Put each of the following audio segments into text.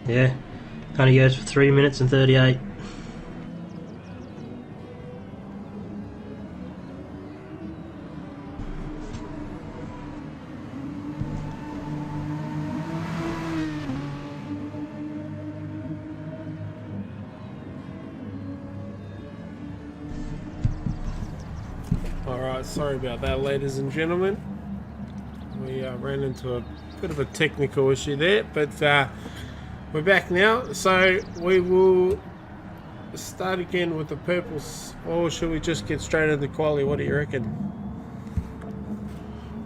Yeah, only goes for 3 minutes and 38. Alright, sorry about that, ladies and gentlemen. We ran into a bit of a technical issue there, but we're back now. So we will start again with the purples, or should we just get straight into quali? What do you reckon?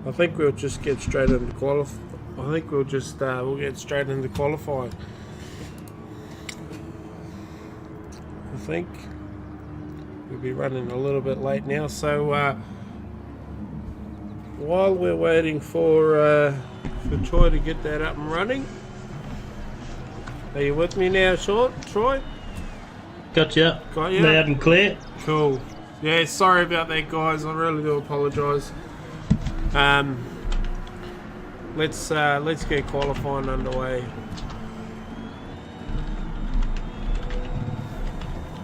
I think we'll just get straight into qualifying. I think we'll get straight into qualifying. I think we'll be running a little bit late now, so while we're waiting for Troy to get that up and running, are you with me now, Troy? Gotcha. Got you? Loud and clear. Cool. Yeah, sorry about that, guys. I really do apologise. Let's get qualifying underway.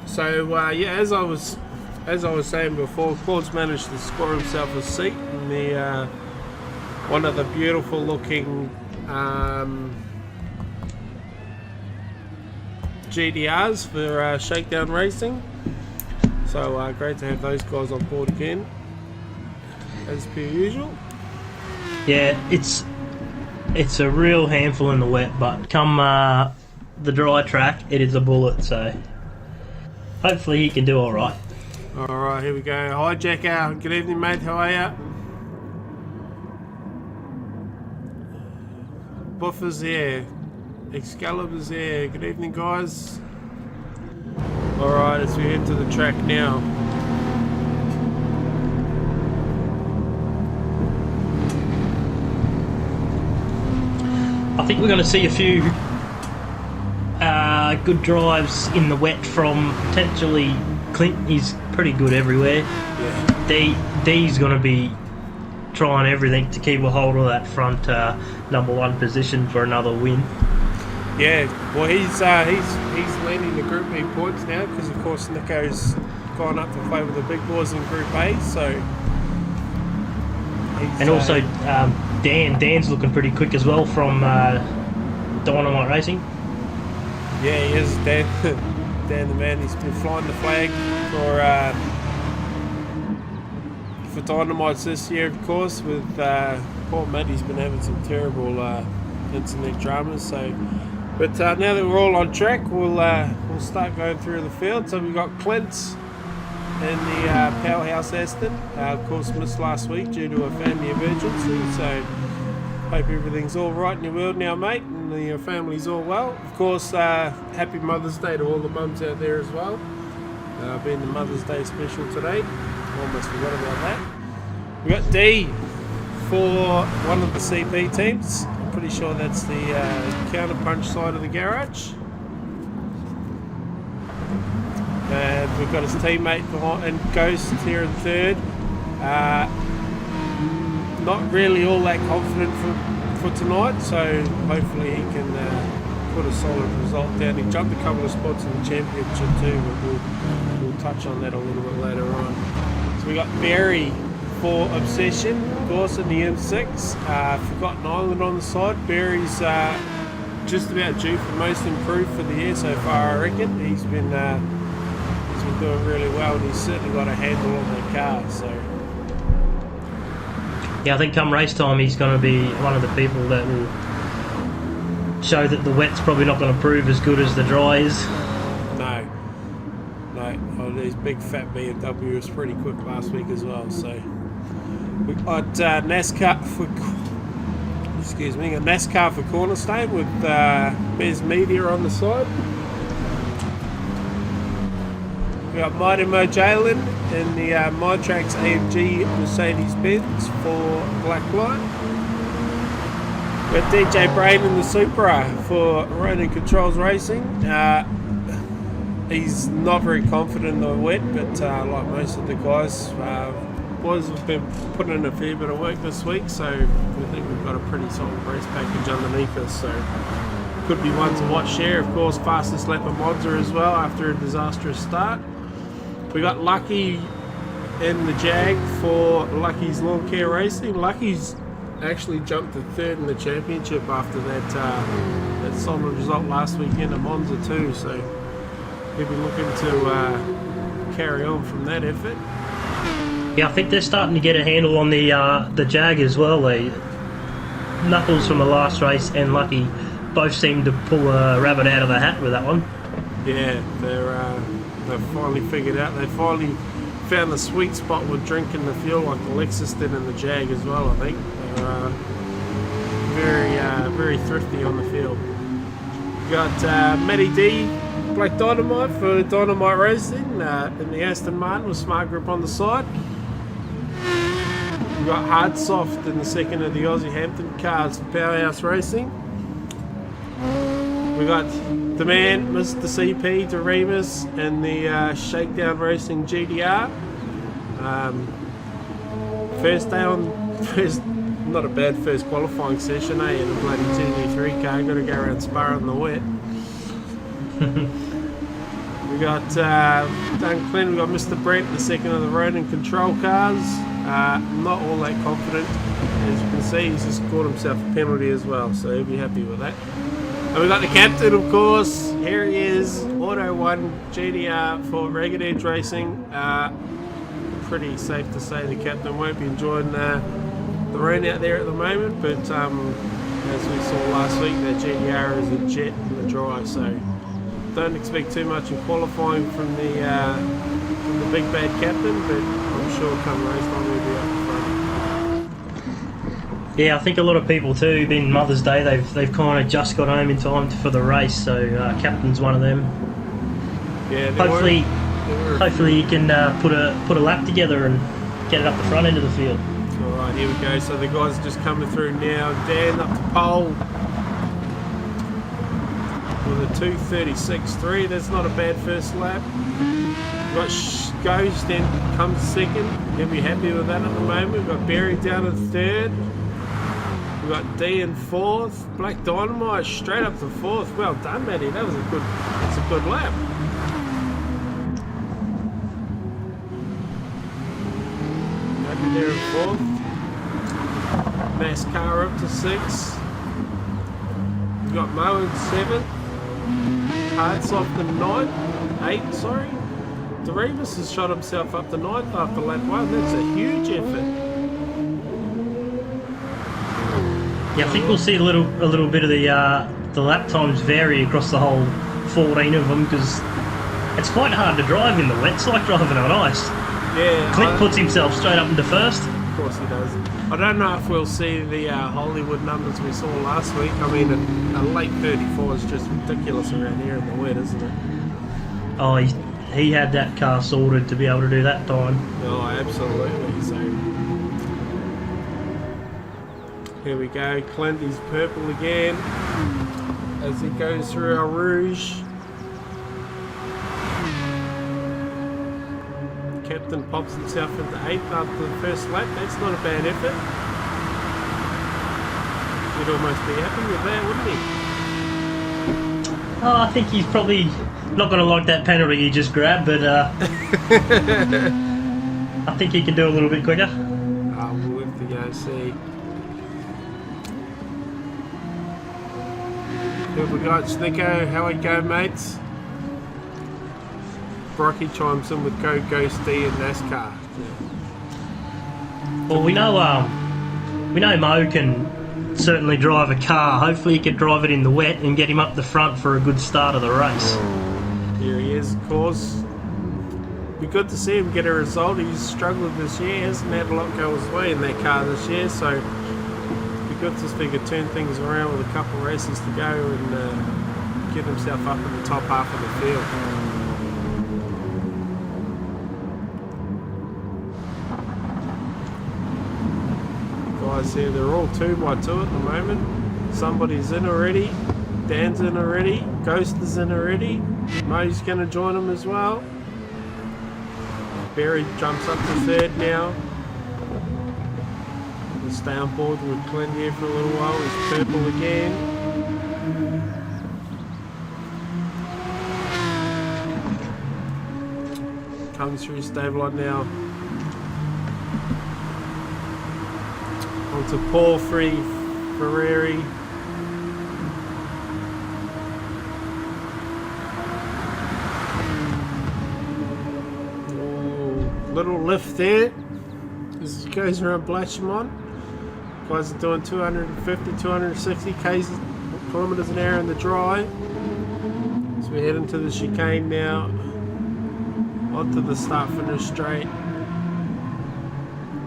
So yeah, as I was saying before, Claude's managed to score himself a seat in the one of the beautiful looking GDRs for Shakedown Racing. So great to have those guys on board again, as per usual. Yeah, it's a real handful in the wet, but come the dry track, it is a bullet. So hopefully he can do all right. Alright, here we go. Hi Jacker, good evening mate, how are ya? Buffer's here, Excalibur's here, good evening guys. Alright, as we head to the track now. I think we're going to see a few good drives in the wet from potentially Clint. He's pretty good everywhere. Yeah. D's going to be trying everything to keep a hold of that front #1 position for another win. Yeah, well he's leading the Group B points now because of course Nico's gone up to play with the big boys in Group A, so and also Dan's looking pretty quick as well from Dynamite Racing. Yeah, he is. Dan the man, he's been flying the flag for Dynamites this year, of course, with poor Matt. He's been having some terrible internet dramas. So, but now that we're all on track, we'll start going through the field. So we've got Clint in the powerhouse Aston. Of course, missed last week due to a family emergency. So hope everything's all right in your world now, mate, and your family's all well. Of course, happy Mother's Day to all the mums out there as well. Being the Mother's Day special today. Almost forgot about that. We got D for one of the CP teams. I'm pretty sure that's the counterpunch side of the garage. And we've got his teammate behind, Ghost here in third. Not really all that confident for tonight, so hopefully he can put a solid result down. He jumped a couple of spots in the championship too, but we'll touch on that a little bit later on. So we got Barry for Obsession, of course, in the M6. Forgotten Island on the side. Barry's just about due for most improved for the year so far, I reckon. He's been doing really well, and he's certainly got a handle on the car. So yeah, I think come race time he's going to be one of the people that will show that the wet's probably not going to prove as good as the dry is. No. Oh, his big fat BMW was pretty quick last week as well. So we got NASCAR for Cornerstone with Bez Media on the side. We got Mighty Mo Jalen in the MyTrax AMG Mercedes-Benz for Blacklight. We got DJ Brain in the Supra for Ronin Controls Racing. He's not very confident in the wet, but like most of the guys, boys have been putting in a fair bit of work this week, so we think we've got a pretty solid race package underneath us. So could be one to watch there. Of course, fastest lap of Monza as well after a disastrous start. We got Lucky in the Jag for Lucky's Lawn Care Racing. Lucky's actually jumped to third in the championship after that solid result last weekend at Monza too, so he'll be looking to carry on from that effort. Yeah, I think they're starting to get a handle on the Jag as well. Knuckles from the last race and Lucky both seem to pull a rabbit out of the hat with that one. Yeah, they've finally figured out. They finally found the sweet spot with drinking the fuel like the Lexus did in the Jag as well. I think they're very thrifty on the field. We got Matty D, Black Dynamite for Dynamite Racing in the Aston Martin with Smart Grip on the side. We got Hard Soft in the second of the Aussie Hampton cars for Powerhouse Racing. We got the man, Mr. CP, Doremus, and the Shakedown Racing GDR. Not a bad first qualifying session, eh? In a bloody GT3 car, got to go around Spa in the wet. We got Dan Clint, we got Mr. Brent, the second of the road and control cars. Not all that confident, as you can see. He's just caught himself a penalty as well, so he'll be happy with that. And we got the captain, of course. Here he is, Auto 1 GDR for Ragged Edge Racing. Pretty safe to say the captain won't be enjoying the rain out there at the moment, but as we saw last week, that GDR is a jet in the dry, so don't expect too much in qualifying from the big bad captain, but I'm sure come race time we'll be up front. Yeah, I think a lot of people too, being Mother's Day, they've kind of just got home in time for the race, so captain's one of them. Yeah, hopefully he can put a lap together and get it up the front end of the field. Alright, here we go. So the guys are just coming through now. Dan up to pole with a 2:36.3. That's not a bad first lap. We've got Goes then comes second. He'll be happy with that at the moment. We've got Barry down in third. We've got D in fourth. Black Dynamite straight up to fourth. Well done, Matty. That's a good lap. There in fourth. NASCAR up to sixth. We've got Mo in seventh. Hardsoft in ninth. Eighth, sorry. Doremus has shot himself up to ninth after lap one. That's a huge effort. Yeah, I think we'll see a little bit of the lap times vary across the whole 14 of them, because it's quite hard to drive in the wet. It's like driving on ice. Yeah, Clint puts himself straight up into first. Of course he does. I don't know if we'll see the Hollywood numbers we saw last week. I mean, a late 34 is just ridiculous around here in the wet, isn't it? Oh, he had that car sorted to be able to do that time. Oh, absolutely. So here we go. Clint is purple again as he goes through our rouge. Captain pops himself into 8th after the first lap. That's not a bad effort. He'd almost be happy with that, wouldn't he? Oh, I think he's probably not going to like that penalty he just grabbed, but I think he can do a little bit quicker. We'll have to go see. Here we got Snicko. How it go, mates? Brocky chimes in with Go Ghost D and NASCAR. Yeah. Well, we know Mo can certainly drive a car. Hopefully he can drive it in the wet and get him up the front for a good start of the race. Here he is, of course. Be good to see him get a result. He's struggled this year. He hasn't had a lot go his way in that car this year, so be good to see he could turn things around with a couple of races to go and get himself up in the top half of the field. Guys here, they're all 2x2 at the moment. Somebody's in already. Dan's in already. Ghost is in already. Mo's going to join them as well. Barry jumps up to third now. We'll stay on board with Clint here for a little while. He's purple again. comes through stable line now. Onto Paul Ferrari. Little lift there as he goes around Blatchmont. Guys are doing 250, 260 kilometers an hour in the dry. So we're heading to the chicane now, onto the start finish straight.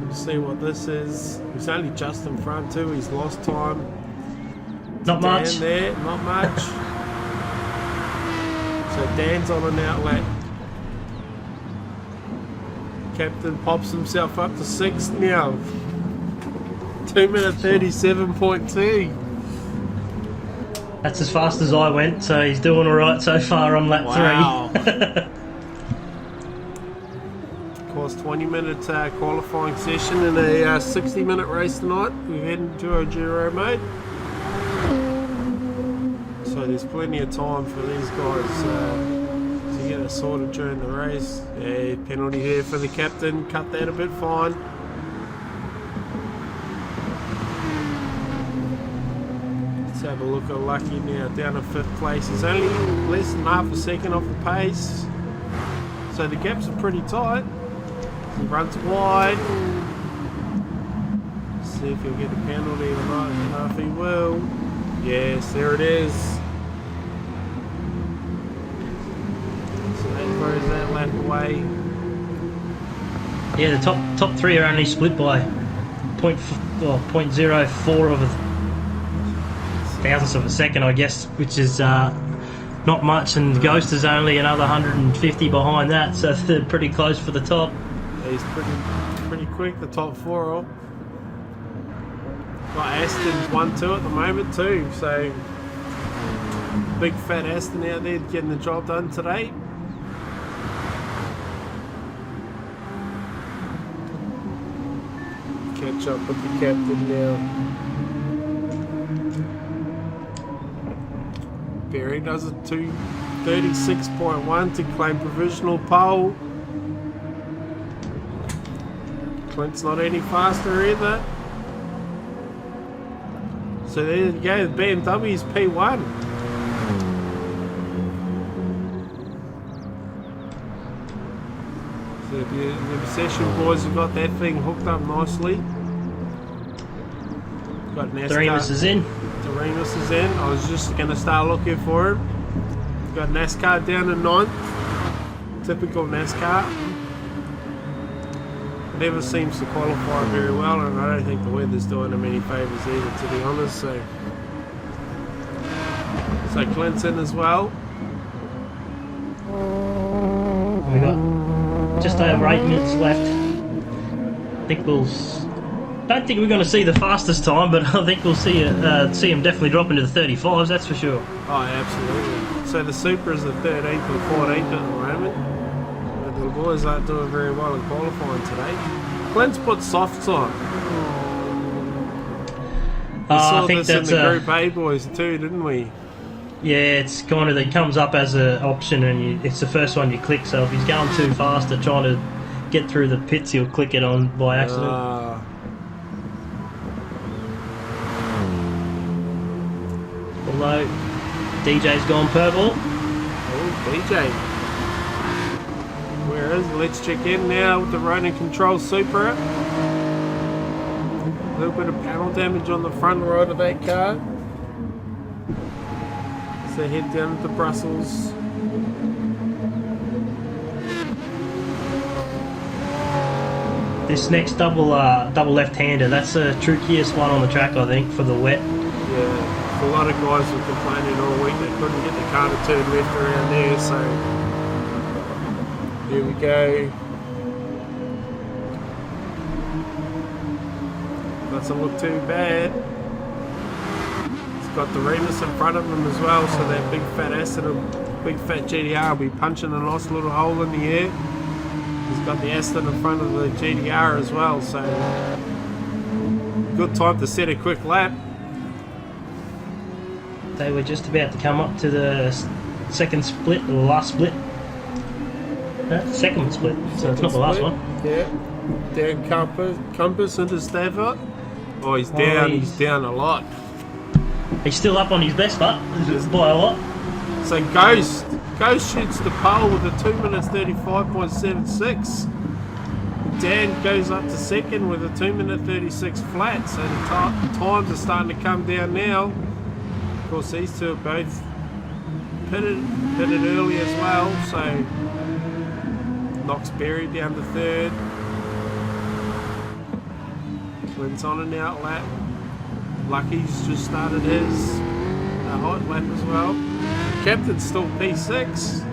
We'll see what this is. He's only just in front too, he's lost time. Not much. Dan there, not much. So Dan's on an outlet. Captain pops himself up to 6th now. 2 minute 37.2. That's as fast as I went, so he's doing alright so far on lap 3. Of course, 20-minute qualifying session in a 60-minute race tonight. We're heading to Enduro mode. So there's plenty of time for these guys to get it sorted during the race. Yeah, penalty here for the captain. Cut that a bit fine. Let's have a look at Lucky now, down in 5th place. He's only less than half a second off the pace. So the gaps are pretty tight. He runs wide. See if he'll get a penalty or not. I don't know if he will. Yes, there it is. So that throws that lap away. Yeah, the top 3 are only split by 0.04 of a thousandth of a second, I guess, which is not much, and Ghost is only another 150 behind that, so they're pretty close for the top. Yeah, he's pretty quick, the top 4 up. Got Aston's 1-2 at the moment too, so big fat Aston out there getting the job done today. Catch up with the captain now. Barry does a 2:36.1 to claim provisional pole. Clint's not any faster either. So there you go, BMW's P1. So the Obsession boys have got that thing hooked up nicely. Got NASCAR. Doremus is in. Doremus is in. I was just going to start looking for him. Got NASCAR down in 9th. Typical NASCAR. Never seems to qualify very well, and I don't think the weather's doing him any favours either, to be honest. So Clint's in as well. We got just over 8 minutes left. Don't think we're going to see the fastest time, but I think we'll see him definitely drop into the 35s. That's for sure. Oh, absolutely. So the Supra is the 13th and 14th at the moment. The boys aren't doing very well in qualifying today. Clint's put softs on. We saw I think this in that's the Group A boys too, didn't we? Yeah, it's kind of, it comes up as an option, and it's the first one you click. So if he's going too fast or trying to get through the pits, he'll click it on by accident. Although DJ's gone purple. Oh, DJ. Whereas, let's check in now with the Ride and Control Supra. A little bit of panel damage on the front right of that car. So head down to Brussels. This next double left-hander, that's the trickiest one on the track, I think, for the wet. Yeah, a lot of guys were complaining all week they couldn't get the car to turn left around there, so here we go. Doesn't look too bad. He's got the Remus in front of him as well, so that big fat Aston, big fat GTR will be punching a nice little hole in the air. He's got the Aston in front of the GTR as well, so good time to set a quick lap. They were just about to come up to the second split, or the last split. Second split, so it's not the last one. Yeah. Down Compass into Stafford. Oh, he's down. He's down a lot. He's still up on his best, but by a lot. So Ghost shoots the pole with a 2 minutes 35.76. Dan goes up to second with a 2 minute 36 flat. So the times are starting to come down now. Of course, these two are both pitted early as well. So Knoxberry down to third. Clint's on an out lap. Lucky's just started his hot lap as well. Captain's still P6.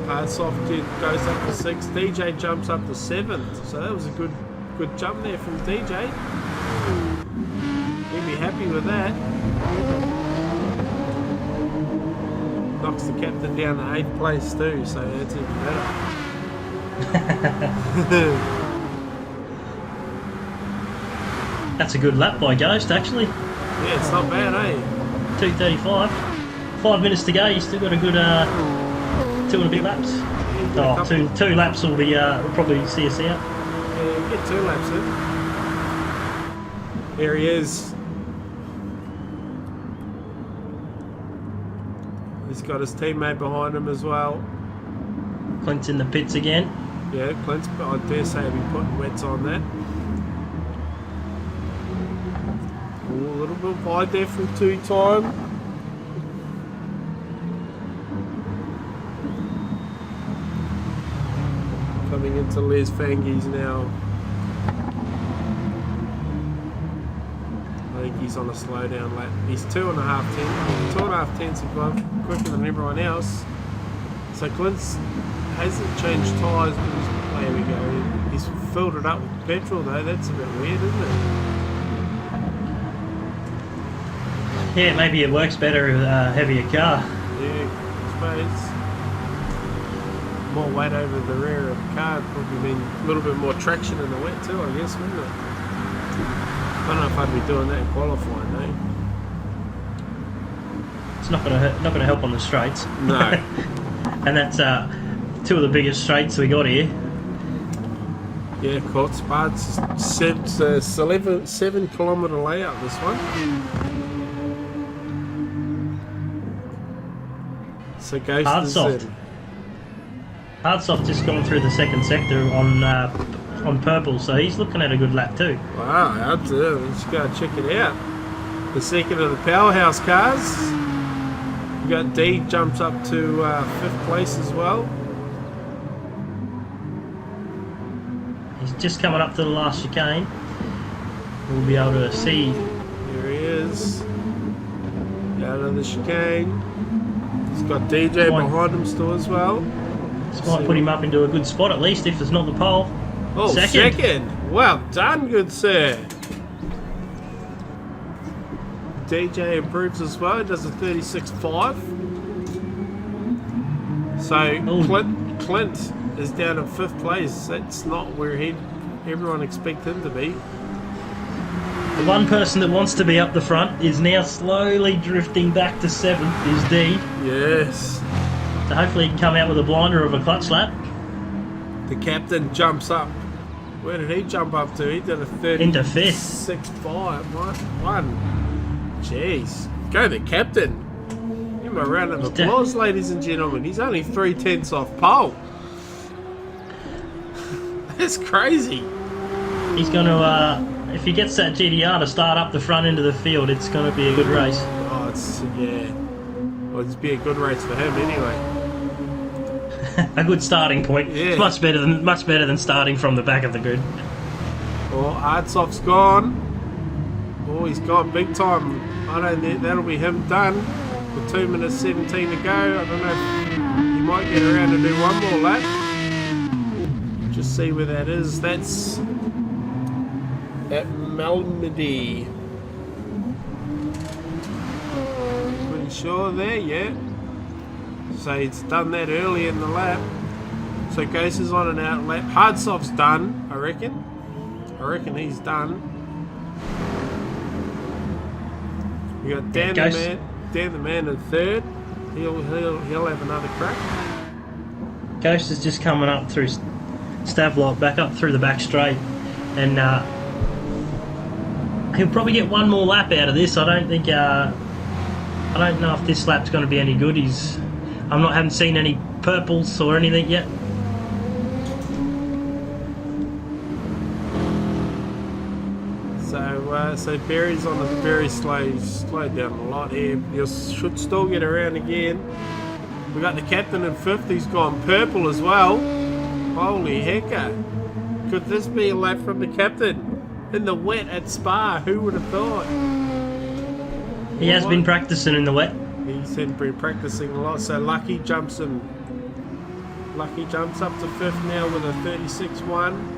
Hardsoft goes up to 6. DJ jumps up to 7th. So that was a good jump there from DJ. He'll be happy with that. Knocks the captain down to 8th place too, so that's even better. That's a good lap by Ghost, actually. Yeah, it's not bad, eh? 2:35. 5 minutes to go. You still got a good 2 and a bit laps. Oh, two laps will probably see us out. Yeah, we'll get 2 laps in. There he is. He's got his teammate behind him as well. Clint's in the pits again. Yeah, Clint's, I dare say he'll be putting wets on that. A little bit wide there from 2 time. Coming into Les Fangies now. I think he's on a slow down lap. He's 2.5 tenths above, quicker than everyone else. So Clint's hasn't changed tyres, but there we go. He's filled it up with petrol though. That's a bit weird, isn't it? Yeah, maybe it works better with a heavier car. Yeah, I suppose. More weight over the rear of the car probably mean a little bit more traction in the wet too, I guess, wouldn't it? I don't know if I'd be doing that in qualifying, eh? It's not going to help on the straights. No. And that's 2 of the biggest straights we got here. Yeah, caught Spards. It's a 7-kilometre layout, this one. So Ghost is in. Hardsoft just gone through the second sector on purple, so he's looking at a good lap too. Wow, I'd just go check it out. The second of the powerhouse cars. We got D jumps up to 5th place as well. He's just coming up to the last chicane. We'll be able to see. There he is. Out of the chicane. He's got DJ behind him still as well. This might put him up into a good spot at least if it's not the pole. Oh, second. Well done, good sir. DJ improves as well. He does a 36.5. So Clint is down in 5th place. That's not where everyone expected him to be. The one person that wants to be up the front is now slowly drifting back to 7th is D. Yes. So hopefully he can come out with a blinder of a clutch lap. The captain jumps up. Where did he jump up to? He did a 30. Into 5th. 6.5. One. Jeez. Go the captain. Give him a round of applause, ladies and gentlemen. He's only 3 tenths off pole. That's crazy. He's going to, if he gets that GTR to start up the front end of the field, it's going to be a good race. Oh, yeah. Well, it's be a good race for him anyway. A good starting point. Yeah. It's much better than starting from the back of the grid. Oh, Artsoft's gone. Oh, he's gone big time. I don't think that'll be him done. With 2 minutes 17 to go. I don't know if he might get around to do one more lap. Just see where that is. That's at Malmedy. Pretty sure there, yeah. So it's done that early in the lap. So Ghost is on an out lap. Hardsoft's done, I reckon. I reckon he's done. We got Dan the man in 3rd. He'll have another crack. Ghost is just coming up through Stavlot, back up through the back straight, and he'll probably get one more lap out of this. I don't think. I don't know if this lap's going to be any good. Haven't seen any purples or anything yet. So Barry's on a very slowed down a lot here. You should still get around again. We got the captain in 5th, he's gone purple as well. Holy hecker. Could this be a lap from the captain? In the wet at Spa, who would have thought? He has been practicing in the wet. He's been practicing a lot, so Lucky jumps up to 5th now with a 36.1.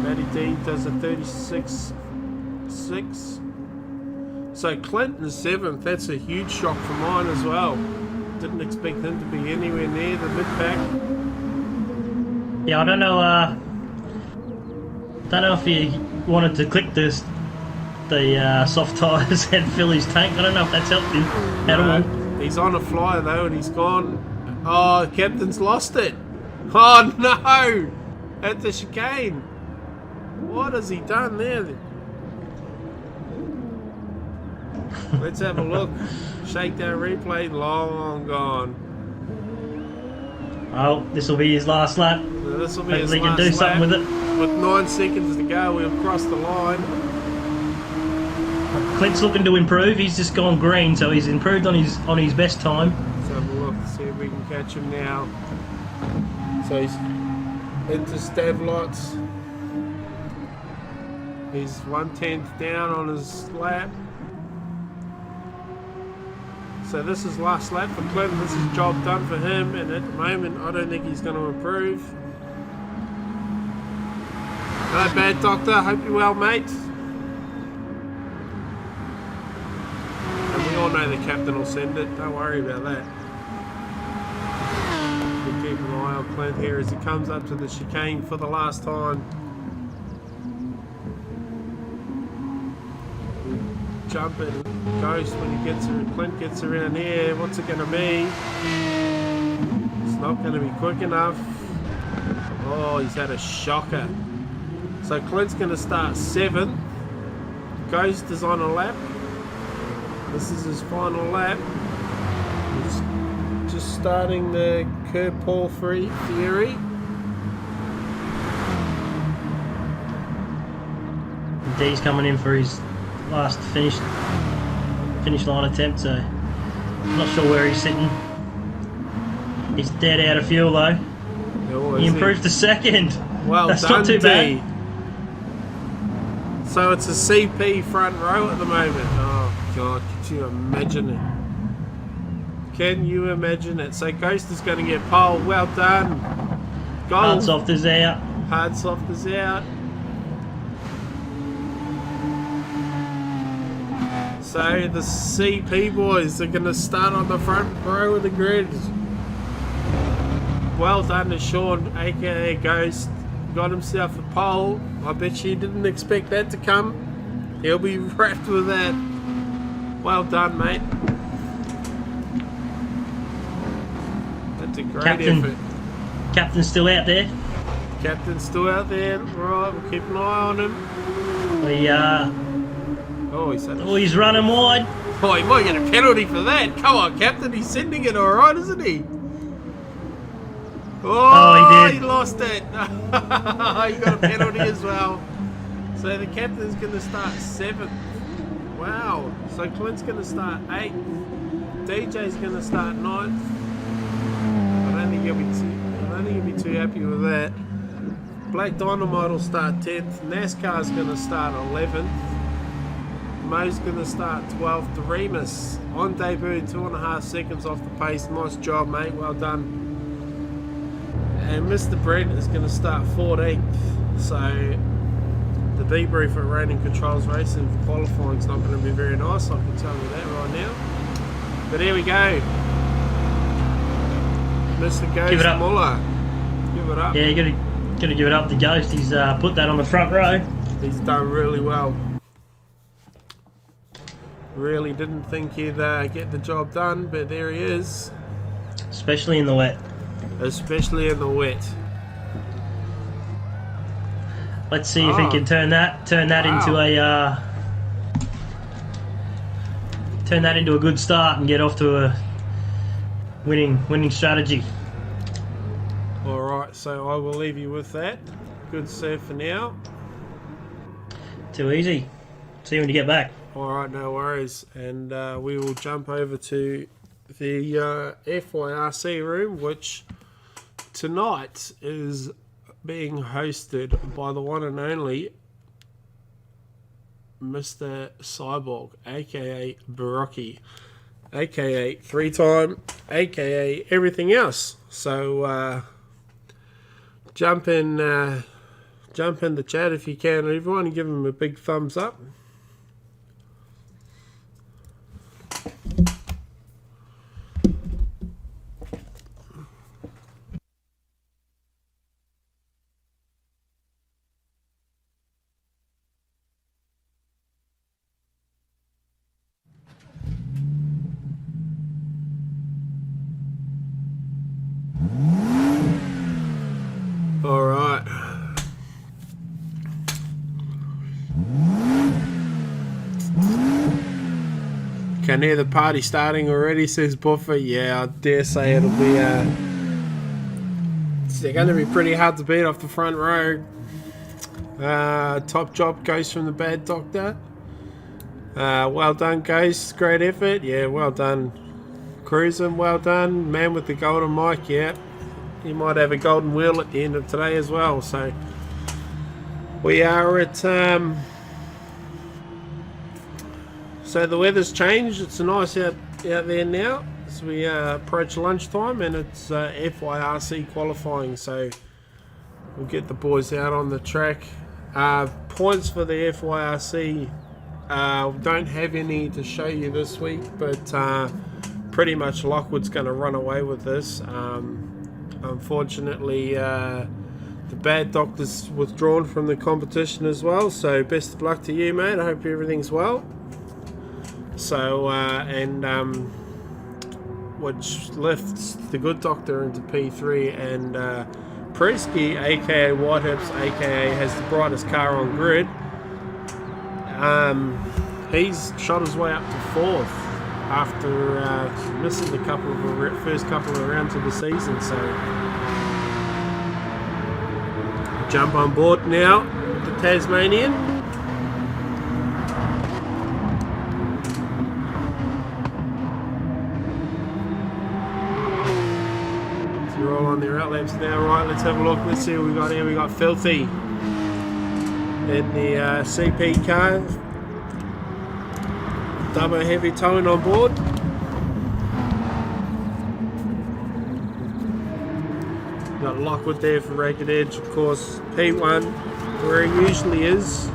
Matty D does a 36.6. So Clinton's 7th, that's a huge shock for mine as well. Didn't expect him to be anywhere near the mid-pack. Yeah, I don't know if he wanted to click the soft tyres and fill his tank. I don't know if that's helped him at all. He's on a flyer though, and he's gone. Oh, the captain's lost it. Oh no! At the chicane. What has he done there? Let's have a look. Shakedown replay, long gone. Oh, this will be his last lap. So this will be Hopefully his he can do something with it. With 9 seconds to go, we've crossed the line. Clint's looking to improve. He's just gone green, so he's improved on his best time. Let's have a look, see if we can catch him now. So he's into Stavlots. He's 1/10 down on his lap. So this is last lap for Clinton. This is job done for him, and at the moment I don't think he's going to improve. Hello, Bad Doctor. Hope you're well, mate. And we all know the captain will send it. Don't worry about that. We'll keep an eye on Clint here as he comes up to the chicane for the last time. Jumping Ghost when he gets Clint gets around here. What's it going to be? It's not going to be quick enough. Oh, he's had a shocker. So Clint's going to start 7th. Ghost is on a lap. This is his final lap. He's just starting the curb Paul free theory. D's coming in for his last finish line attempt, so I'm not sure where he's sitting. He's dead out of fuel though. Oh, he improved to 2nd. Well, that's done, not too bad. So it's a CP front row at the moment. Oh god, can you imagine it? Can you imagine it? So Ghost is going to get pole. Well done. Goal. Hard soft is out. Hard soft is out. So the CP boys are going to start on the front row of the grid. Well done to Sean, aka Ghost. Got himself a pole. I bet you didn't expect that to come. He'll be wrapped with that. Well done, mate. That's a great effort. Captain's still out there. Captain's still out there. Right, we'll keep an eye on him. He's running wide. Oh, he might get a penalty for that. Come on, Captain. He's sending it all right, isn't he? Oh, he lost it. He got a penalty as well. So the captain's going to start 7th. Wow. So Clint's going to start 8th. DJ's going to start 9th. I don't think he'll be too happy with that. Black Dynamite will start 10th. NASCAR's going to start 11th. Mo's going to start 12th. Remus on debut, 2.5 seconds off the pace. Nice job, mate. Well done. And Mr. Brent is going to start 14th. So the debrief at Raining Controls Racing for qualifying is not going to be very nice. I can tell you that right now. But here we go. Mr. Ghost Muller. Give it up. Yeah, you got to give it up to Ghost. He's put that on the front row. He's done really well. Really didn't think he'd get the job done, but there he is. especially in the wet. Especially in the wet. Let's see if he can turn that into a good start and get off to a winning strategy. All right, so I will leave you with that. Good surf for now. Too easy. See you when you get back. All right, no worries, and we will jump over to the FYRC room, which tonight is being hosted by the one and only Mr. Cyborg, aka Barocchi, aka 3-time, aka everything else. So jump in the chat if you can, everyone, and give him a big thumbs up. All right. Can hear the party starting already, says Buffer. Yeah, I dare say it'll be they're going to be pretty hard to beat off the front row. Top job goes from the Bad Doctor. Well done, Ghost. Great effort. Yeah, well done. Cruising, well done. Man with the golden mic, yeah. You might have a golden wheel at the end of today as well. So we are at so the weather's changed. It's nice out there now as we approach lunchtime, and it's FYRC qualifying, so we'll get the boys out on the track. Points for the FYRC, don't have any to show you this week, but pretty much Lockwood's going to run away with this. Unfortunately, the Bad Doctor's withdrawn from the competition as well, so best of luck to you, mate. I hope everything's well. So, which lifts the Good Doctor into P3, and Presky, aka Whitehips, aka has the brightest car on grid. He's shot his way up to 4th after missing the first couple of rounds of the season. So jump on board now with the Tasmanian. So we're all on their outlaps now. Right, let's have a look. Let's see what we got here. We got Filthy in the CP car. Double heavy towing on board. Got Lockwood there for Ragged Edge, of course. P1 where he usually is.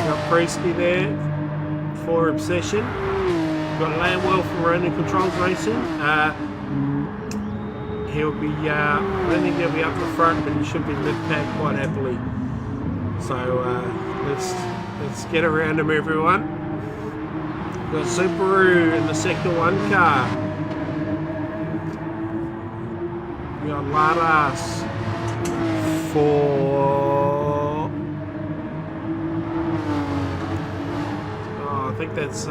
Got Presky there for Obsession. Got Lamwell from Random Controls Racing. He'll be, I don't think he'll be up the front, but he should be mid-pack quite happily. So let's get around him, everyone. Got Subaru in the Sector 1 car. We got Ladas for... I think that's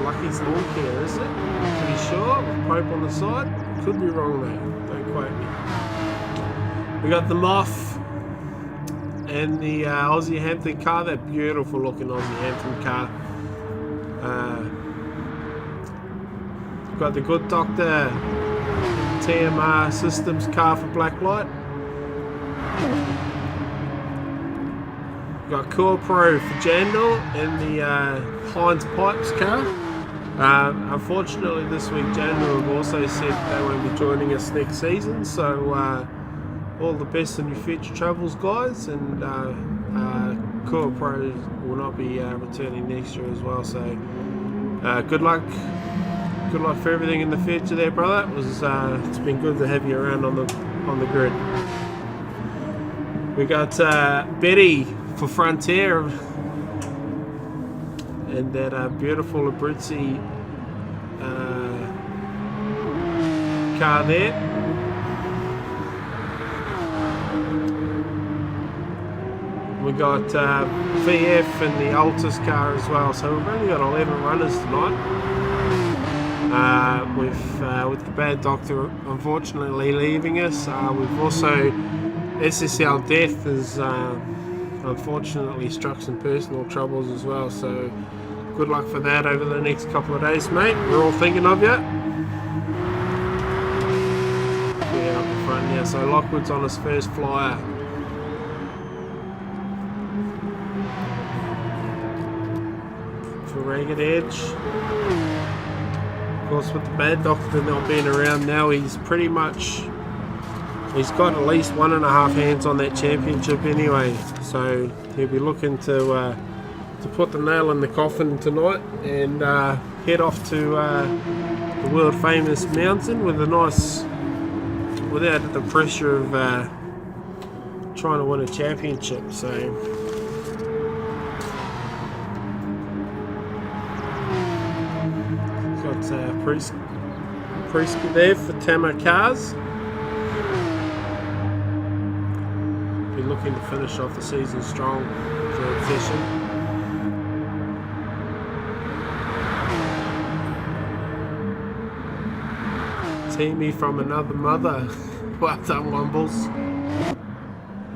Lucky's Lawn Care, is it? Pretty sure. With Pope on the side. Could be wrong though. Don't quote me. We got the Moth and the Aussie Hampton car. That beautiful looking Aussie Hampton car. We've got the Good Doctor TMR Systems car for Blacklight. We've got Core Pro for Jandal and the Heinz Pipes car. Unfortunately this week Jandal have also said they won't be joining us next season, so all the best in your future travels, guys, and Core Pro will not be returning next year as well, so good luck for everything in the future there, brother. It's been good to have you around on the grid. We got Betty for Frontier and that beautiful Abruzzi car there. We got VF and the Altus car as well, so we've only got 11 runners tonight. With the bad doctor unfortunately leaving us, we've also SSL Death has unfortunately struck some personal troubles as well, so good luck for that over the next couple of days, mate. We're all thinking of you. Yeah, up the front now, so Lockwood's on his first flyer. For Ragged Edge. Of course, with the bad doctor not being around now, he's got at least 1.5 hands on that championship anyway. So he'll be looking to put the nail in the coffin tonight and head off to the world famous mountain with without the pressure of trying to win a championship. So. Priesky there for Tama Cars. Be looking to finish off the season strong for that session. Teamy from another mother. Well done, Wumbles.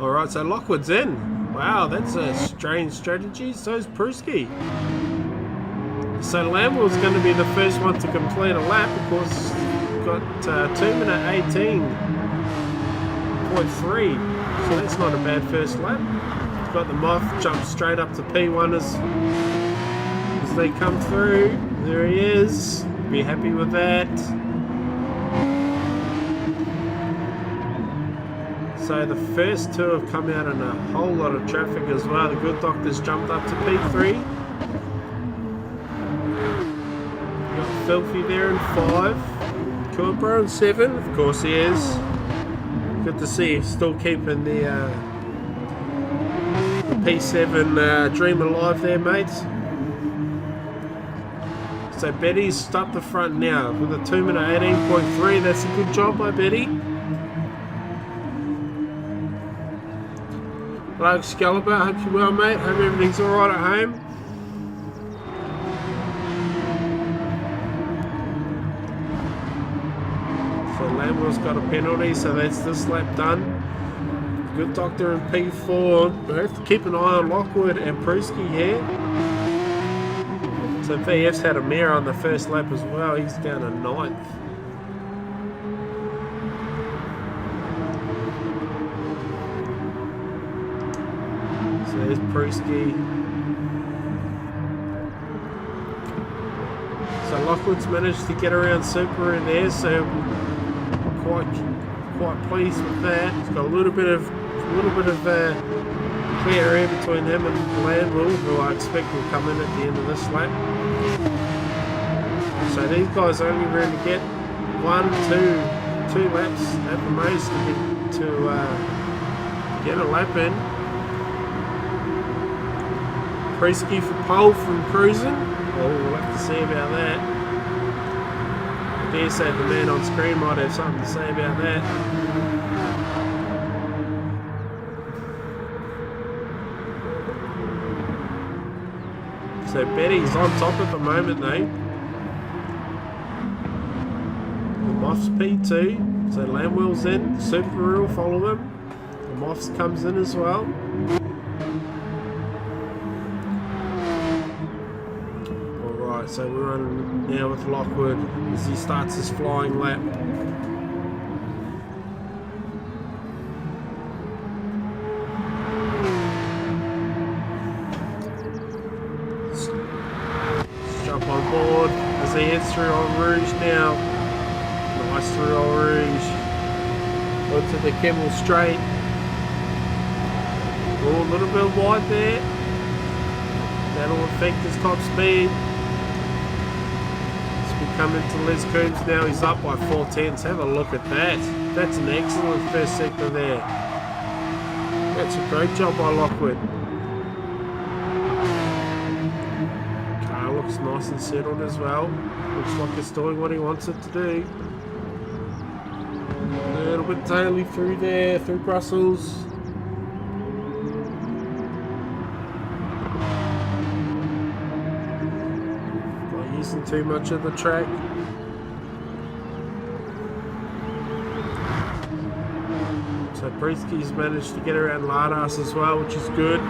Alright, so Lockwood's in. Wow, that's a strange strategy. So's Priesky. So Lamwell's going to be the first one to complete a lap. Of course, got 2 minute 18.3, so that's not a bad first lap. Got the Moth jump straight up to P1 as they come through. There he is. Be happy with that. So the first two have come out in a whole lot of traffic as well. The Good Doctor's jumped up to P3. Filthy there in 5. Cobra in 7. Of course he is. Good to see him still keeping the P7 dream alive there, mates. So Betty's up the front now with a 2 minute 18.3. That's a good job by Betty. Hello Excalibur, hope you're well, mate. Hope everything's alright at home. Lamwell's got a penalty, so that's this lap done. Good Doctor and P4. We have to keep an eye on Lockwood and Priesky here. So VF's had a mare on the first lap as well. He's down to 9th. So there's Priesky. So Lockwood's managed to get around Subaru there, so quite pleased with that. He's got a little bit of clear air between him and Landwell, who I expect will come in at the end of this lap. So these guys only really get 2 laps at the most to get a lap in. Priesky for pole from cruising. Well, we'll have to see about that. I dare say the man on screen might have something to say about that. So Betty's on top at the moment though. The Moff's P2. So Lamwell's in. Subaru will follow him. The Moff's comes in as well. So we're on now with Lockwood as he starts his flying lap. Let's jump on board as he heads through Old Rouge now. Nice through Old Rouge. Onto the Kemmel Straight. Oh, a little bit wide there. That'll affect his top speed. Coming to Les Coombs now, he's up by 4/10. Have a look at that. That's an excellent first sector there. That's a great job by Lockwood. nice and settled as well. Looks like it's doing what he wants it to do. A little bit taily through there, through Brussels. Not using too much of the track. So Brewski's managed to get around Lardas as well, which is good.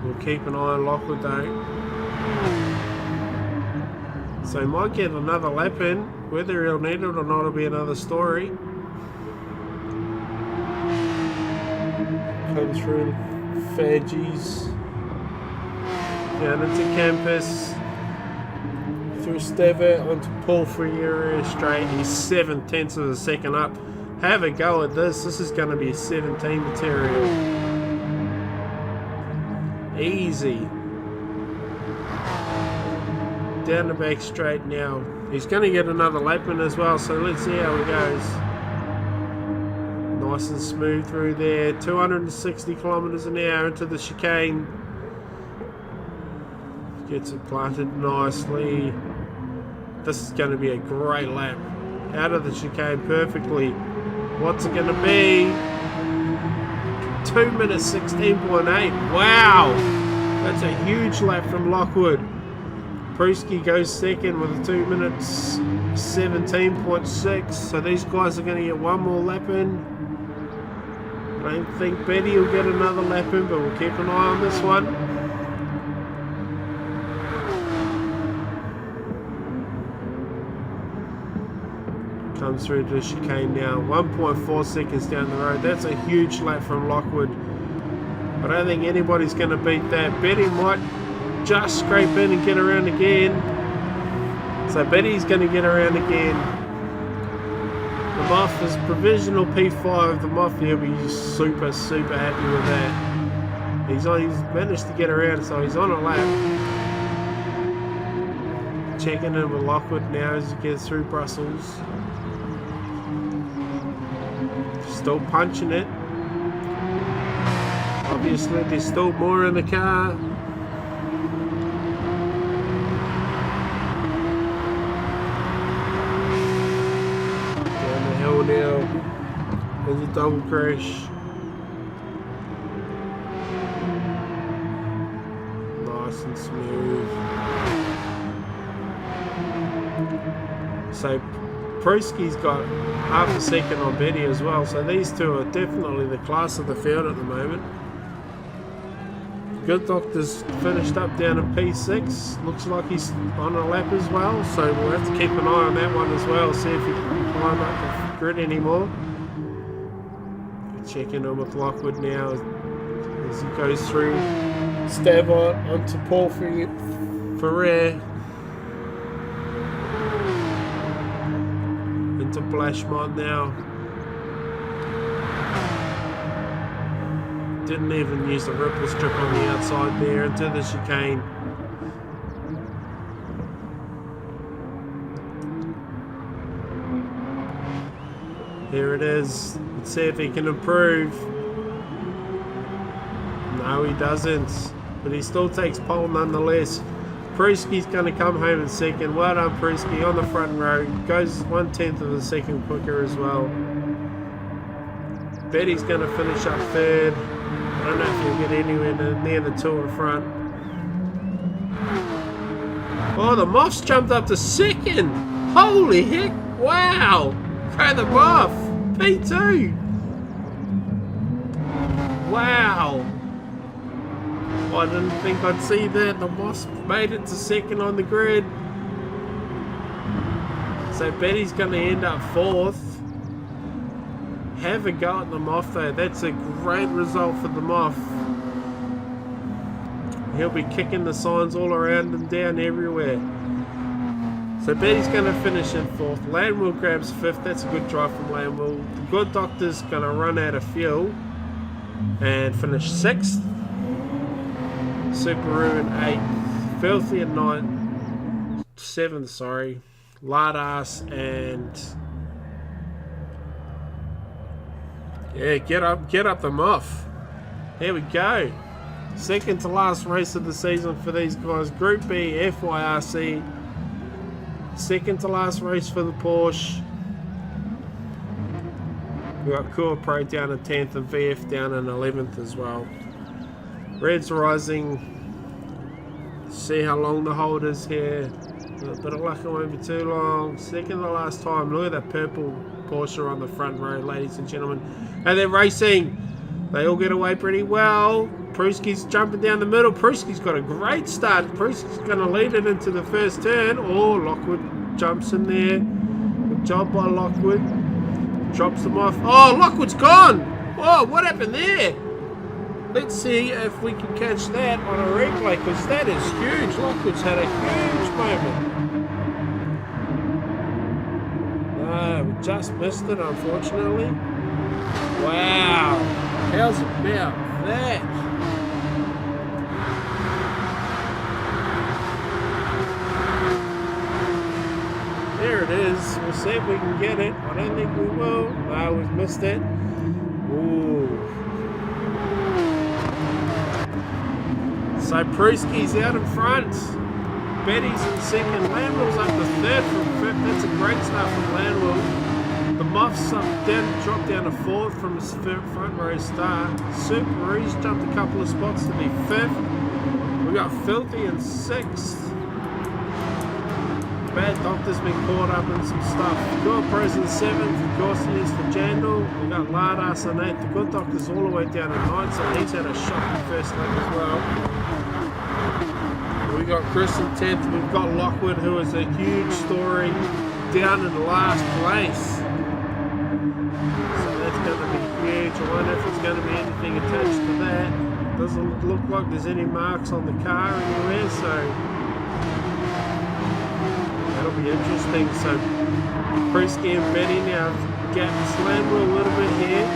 We'll keep an eye on Lockwood though. So he might get another lap in. Whether he'll need it or not will be another story. Come through Fadgies. Down into Campus. Through Stella onto Paul Freire straight. He's 7/10 of a second up. Have a go at this. This is going to be a 17 material. Easy. Down the back straight now. He's going to get another lap in as well, so let's see how he goes. Nice and smooth through there. 260 kilometers an hour into the chicane. Gets it planted nicely. This is going to be a great lap. Out of the chicane perfectly. What's it going to be? 2 minutes 16.8. Wow! That's a huge lap from Lockwood. Brewski goes second with a 2 minutes 17.6. So these guys are going to get one more lap in. I don't think Betty will get another lap in, but we'll keep an eye on this one. Comes through to the chicane now. 1.4 seconds down the road. That's a huge lap from Lockwood. I don't think anybody's going to beat that. Betty might just scrape in and get around again. So Betty's going to get around again. The Moth is provisional P5. The Moth, he'll be super happy with that. He's managed to get around, so he's on a lap. Checking in with Lockwood now as he gets through Brussels. Still punching it. Obviously, there's still more in the car. Down the hill now. There's a double crash. Nice and smooth. So Brewski's got half a second on Betty as well, so these two are definitely the class of the field at the moment. Good Doctor's finished up down in P6. Looks like he's on a lap as well, so we'll have to keep an eye on that one as well, see if he can climb up the grid anymore. Checking in with Lockwood now as he goes through Stavot onto Paul Ferrer. Into Blashmont now. Didn't even use the ripple strip on the outside there. Into the chicane. Here it is. Let's see if he can improve. No, he doesn't. But he still takes pole nonetheless. Brewski's going to come home in second. Well done, Brewski on the front row. Goes 1/10 of a second quicker as well. Betty's going to finish up third. I don't know if he'll get anywhere near the two in front. Oh, the Moth's jumped up to second. Holy heck. Wow. Go the Moth. P2. Wow. I didn't think I'd see that. The Moss made it to second on the grid. So Betty's going to end up fourth. Have a go at the Moth though. That's a great result for the Moth. He'll be kicking the signs all around and down everywhere. So Betty's going to finish in fourth. Landwell grabs fifth. That's a good drive from Landwell. The Good Doctor's going to run out of fuel and finish sixth. Subaru in eighth. Filthy at ninth. Seventh, sorry. Lardas and yeah, get up the Moth. There we go. Second to last race of the season for these guys. Group B, FYRC. Second to last race for the Porsche. We got Cool Pro down in 10th and VF down in 11th as well. Red's rising. See how long the hold is here. A bit of luck, it won't be too long. Second to last time. Look at that purple Porsche on the front row, ladies and gentlemen. And they're racing. They all get away pretty well. Pruski's jumping down the middle. Pruski's got a great start. Pruski's going to lead it into the first turn. Oh, Lockwood jumps in there. Good job by Lockwood. Drops them off. Oh, Lockwood's gone. Oh, what happened there? Let's see if we can catch that on a replay, because that is huge. Lockwood's had a huge moment. No, we just missed it, unfortunately. Wow. How's about that? There it is. We'll see if we can get it. I don't think we will. No, we've missed it. Ooh. So Pruski's out in front. Betty's in second. Landwell's up to third from fifth. That's a great start from Landwell. The Muff's up dropped down to fourth from his front row start. Super's jumped a couple of spots to be fifth. We got Filthy in sixth. Bad Doctor's been caught up in some stuff. Good Pro's in seventh. Gossius for Jandal. We got Lardas in eighth. The Good Doctor's all the way down to ninth, so he's had a shocking first leg as well. We got Chris in 10th. We've got Lockwood, who is a huge story, down in last place. So that's going to be huge. I wonder if there's going to be anything attached to that. Doesn't look like there's any marks on the car anywhere, so that'll be interesting. So Prusky and Betty now gap Landwell a little bit here.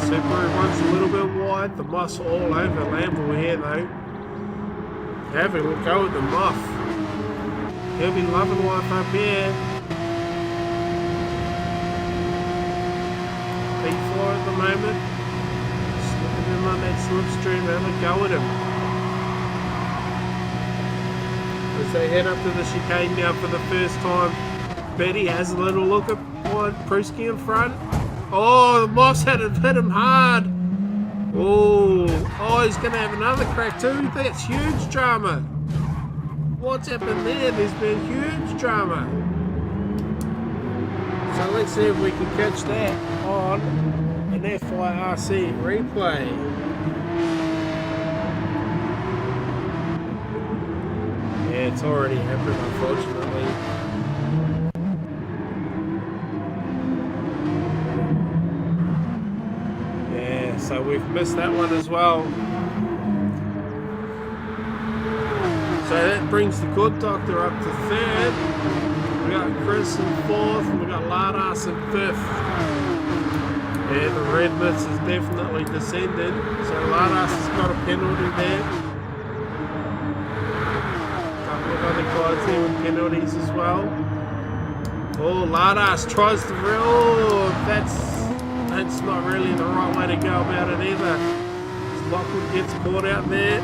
Super runs a little bit wide. The Moss all over Landwell here though. Having a go with the Muff. He'll be loving life up here. P4 at the moment. Slipping in on that slipstream. Having a go at him. As they head up to the chicane now for the first time. Betty has a little look at Prusky in front. Oh, the Moss had it hit him hard. Oh, he's going to have another crack too. That's huge drama. What's happened there? There's been huge drama. So let's see if we can catch that on an FYRC replay. Yeah, it's already happened, unfortunately. Yeah, so we've missed that one as well. So that brings the Good Doctor up to third. We got Chris in fourth, and we got Lardas in fifth. Yeah, the red mist is definitely descended. So Lardas has got a penalty there. Other guys there with penalties as well. Oh, Lardas tries to that's not really the right way to go about it either. Lockwood gets caught out there.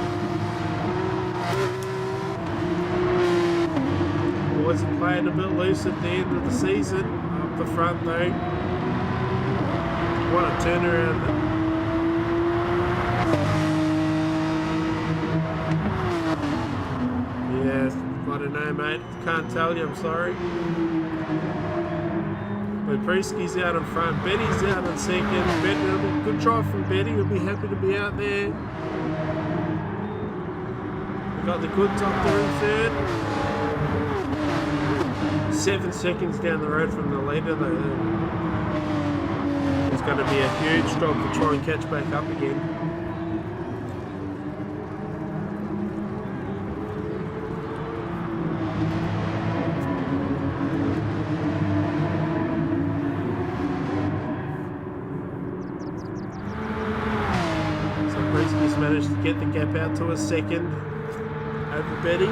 Boys are playing a bit loose at the end of the season. Up the front though. What a turnaround. Yeah. I don't know, mate. Can't tell you, I'm sorry. But Prusky's out in front. Betty's out in second. Good drive from Betty. We'll be happy to be out there. We got the Good Doctor in third. 7 seconds down the road from the leader, though. It's going to be a huge drop to try and catch back up again. Managed to get the gap out to a second over Betty.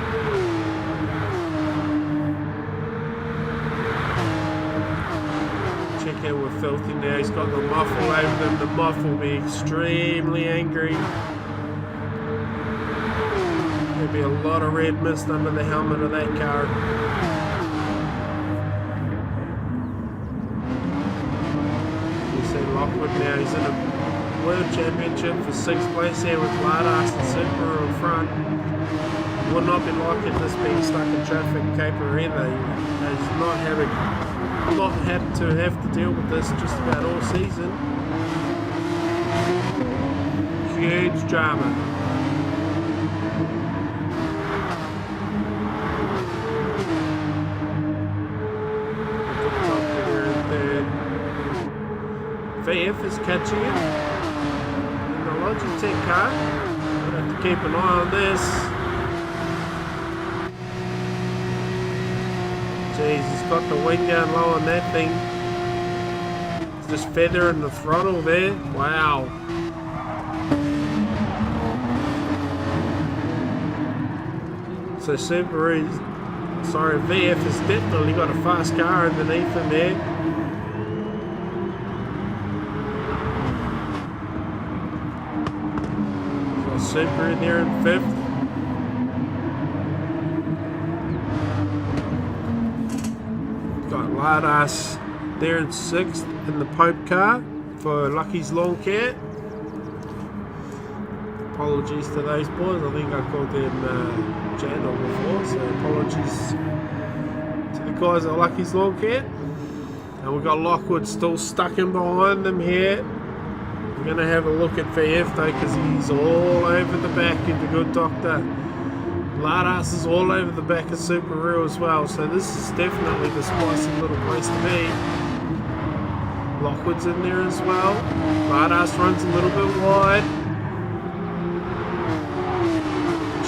Check out with Filthy now. He's got the muff all over them. The muff will be extremely angry. There'd be a lot of red mist under the helmet of that car. You see Lockwood now, he's in a World Championship for 6th place here with Lardas and Subaru in front. Would not be liking this being stuck in traffic caper either. He's not had to have to deal with this just about all season. Huge drama. VF is catching it in the Logitech car. We'll have to keep an eye on this. Jeez, he's got the wing down low on that thing. It's just feathering the throttle there. Wow. So VF has definitely got a fast car underneath him there. Super in there in 5th. Got Lardas there in 6th in the Pope car for Lucky's Lawn Care. Apologies to those boys. I think I called them Jandal before, so apologies to the guys at Lucky's Lawn Care. And we've got Lockwood still stuck in behind them here. We're going to have a look at VF though, because he's all over the back of the good doctor. Lardas is all over the back of Subaru as well, so this is definitely the spicy little place to be. Lockwood's in there as well. Lardas runs a little bit wide.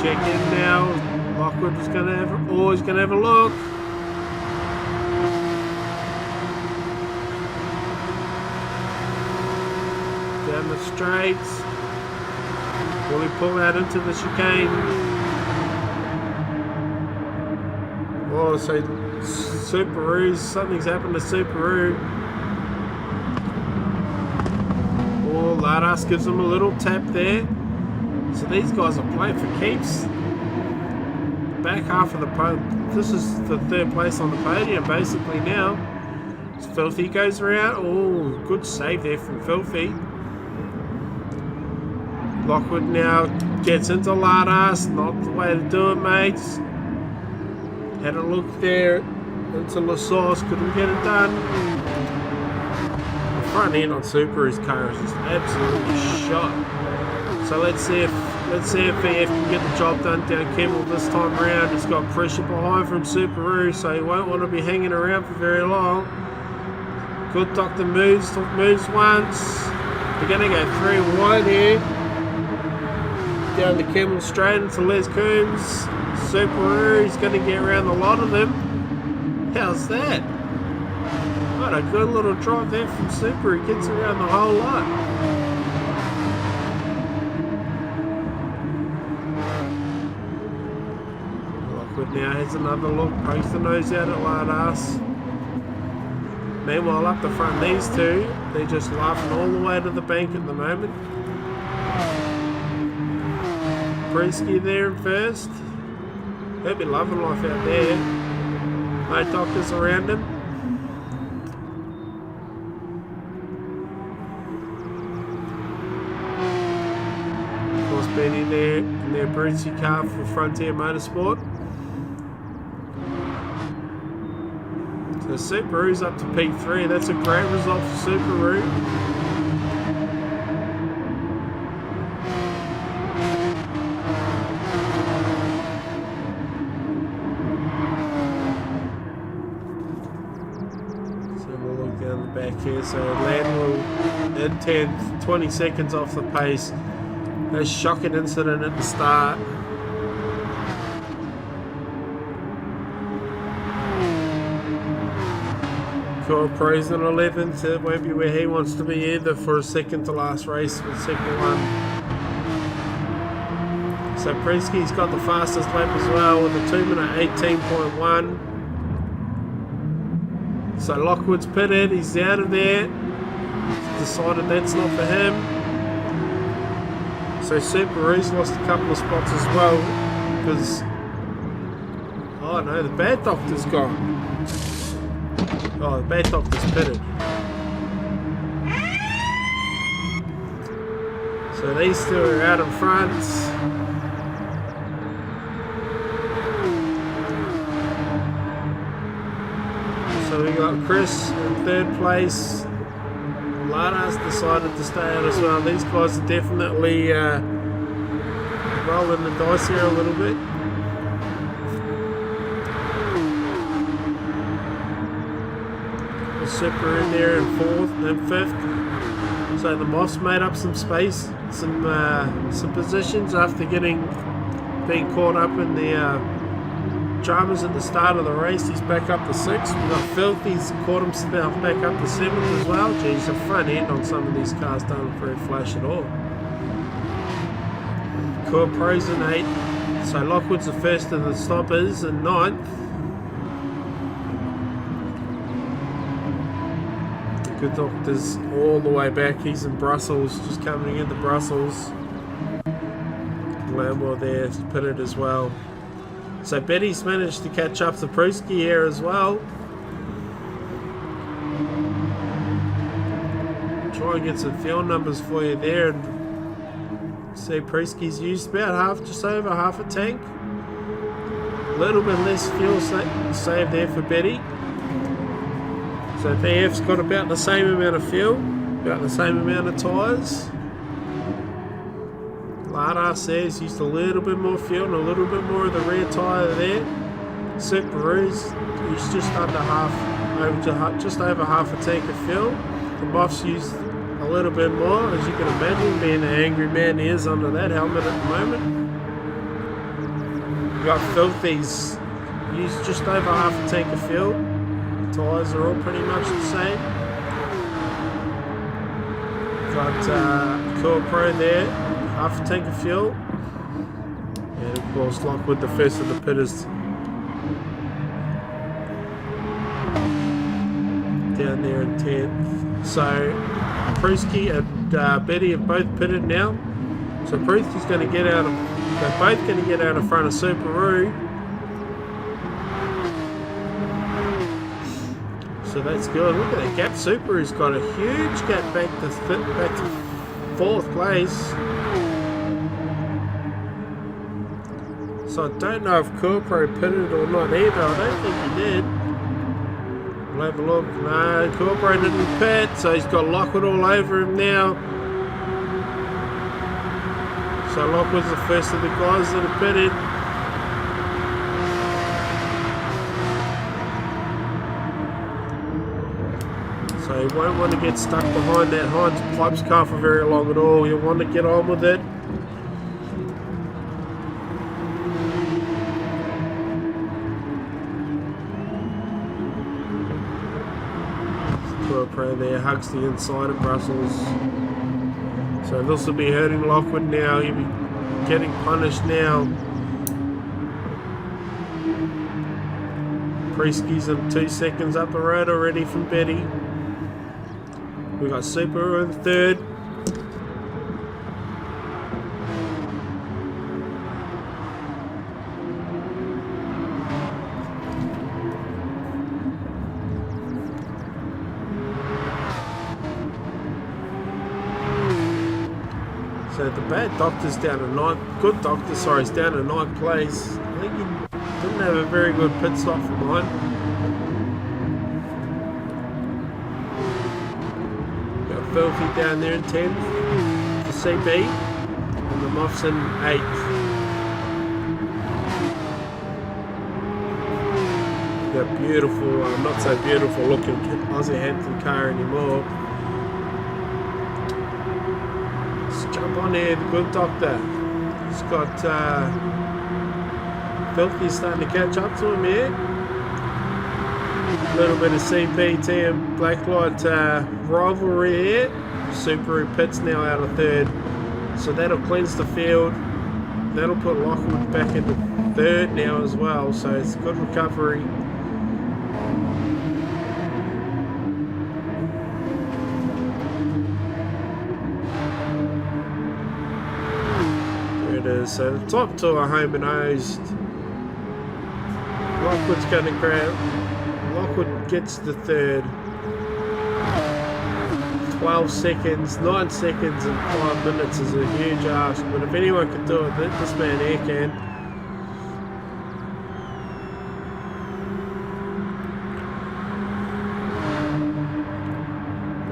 Check in now. Lockwood was going to have he's going to have a look. Down the straights. Will he pull out into the chicane? Oh, so something's happened to Subaru. Oh, Lardas gives him a little tap there. So these guys are playing for keeps. Back half of the podium. This is the 3rd place on the podium basically now. Filthy goes around. Oh, good save there from Filthy. Lockwood now gets into Lardas. Not the way to do it, mates. Had a look there into LaSauce. Couldn't get it done. The front end on Subaru's car is just absolutely shot. So let's see if VF can get the job done down Kemmel this time around. He's got pressure behind from Subaru, so he won't want to be hanging around for very long. Good doctor moves once. We're going to go 3 wide here. Down the Kemmel straight into Les Coombs. Subaru, he's going to get around a lot of them. How's that? What a good little drive there from Subaru. He gets around the whole lot. Lockwood now has another look. Pokes the nose out at Lardas. Meanwhile, up the front, these two, they're just laughing all the way to the bank at the moment. Prisky there in 1st. He'll be loving life out there. No doctors around him. Of course, Benny there in their Prisky car for Frontier Motorsport. So Subaru's up to P3. That's a great result for Subaru. Back here, so Landwell in 20 seconds off the pace. A shocking incident at the start. Cool, Pro's in 11th, so it won't be where he wants to be either for a second to last race with second one. So Prisky's got the fastest lap as well with a 2-minute 18.1. So Lockwood's pitted, he's out of there. He's decided that's not for him. So Subaru's lost a couple of spots as well. because... Oh no, the bad doctor's gone. Oh, the bad doctor's pitted. So these two are out in front. So we got Chris in third place. Lada's decided to stay out as well. These guys are definitely rolling the dice here a little bit. The Super in there in fourth and fifth. So the Moss made up some space, some positions after being caught up in the dramas at the start of the race. He's back up to sixth. We've got Filthy's caught himself back up to seventh as well. Geez, the front end on some of these cars don't look very flash at all. Core Pro's in eighth. So Lockwood's the first of the stoppers in ninth. Good Doctor's all the way back. He's in Brussels, just coming into Brussels. Lambo there pitted as well. So Betty's managed to catch up to Pruski here as well. Try and get some fuel numbers for you there, and see Pruski's used about just over half a tank. A little bit less fuel saved there for Betty. So VF's got about the same amount of fuel, about the same amount of tyres. Lada says used a little bit more fuel and a little bit more of the rear tyre there. Subaru's used just under just over half a tank of fuel. The Moff's used a little bit more, as you can imagine, being the angry man he is under that helmet at the moment. We've got Filthy's used just over half a tank of fuel. The tyres are all pretty much the same. Got Core Pro there. Half a tank of fuel. And of course Lockwood, the first of the pitters, down there in 10th. So Pruski and Betty have both pitted now. So Pruski's going to get out of, they're both going to get out in front of Subaru. So that's good. Look at that gap. Subaru's got a huge gap back to fourth place. So I don't know if Corpro pitted or not either. I don't think he did. We'll have a look. No, Corpro didn't pit, so he's got Lockwood all over him now. So Lockwood's the first of the guys that have pitted. So you won't want to get stuck behind that Heinz Pipes car for very long at all. You'll want to get on with it. Pro there hugs the inside of Brussels. So this will be hurting Lockwood now. He'll be getting punished now. Pruski's in 2 seconds up the road already from Betty. We got Super in third. So the bad doctor's down to ninth. Good doctor, sorry, is down to ninth place. I think he didn't have a very good pit stop for mine. Got Filthy down there in 10th for CB, and the Moff's in 8th. Got beautiful, not so beautiful looking Aussie Hampton car anymore. Jump on there, the good doctor. He's got Filthy starting to catch up to him here. A little bit of CPT and Blacklight rivalry here. Subaru Pitts now out of third. So that'll cleanse the field. That'll put Lockwood back into third now as well. So it's a good recovery. winners. So the top two are home and hosed. Lockwood's going to grab. Lockwood gets the third. 12 seconds, 9 seconds and 5 minutes is a huge ask, but if anyone can do it, this man here can.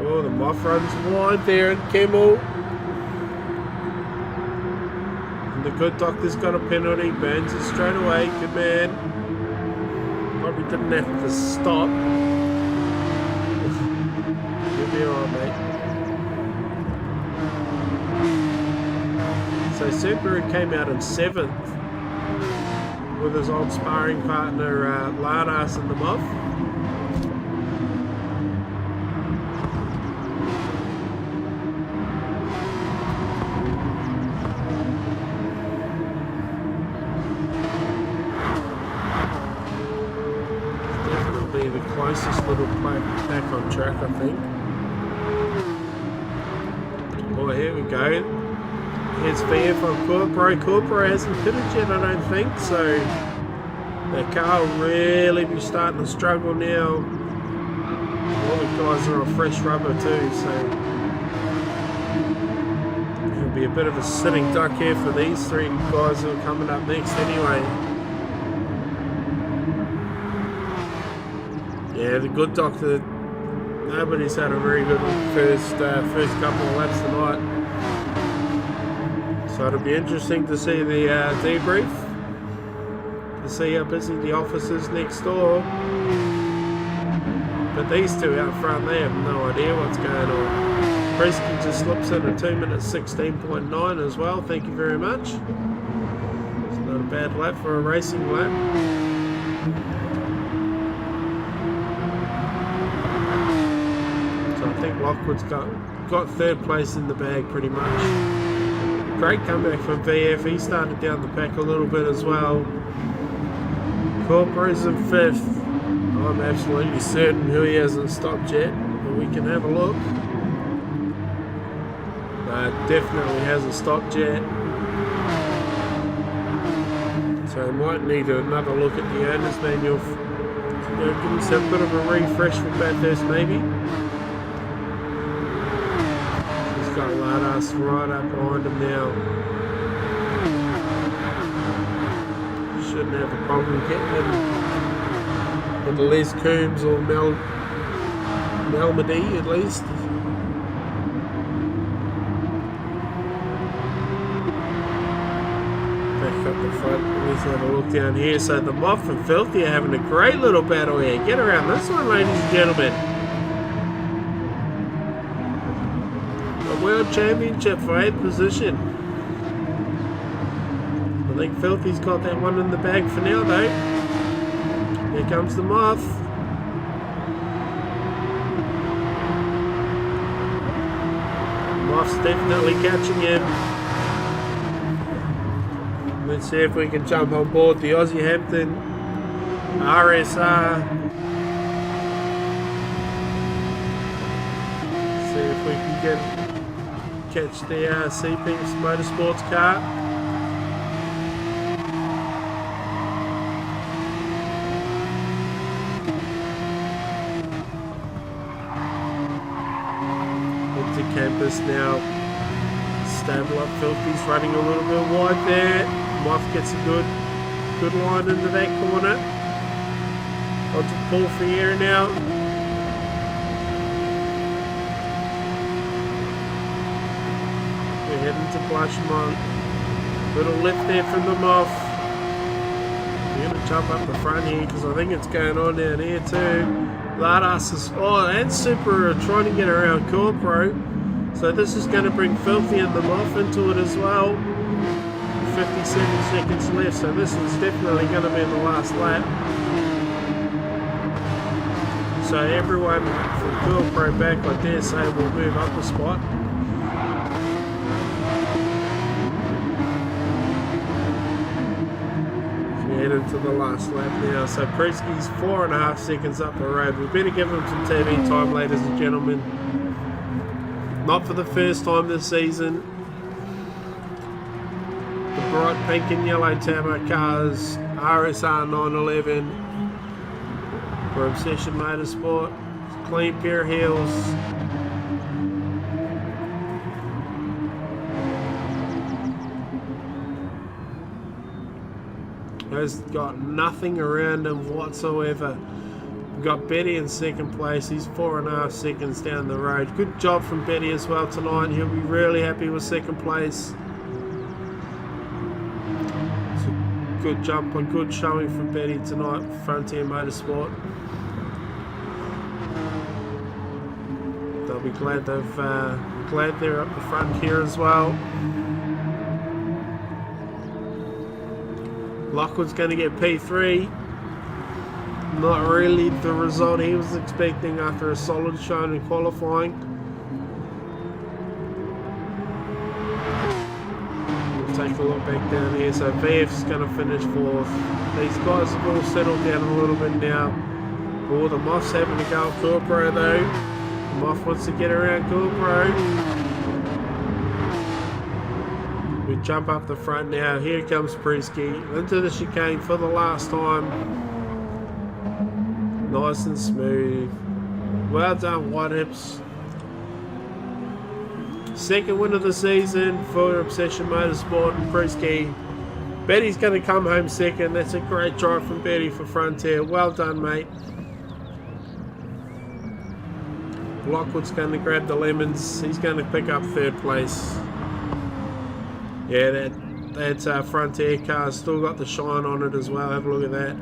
Oh, the Moth runs wide there at Kemmel. And the good doctor's got a penalty, burns it straight away, good man. Probably didn't have to stop. You'll be alright, mate. So Subaru came out in 7th with his old sparring partner Lardas in the Moth. Definitely the closest little back on track, I think. Oh, here we go. Here's VF on Corporo. Corporo hasn't pitted yet, I don't think, so that car will really be starting to struggle now. All the guys are on fresh rubber too, so it'll be a bit of a sitting duck here for these three guys who are coming up next anyway. Yeah, the good doctor, nobody's had a very good first couple of laps tonight. So it'll be interesting to see the debrief, to see how busy the office is next door. But these two out front, they have no idea what's going on. Presky just slips in a 2 minutes 16.9 as well, thank you very much. It's not a bad lap for a racing lap. So I think Lockwood's got third place in the bag pretty much. Great comeback from VF, he started down the pack a little bit as well. Corporo's in 5th. I'm absolutely certain who he hasn't stopped yet, but we can have a look. No, definitely hasn't stopped yet. So he might need another look at the owner's manual. Give himself a bit of a refresh for Bathurst maybe. Got Lardas right up behind him now. Shouldn't have a problem getting him into Les Coombs or Malmedy at least. Back up the front, let's have a look down here. So the Moth and Filthy are having a great little battle here. Get around this one, ladies and gentlemen. World Championship for 8th position. I think Filthy's got that one in the bag for now though. Here comes the Moth. Moth's definitely catching him. Let's see if we can jump on board the Aussie Hampton RSR. See if we can catch the CP's Motorsports car. Into campus now. Stable up, Filthy's running a little bit wide there. Moth gets a good line into that corner. Onto Paul Fiera now. Heading to Blushmont. Little lift there from the Moth. We're going to jump up the front here because I think it's going on down here too. Lardas is, and Super are trying to get around Corporo. So this is going to bring Filthy and the Moth into it as well. 57 seconds left, so this is definitely going to be the last lap. So everyone from Corporo back, I dare say, will move up a spot. Heading to the last lap now. So Presky's 4.5 seconds up the road. We better give him some TV time, ladies and gentlemen. Not for the first time this season. The bright pink and yellow turbo cars, RSR 911 for Obsession Motorsport. Clean pair of heels. Has got nothing around him whatsoever. We've got Betty in second place. He's 4.5 seconds down the road. Good job from Betty as well tonight. He'll be really happy with second place. It's a good jump and good showing from Betty tonight. Frontier Motorsport. They'll be glad they're up the front here as well. Lockwood's going to get P3. Not really the result he was expecting after a solid showing in qualifying. We'll take a look back down here. So VF's going to finish 4th. These guys have all settled down a little bit now. Oh, the Moff's having to go at Corpro though. The Moff wants to get around Corpro. We jump up the front now. Here comes Prisky into the chicane for the last time. Nice and smooth. Well done, White Hips. Second win of the season for Obsession Motorsport and Prisky. Betty's going to come home second. That's a great drive from Betty for Frontier. Well done, mate. Lockwood's going to grab the lemons. He's going to pick up 3rd place. Yeah, that Frontier car's still got the shine on it as well. Have a look at that.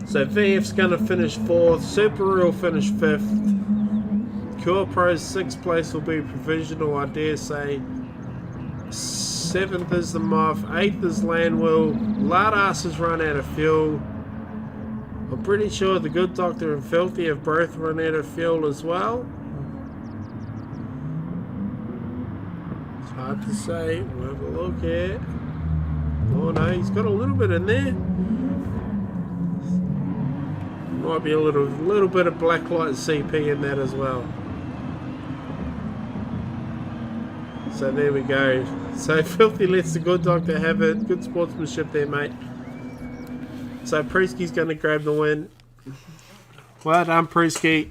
So VF's going to finish 4th. Subaru will finish 5th. Cure Pro's 6th place will be provisional, I dare say. 7th is the Moth. 8th is Landwill. Lardass has run out of fuel. I'm pretty sure the Good Doctor and Filthy have both run out of fuel as well. Hard to say. We'll have a look here. Oh no, he's got a little bit in there. Might be a little bit of Blacklight CP in that as well. So there we go. So Filthy lets the Good Doctor have it. Good sportsmanship there, mate. So Prisky's going to grab the win. Well done, Prisky.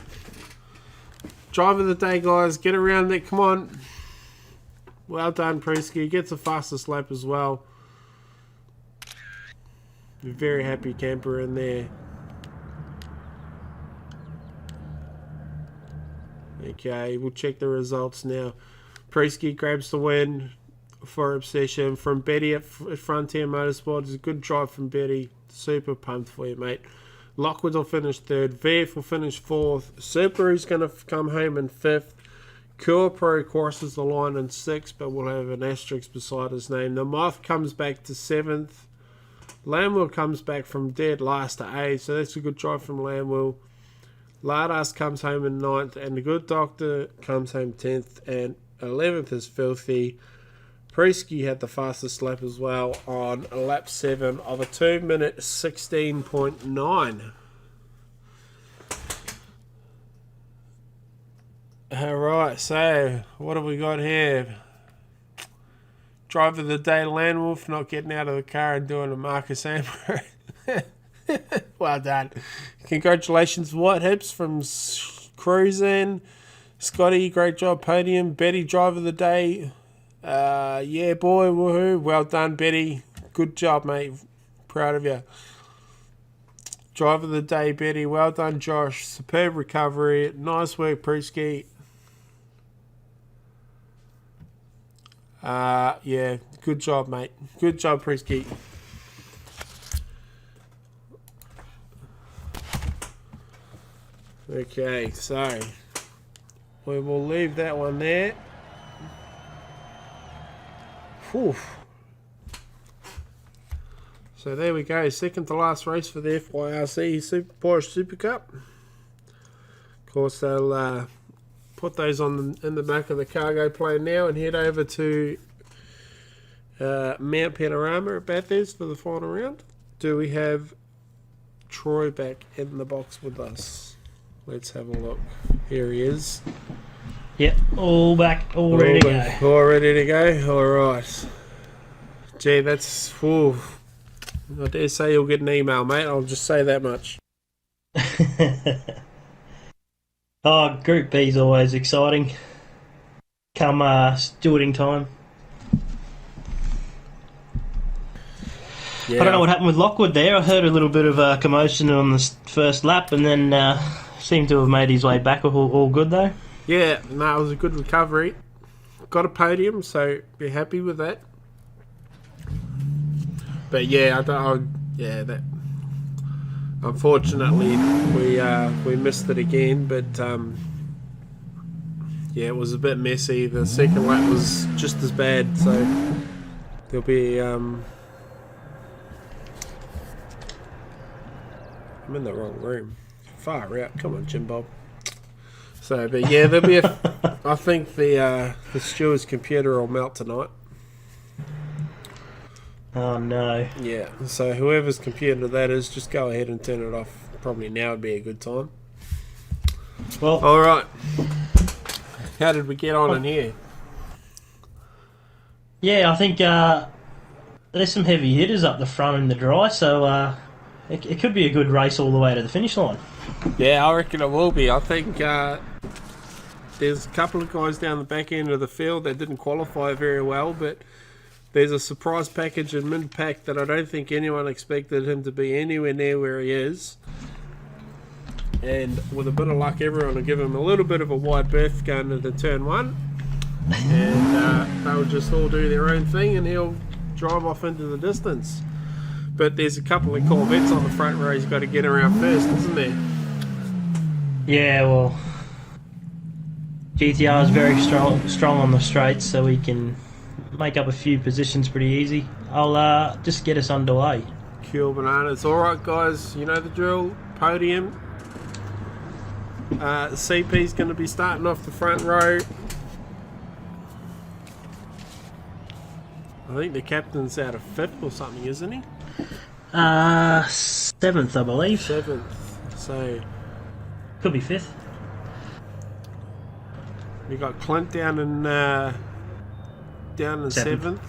Drive of the day, guys. Get around there. Come on. Well done, Prisky. Gets the fastest lap as well. Very happy camper in there. Okay, we'll check the results now. Prisky grabs the win for Obsession from Betty at Frontier Motorsport. It's a good drive from Betty. Super pumped for you, mate. Lockwood will finish 3rd. VF will finish 4th. Subaru's going to come home in 5th. Cure Pro crosses the line in 6th, but we'll have an asterisk beside his name. The Moth comes back to 7th. Landwill comes back from dead last to 8th, so that's a good drive from Landwill. Lardass comes home in 9th, and the Good Doctor comes home 10th, and 11th is Filthy. Prisky had the fastest lap as well on lap 7 of a 2 minute 16.9. Alright, so what have we got here? Driver of the day, Landwolf, not getting out of the car and doing a Marcus Amber. Well done. Congratulations, White Hips from Cruising. Scotty, great job, podium. Betty, driver of the day. Yeah, boy, woohoo. Well done, Betty. Good job, mate. Proud of you. Driver of the day, Betty. Well done, Josh. Superb recovery. Nice work, Prisky. Yeah, good job, mate. Good job, Prisky. Okay, so we will leave that one there. Whew. So there we go. Second to last race for the FYRC Porsche Super Cup. Of course, they'll put those on in the back of the cargo plane now and head over to Mount Panorama at Bathurst for the final round. Do we have Troy back in the box with us? Let's have a look. Here he is. Yep, all back, all ready to go. All ready to go? Alright. Gee, that's... Whew. I dare say you'll get an email, mate. I'll just say that much. Oh, Group B's always exciting. Come stewarding time. Yeah. I don't know what happened with Lockwood there. I heard a little bit of commotion on the first lap and then seemed to have made his way back. All good though? Yeah, no, it was a good recovery. Got a podium, so be happy with that. But yeah, that. Unfortunately, we missed it again. But yeah, it was a bit messy. The second lap was just as bad. So there'll be. I'm in the wrong room. Far out. Come on, Jim Bob. So, but yeah, there'll be I think the steward's computer will melt tonight. Oh no. Yeah, so whoever's computer that is, just go ahead and turn it off. Probably now would be a good time. Well, alright. How did we get on in here? Yeah, I think there's some heavy hitters up the front in the dry, so it could be a good race all the way to the finish line. Yeah, I reckon it will be. I think there's a couple of guys down the back end of the field that didn't qualify very well, but there's a surprise package in mid-pack that I don't think anyone expected him to be anywhere near where he is. And with a bit of luck, everyone will give him a little bit of a wide berth going into turn one. And they'll just all do their own thing and he'll drive off into the distance. But there's a couple of Corvettes on the front row he's got to get around first, isn't there? Yeah, well, GTR is very strong on the straights, so we can make up a few positions pretty easy. I'll just get us underway. Cool bananas. Alright guys, you know the drill. Podium. CP's going to be starting off the front row. I think the captain's out of 5th or something, isn't he? 7th, I believe. 7th. So could be 5th. We got Clint down in 7th.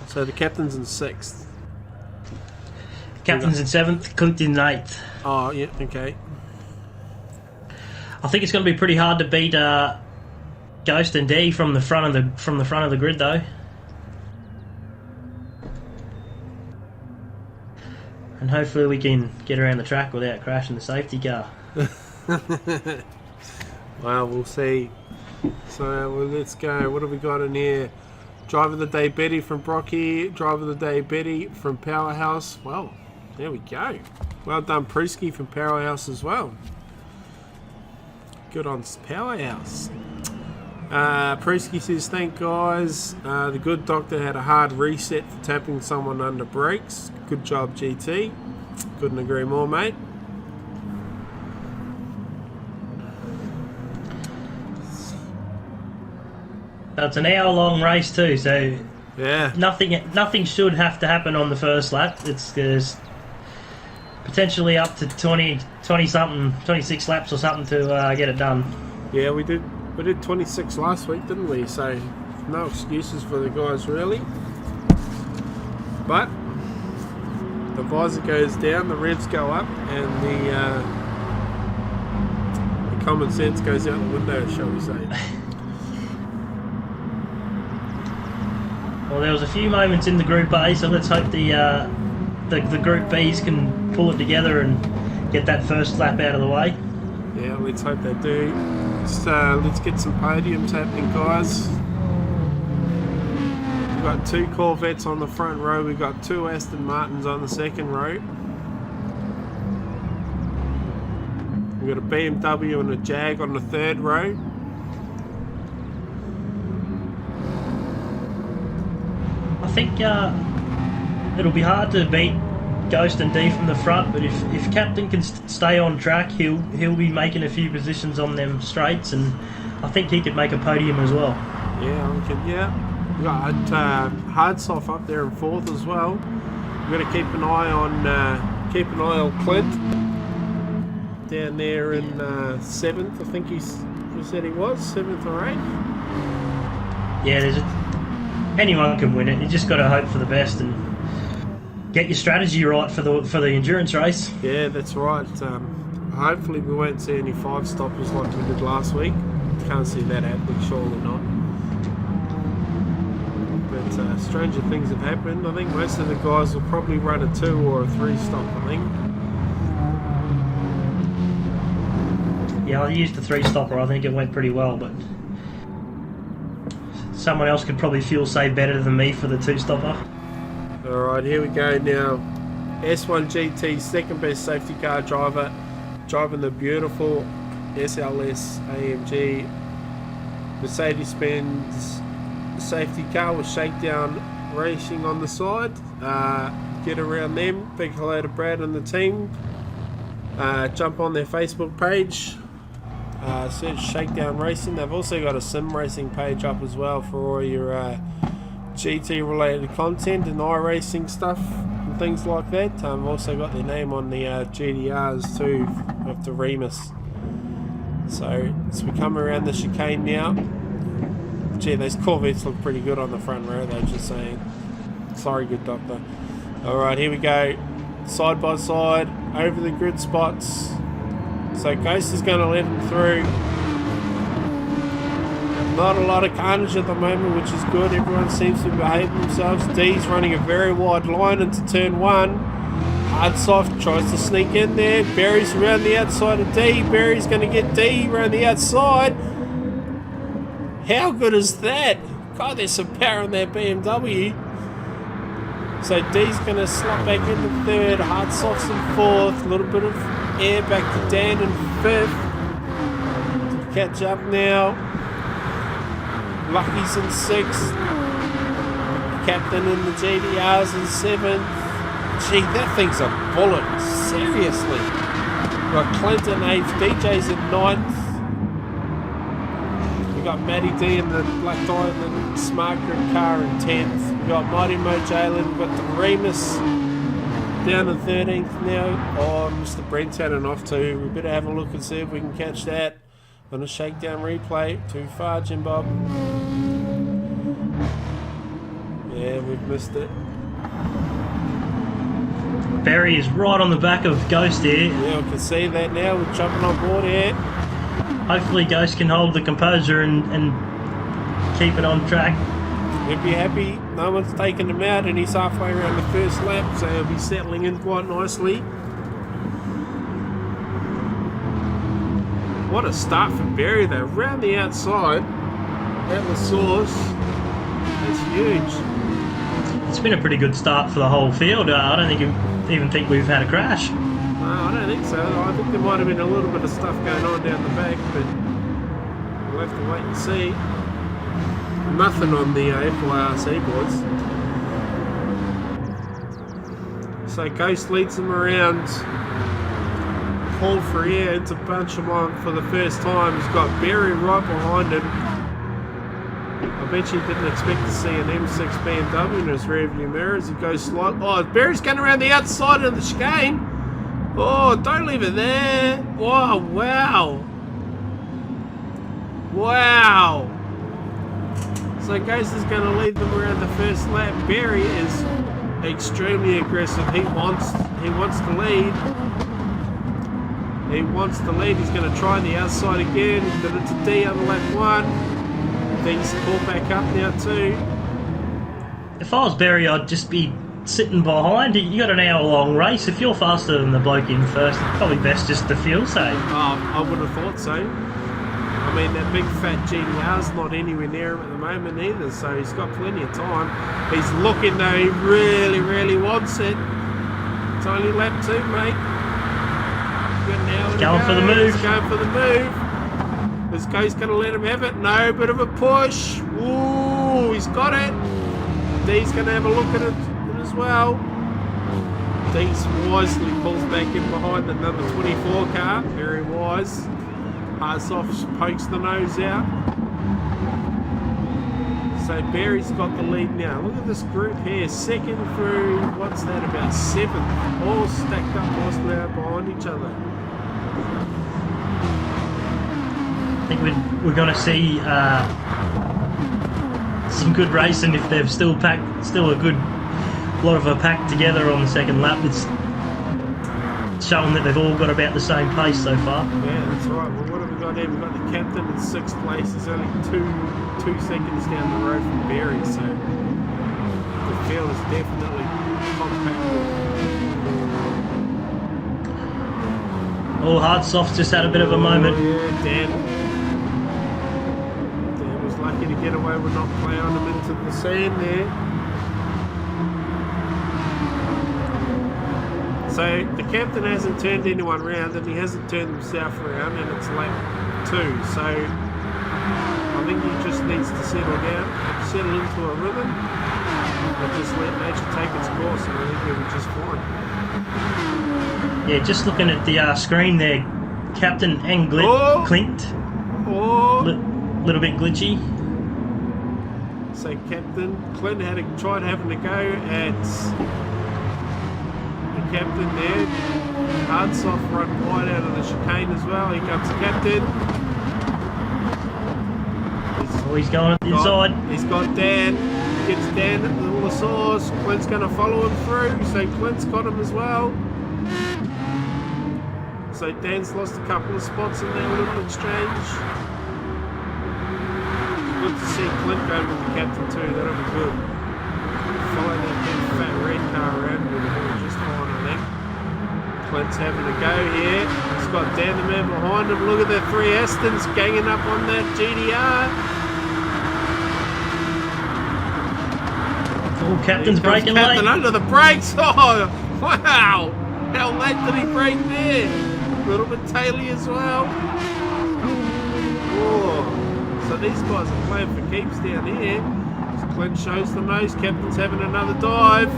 So the captain's in 6th. Captain's in 7th, Clint in 8th. Oh yeah, okay. I think it's going to be pretty hard to beat Ghost and D from the front of the grid though. And hopefully we can get around the track without crashing the safety car. Well, we'll see. So let's go. What have we got in here? Driver of the day Betty from Brocky. Driver of the day Betty from Powerhouse. Well, there we go. Well done Prisky from Powerhouse as well. Good on Powerhouse. Prisky says, thank guys. The good doctor had a hard reset for tapping someone under brakes. Good job, GT. Couldn't agree more, mate. So it's an hour-long race too, so yeah, nothing should have to happen on the first lap. There's potentially up to 20-something, 26 laps or something to get it done. Yeah, we did 26 last week, didn't we? So no excuses for the guys really. But the visor goes down, the revs go up, and the common sense goes out the window, shall we say. Well, there was a few moments in the Group A, so let's hope the Group Bs can pull it together and get that first lap out of the way. Yeah, let's hope they do. Let's get some podiums happening, guys. We've got 2 Corvettes on the front row. We've got 2 Aston Martins on the second row. We've got a BMW and a Jag on the third row. I think it'll be hard to beat Ghost and D from the front, but if Captain can stay on track, he'll be making a few positions on them straights, and I think he could make a podium as well. Yeah, we got Hardsoft up there in 4th as well. We've got to keep an eye on Clint down there in 7th. I think he's You said he was 7th or 8th? Yeah, anyone can win it. You just got to hope for the best and get your strategy right for the endurance race. Yeah, that's right. Hopefully we won't see any 5-stoppers like we did last week. Can't see that happening, surely not. But stranger things have happened. I think most of the guys will probably run a 2 or a 3-stop, I think. Yeah, I used the 3-stopper. I think it went pretty well, but someone else could probably fuel save better than me for the 2-stopper. Alright, here we go now. S1 GT, second best safety car driver, driving the beautiful SLS AMG Mercedes-Benz safety car with Shakedown Racing on the side. Get around them. Big hello to Brad and the team. Jump on their Facebook page. Search Shakedown Racing. They've also got a sim racing page up as well for all your GT related content and iRacing stuff and things like that. Also got their name on the GDRs too of the Remus. So as we come around the chicane now, gee, those Corvettes look pretty good on the front row though, just saying. Sorry, good doctor. Alright, here we go. Side by side, over the grid spots. So Ghost is going to let him through. Not a lot of carnage at the moment, which is good. Everyone seems to be behaving themselves. D's running a very wide line into turn 1. Hard soft tries to sneak in there. Barry's around the outside of D. Barry's going to get D around the outside. How good is that? God, there's some power in that BMW. So D's going to slot back into 3rd. Hard softs in 4th. A little bit of air back to Dan in 5th. Catch up now. Lucky's in 6th. Captain in the GDR's in 7th. Gee, that thing's a bullet. Seriously. We've got Clint in 8th. DJ's in 9th. We've got Matty D in the Black Diamond Smart Grip car in 10th. We've got Mighty Mo Jalen. We've got the Remus down in 13th now. Oh, Mr. Brent's had an off too. We better have a look and see if we can catch that on a shakedown replay. Too far, Jim Bob. Yeah, we've missed it. Barry is right on the back of Ghost here. Yeah, we can see that now. We're jumping on board here. Hopefully Ghost can hold the composure and keep it on track. He'll be happy. No one's taken him out and he's halfway around the first lap, so he'll be settling in quite nicely. What a start for Barry though. Round the outside, that was sauce. That's huge. It's been a pretty good start for the whole field. I don't even think we've had a crash. No, I don't think so. I think there might have been a little bit of stuff going on down the back, but we'll have to wait and see. Nothing on the FYRC boys. So Ghost leads them around. Paul Freire into punch him on for the first time. He's got Barry right behind him. I bet you didn't expect to see an M6 BMW in his rearview mirror as he goes slightly. Oh, Barry's going around the outside of the chicane. Oh, don't leave it there. Oh, wow. Wow. So Ghost is going to lead them around the first lap. Barry is extremely aggressive. He wants to lead. He wants to lead. He's going to try the outside again. He did it to D on lap 1. D's pulled back up now too. If I was Barry, I'd just be sitting behind. You got an hour-long race. If you're faster than the bloke in first, it's probably best just to fuel save. Oh, I would have thought so. I mean, that big fat GDR's not anywhere near him at the moment either, so he's got plenty of time. He's looking though, he really, really wants it. It's only lap 2, mate. He's going for the move. He's going for the move. This guy's going to let him have it. No, bit of a push. Ooh, he's got it. D's going to have a look at it as well. D's wisely pulls back in behind the number 24 car. Very wise. Harsoff pokes the nose out. So Barry's got the lead now. Look at this group here. Second through, what's that, about 7th. All stacked up nicely out behind each other. think we're going to see some good racing if they've still a good lot of a pack together on the second lap. It's showing that they've all got about the same pace so far. Yeah, that's right. Well, what have we got here? We've got the captain in 6th place. He's only two seconds down the road from Barry, so the field is definitely compacted. Oh, hard soft's just had a bit of a moment. Yeah, Dan was lucky to get away with not plowing him into the sand there. So the captain hasn't turned anyone round, and he hasn't turned himself around, and it's lap 2. So I think he just needs to settle down, settle into a rhythm, and just let nature take its course, and I think he'll be just fine. Yeah, just looking at the screen there, Captain and Clint. Little bit glitchy. So Captain Clint tried having a go at the captain there. Hard soft run wide out of the chicane as well. Here comes the captain. He's going at the inside. He's got Dan. Gets Dan at all the source. Clint's going to follow him through. So Clint's got him as well. So Dan's lost a couple of spots in that little exchange. Good to see Clint go with the captain too. That'll be good. Follow that big fat red car around with him just fine, I think. Clint's having a go here. He's got Dan the man behind him. Look at the 3 Astons ganging up on that GDR. Oh, Captain's braking late. Captain under the brakes. Oh, wow. How late did he brake there? A little bit taily as well. Oh, so these guys are playing for keeps down here. So Clint shows the nose. Captain's having another dive.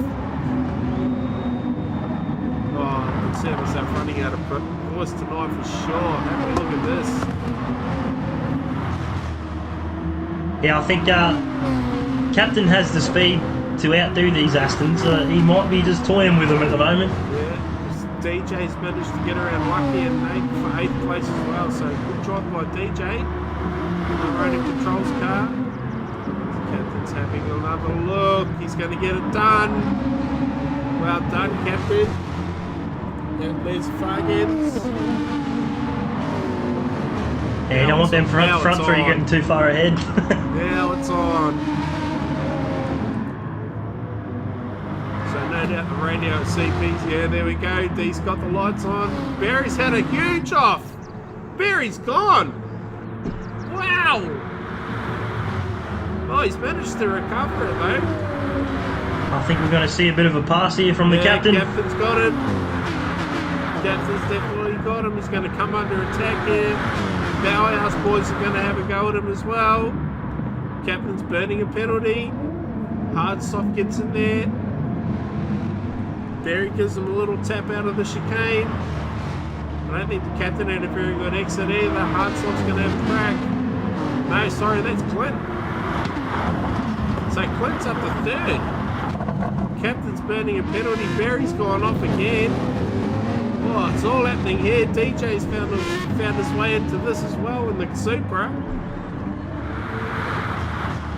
Oh, I can see myself running out of voice tonight for sure. Have a look at this. Yeah, I think Captain has the speed to outdo these Astons. He might be just toying with them at the moment. DJ's managed to get around lucky and for 8th place as well, so good drive by DJ. The road and controls car. The captain's having another look. He's going to get it done. Well done, Captain. Yep, there's Fargans. Yeah, you don't want them front three getting too far ahead. Now it's on. No doubt the radio at CP's. Yeah, there we go. D's got the lights on. Barry's had a huge off. Barry's gone. Wow. Oh, he's managed to recover it though. I think we're going to see a bit of a pass here from the captain. Captain's got him. Captain's definitely got him. He's going to come under attack here. Powerhouse boys are going to have a go at him as well. Captain's burning a penalty. Hard soft gets in there. Barry gives him a little tap out of the chicane. I don't think the captain had a very good exit either. Hardsoft's going to have a crack. No, sorry, that's Clint. So Clint's up to 3rd. Captain's burning a penalty. Barry's gone off again. Oh, it's all happening here. DJ's found his way into this as well in the Supra.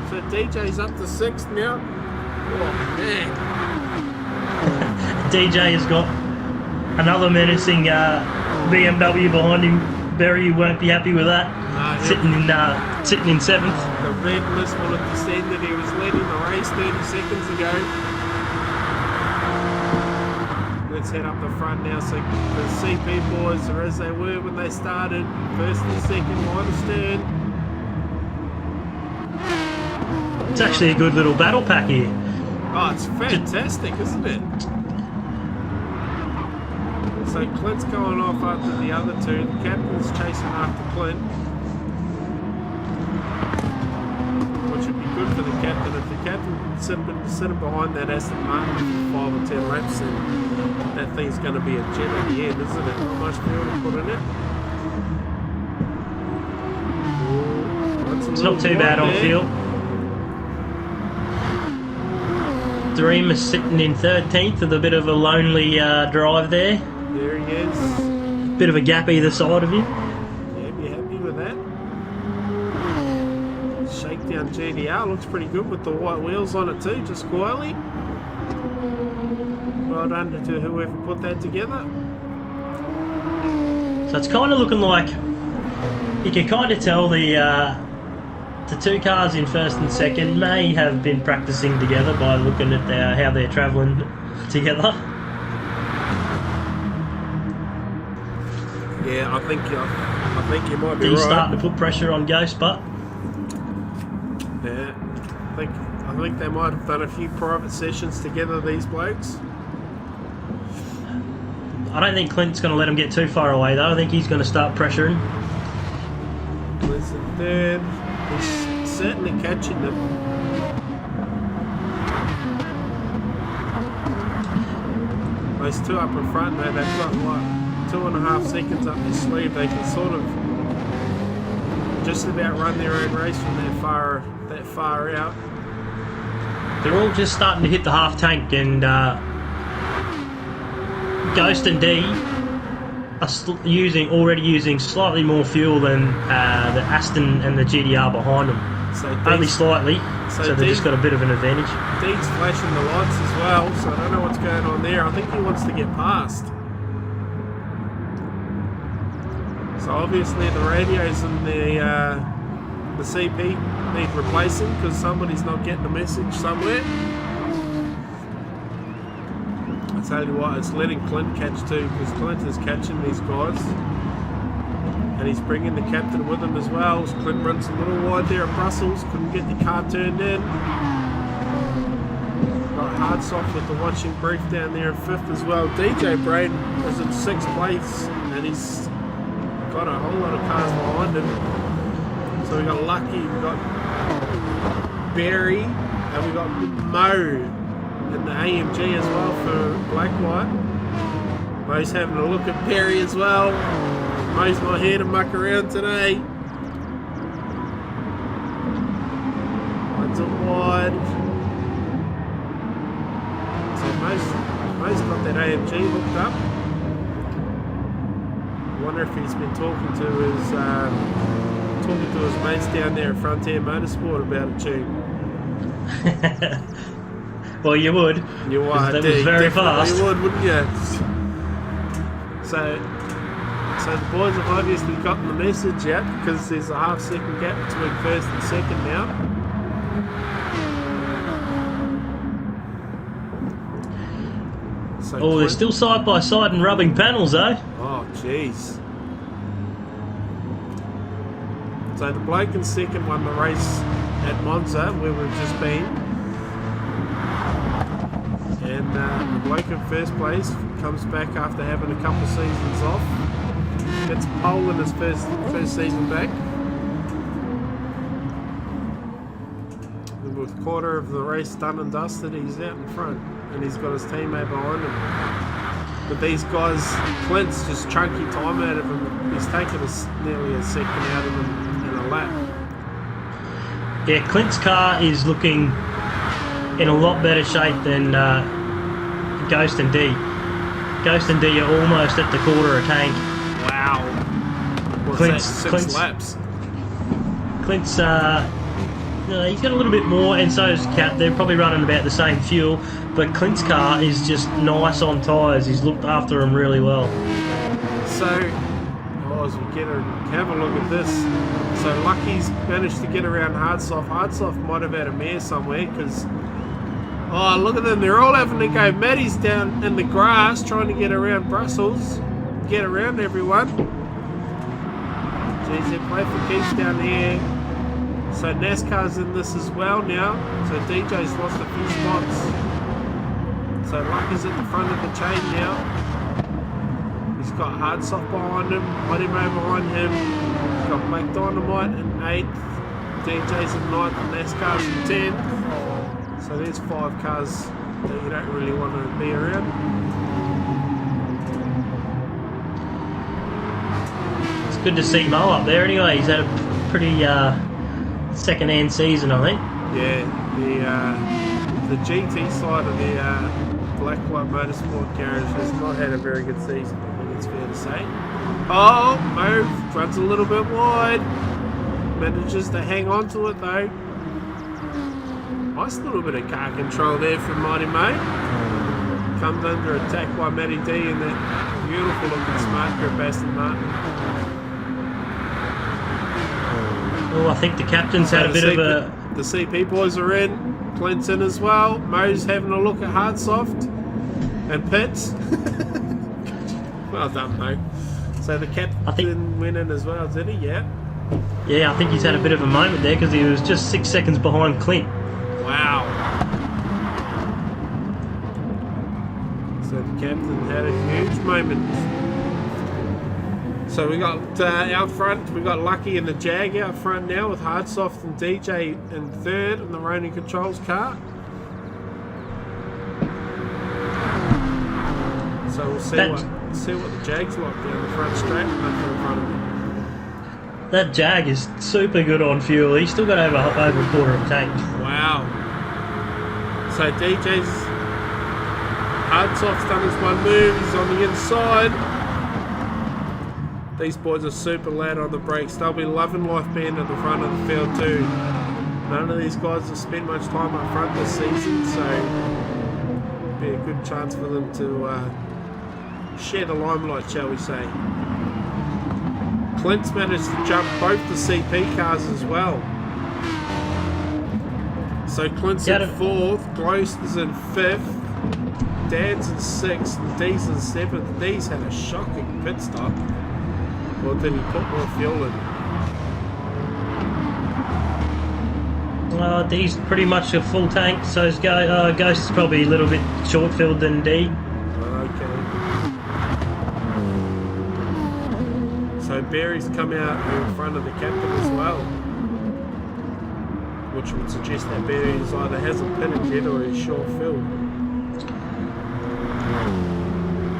So DJ's up to 6th now. Oh, man. DJ has got another menacing BMW behind him. Barry won't be happy with that. Sitting in 7th. The red list will have descended. He was leading the race 30 seconds ago. Let's head up the front now. So the CP boys are as they were when they started. 1st and 2nd, line astern. It's actually a good little battle pack here. Oh, it's fantastic, isn't it? So Clint's going off after the other 2. The captain's chasing after Clint. Which would be good for the captain. If the captain sitting behind that Aston Martin for 5 or 10 laps, then that thing's going to be a jet at the end, isn't it? Not much fuel to put in it. It's not too bad on fuel. Dream is sitting in 13th with a bit of a lonely drive there. There he is. Bit of a gap either side of him. Yeah, be happy with that. shakedown GDR. Looks pretty good with the white wheels on it too, just quietly. Well done to whoever put that together. So it's kind of looking like you can kind of tell the two cars in first and second may have been practicing together by looking at how they're travelling together. Yeah, I think you might be He's right. starting to put pressure on Ghost, but yeah, I think they might have done a few private sessions together, these blokes. I don't think Clint's going to let him get too far away though. I think he's going to start pressuring. Clint's in third. He's certainly catching them. Those two up in front, though, they've got like 2.5 seconds up their sleeve. They can sort of just about run their own race from that far out. They're all just starting to hit the half tank, and Ghost and D are already using slightly more fuel than the Aston and the GDR behind them. So only slightly, so they've just got a bit of an advantage. Dean's flashing the lights as well, so I don't know what's going on there. I think he wants to get past. So obviously the radios and the CP need replacing because somebody's not getting a message somewhere. I tell you what, it's letting Clint catch too, because Clint is catching these guys. And he's bringing the captain with him as well. Clint runs a little wide there at Brussels, couldn't get the car turned in. Got hard soft with the watching brief down there in 5th as well. DJ Braden is in 6th place, and he's got a whole lot of cars behind him. So we got Lucky, we got Barry, and we got Mo in the AMG as well for Black White. Mo's having a look at Barry as well. Mo's not here to muck around today. Lines up wide. So Mo's got that AMG hooked up. I wonder if he's been talking to his mates down there at Frontier Motorsport about a tune. Well, you would. You would. That was very fast. You would, wouldn't you? So the boys have obviously gotten the message yet, because there's a half-second gap between first and second now. So they're still side by side and rubbing panels, though. Oh, jeez. So the bloke in second won the race at Monza, where we've just been. And the bloke in first place comes back after having a couple of seasons off. Gets pole in his first season back. And with a quarter of the race done and dusted, he's out in front. And he's got his teammate behind him. But these guys, Clint's just chunky time out of him. He's taken nearly a second out of him in a lap. Yeah, Clint's car is looking in a lot better shape than Ghost and D. Ghost and D are almost at the quarter of a tank. Wow. What's Clint's that, 6 laps? Clint's, he's got a little bit more, and so is Cat. They're probably running about the same fuel, but Clint's car is just nice on tyres. He's looked after them really well. So, as we have a look at this, so Lucky's managed to get around Hardsoft. Hardsoft might have had a mare somewhere, because look at them, they're all having to go. Maddie's down in the grass trying to get around Brussels, get around everyone. Jeez, they play for keeps down here. So NASCAR's in this as well now. So DJ's lost a few spots. So Lucky's at the front of the chain now. He's got Hardsoft behind him, Mighty Mo behind him. He's got Black Dynamite in 8th. DJ's in 9th, and NASCAR's in 10th. So there's 5 cars that you don't really want to be around. It's good to see Mo up there anyway. He's had a pretty second-hand season, I think. Yeah, the GT side of the Black White Motorsport garage has not had a very good season, I think it's fair to say. Oh, Mo runs a little bit wide. Manages to hang on to it though. Nice little bit of car control there from Mighty Mate. Comes under attack by Matty D in that beautiful looking smart grip Aston Martin. Oh, I think the captain's had a bit of a... The CP boys are in. Clint's in as well. Mo's having a look at hard soft. And Pitts. Well done, Mo. So the captain went in as well, did he? Yeah. Yeah, I think he's had a bit of a moment there because he was just 6 seconds behind Clint. Wow. So the captain had a huge moment. So we got out front, we got Lucky and the Jag out front now with Hardsoft and DJ in third in the Ronin Controls car. So we'll see what the Jag's like down the front straight and nothing in front of him. That Jag is super good on fuel. He's still got over a quarter of a tank. Wow. So DJ's Hardsoft's done his one move. He's on the inside. These boys are super loud on the brakes. They'll be loving life being at the front of the field too. None of these guys have spent much time up front this season, so it'll be a good chance for them to share the limelight, shall we say. Clint's managed to jump both the CP cars as well. So Clint's in fourth, Ghost is in fifth, Dan's in sixth, and D's in seventh. D's had a shocking pit stop. Or did he put more fuel in? D's pretty much a full tank, so is Ghost is probably a little bit short filled than D. Okay. So Barry's come out in front of the captain as well, which would suggest that Barry's either hasn't pitted yet or he's short filled.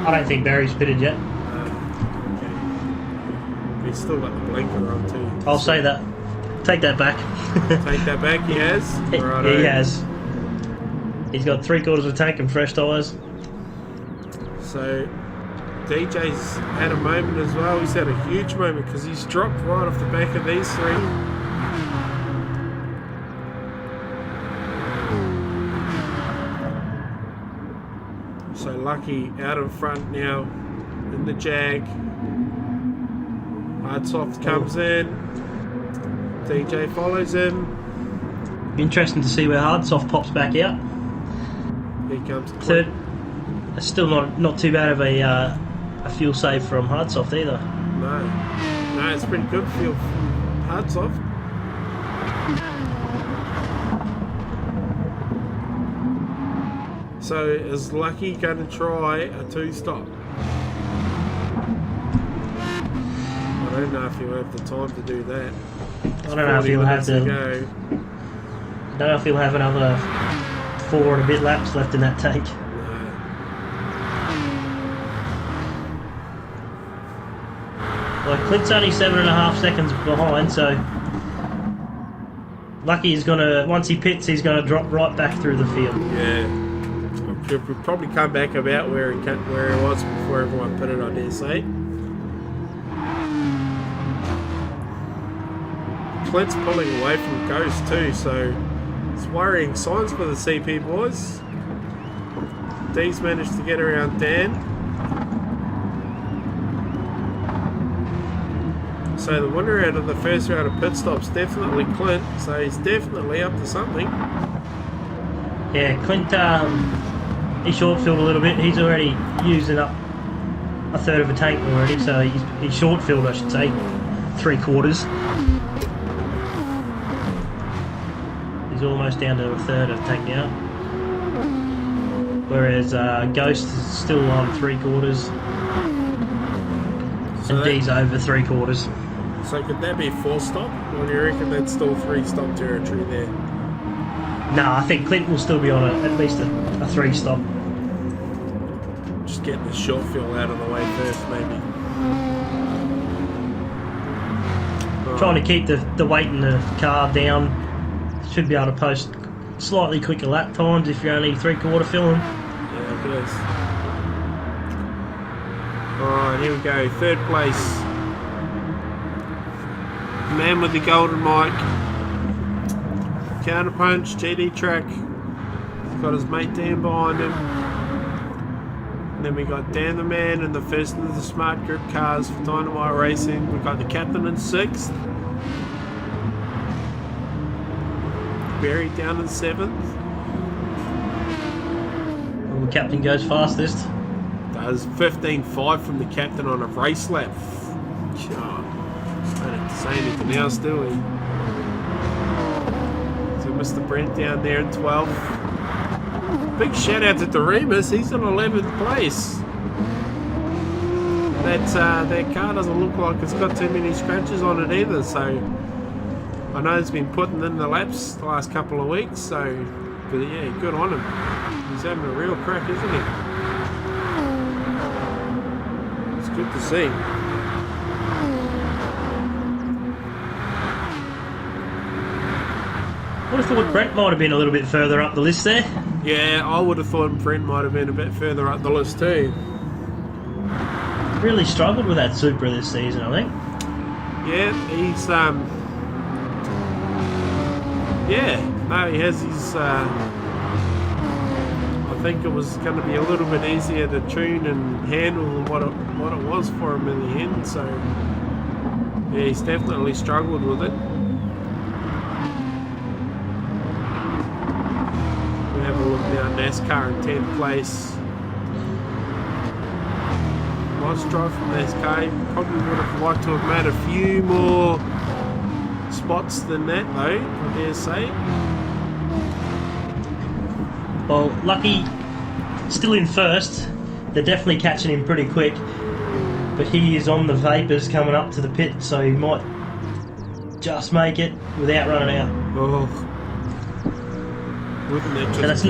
I don't think Barry's pitted yet. Okay. He's still got the blinker on too. I'll say that. Take that back. Take that back, he has? He has. He's got 3/4 of a tank and fresh tyres. So DJ's had a moment as well. He's had a huge moment because he's dropped right off the back of these three. So Lucky out in front now in the Jag. Hardsoft comes in. DJ follows him. Interesting to see where Hardsoft pops back out. Here comes third. It's still not too bad of a fuel save from Hardsoft either. No, it's pretty good fuel from Hardsoft. So is Lucky going to try a 2-stop? I don't know if he'll have the time to do that. I don't know if he'll have to go. I don't know if he'll have another 4 and a bit laps left in that tank. Well, Clint's only 7.5 seconds behind, so Lucky is gonna, once he pits, he's gonna drop right back through the field. Yeah, he'll probably come back about where he was before everyone put it, I dare say. Clint's pulling away from Ghost too, so it's worrying signs for the CP boys. D's managed to get around Dan. So the winner out of the first round of pit stops definitely Clint, so he's definitely up to something. Yeah, Clint, he short filled a little bit. He's already using up a third of a tank already, so he's short filled, I should say, 3/4. He's almost down to a third of the tank now. Whereas Ghost is still on 3/4. And D's over 3/4. So could that be a 4-stop? Or do you reckon that's still 3-stop territory there? No, I think Clint will still be on at least a 3-stop. Just getting the short fuel out of the way first, maybe. Trying to keep the weight in the car down. Should be able to post slightly quicker lap times if you're only 3/4 filling. Yeah, I guess. Alright, here we go. Third place. man with the golden mic. Counterpunch, GD track. He's got his mate Dan behind him. And then we got Dan the man in the first of the smart group cars for Dynamite Racing. We've got the captain in 6th. Barry down in 7th. Well, the captain goes fastest. Does 15.5 from the captain on a race lap. Oh, don't have to say anything else, do we? So Mr. Brent down there in 12th. Big shout out to Doremus, he's in 11th place. That car doesn't look like it's got too many scratches on it either, so I know he's been putting in the laps the last couple of weeks, so but yeah, good on him. He's having a real crack, isn't he? It's good to see. I would have thought Brent might have been a little bit further up the list there. Yeah, I would have thought Brent might have been a bit further up the list too. Really struggled with that Supra this season, I think. Yeah, he's he has his I think it was going to be a little bit easier to tune and handle than what it was for him in the end, so yeah, he's definitely struggled with it. We have a look now, NASCAR in 10th place. Nice drive from NASCAR. Probably would have liked to have made a few more spots than that though, I dare say. Well, Lucky still in 1st. They're definitely catching him pretty quick, but he is on the vapours coming up to the pit, so he might just make it without running out. Oh, wouldn't that just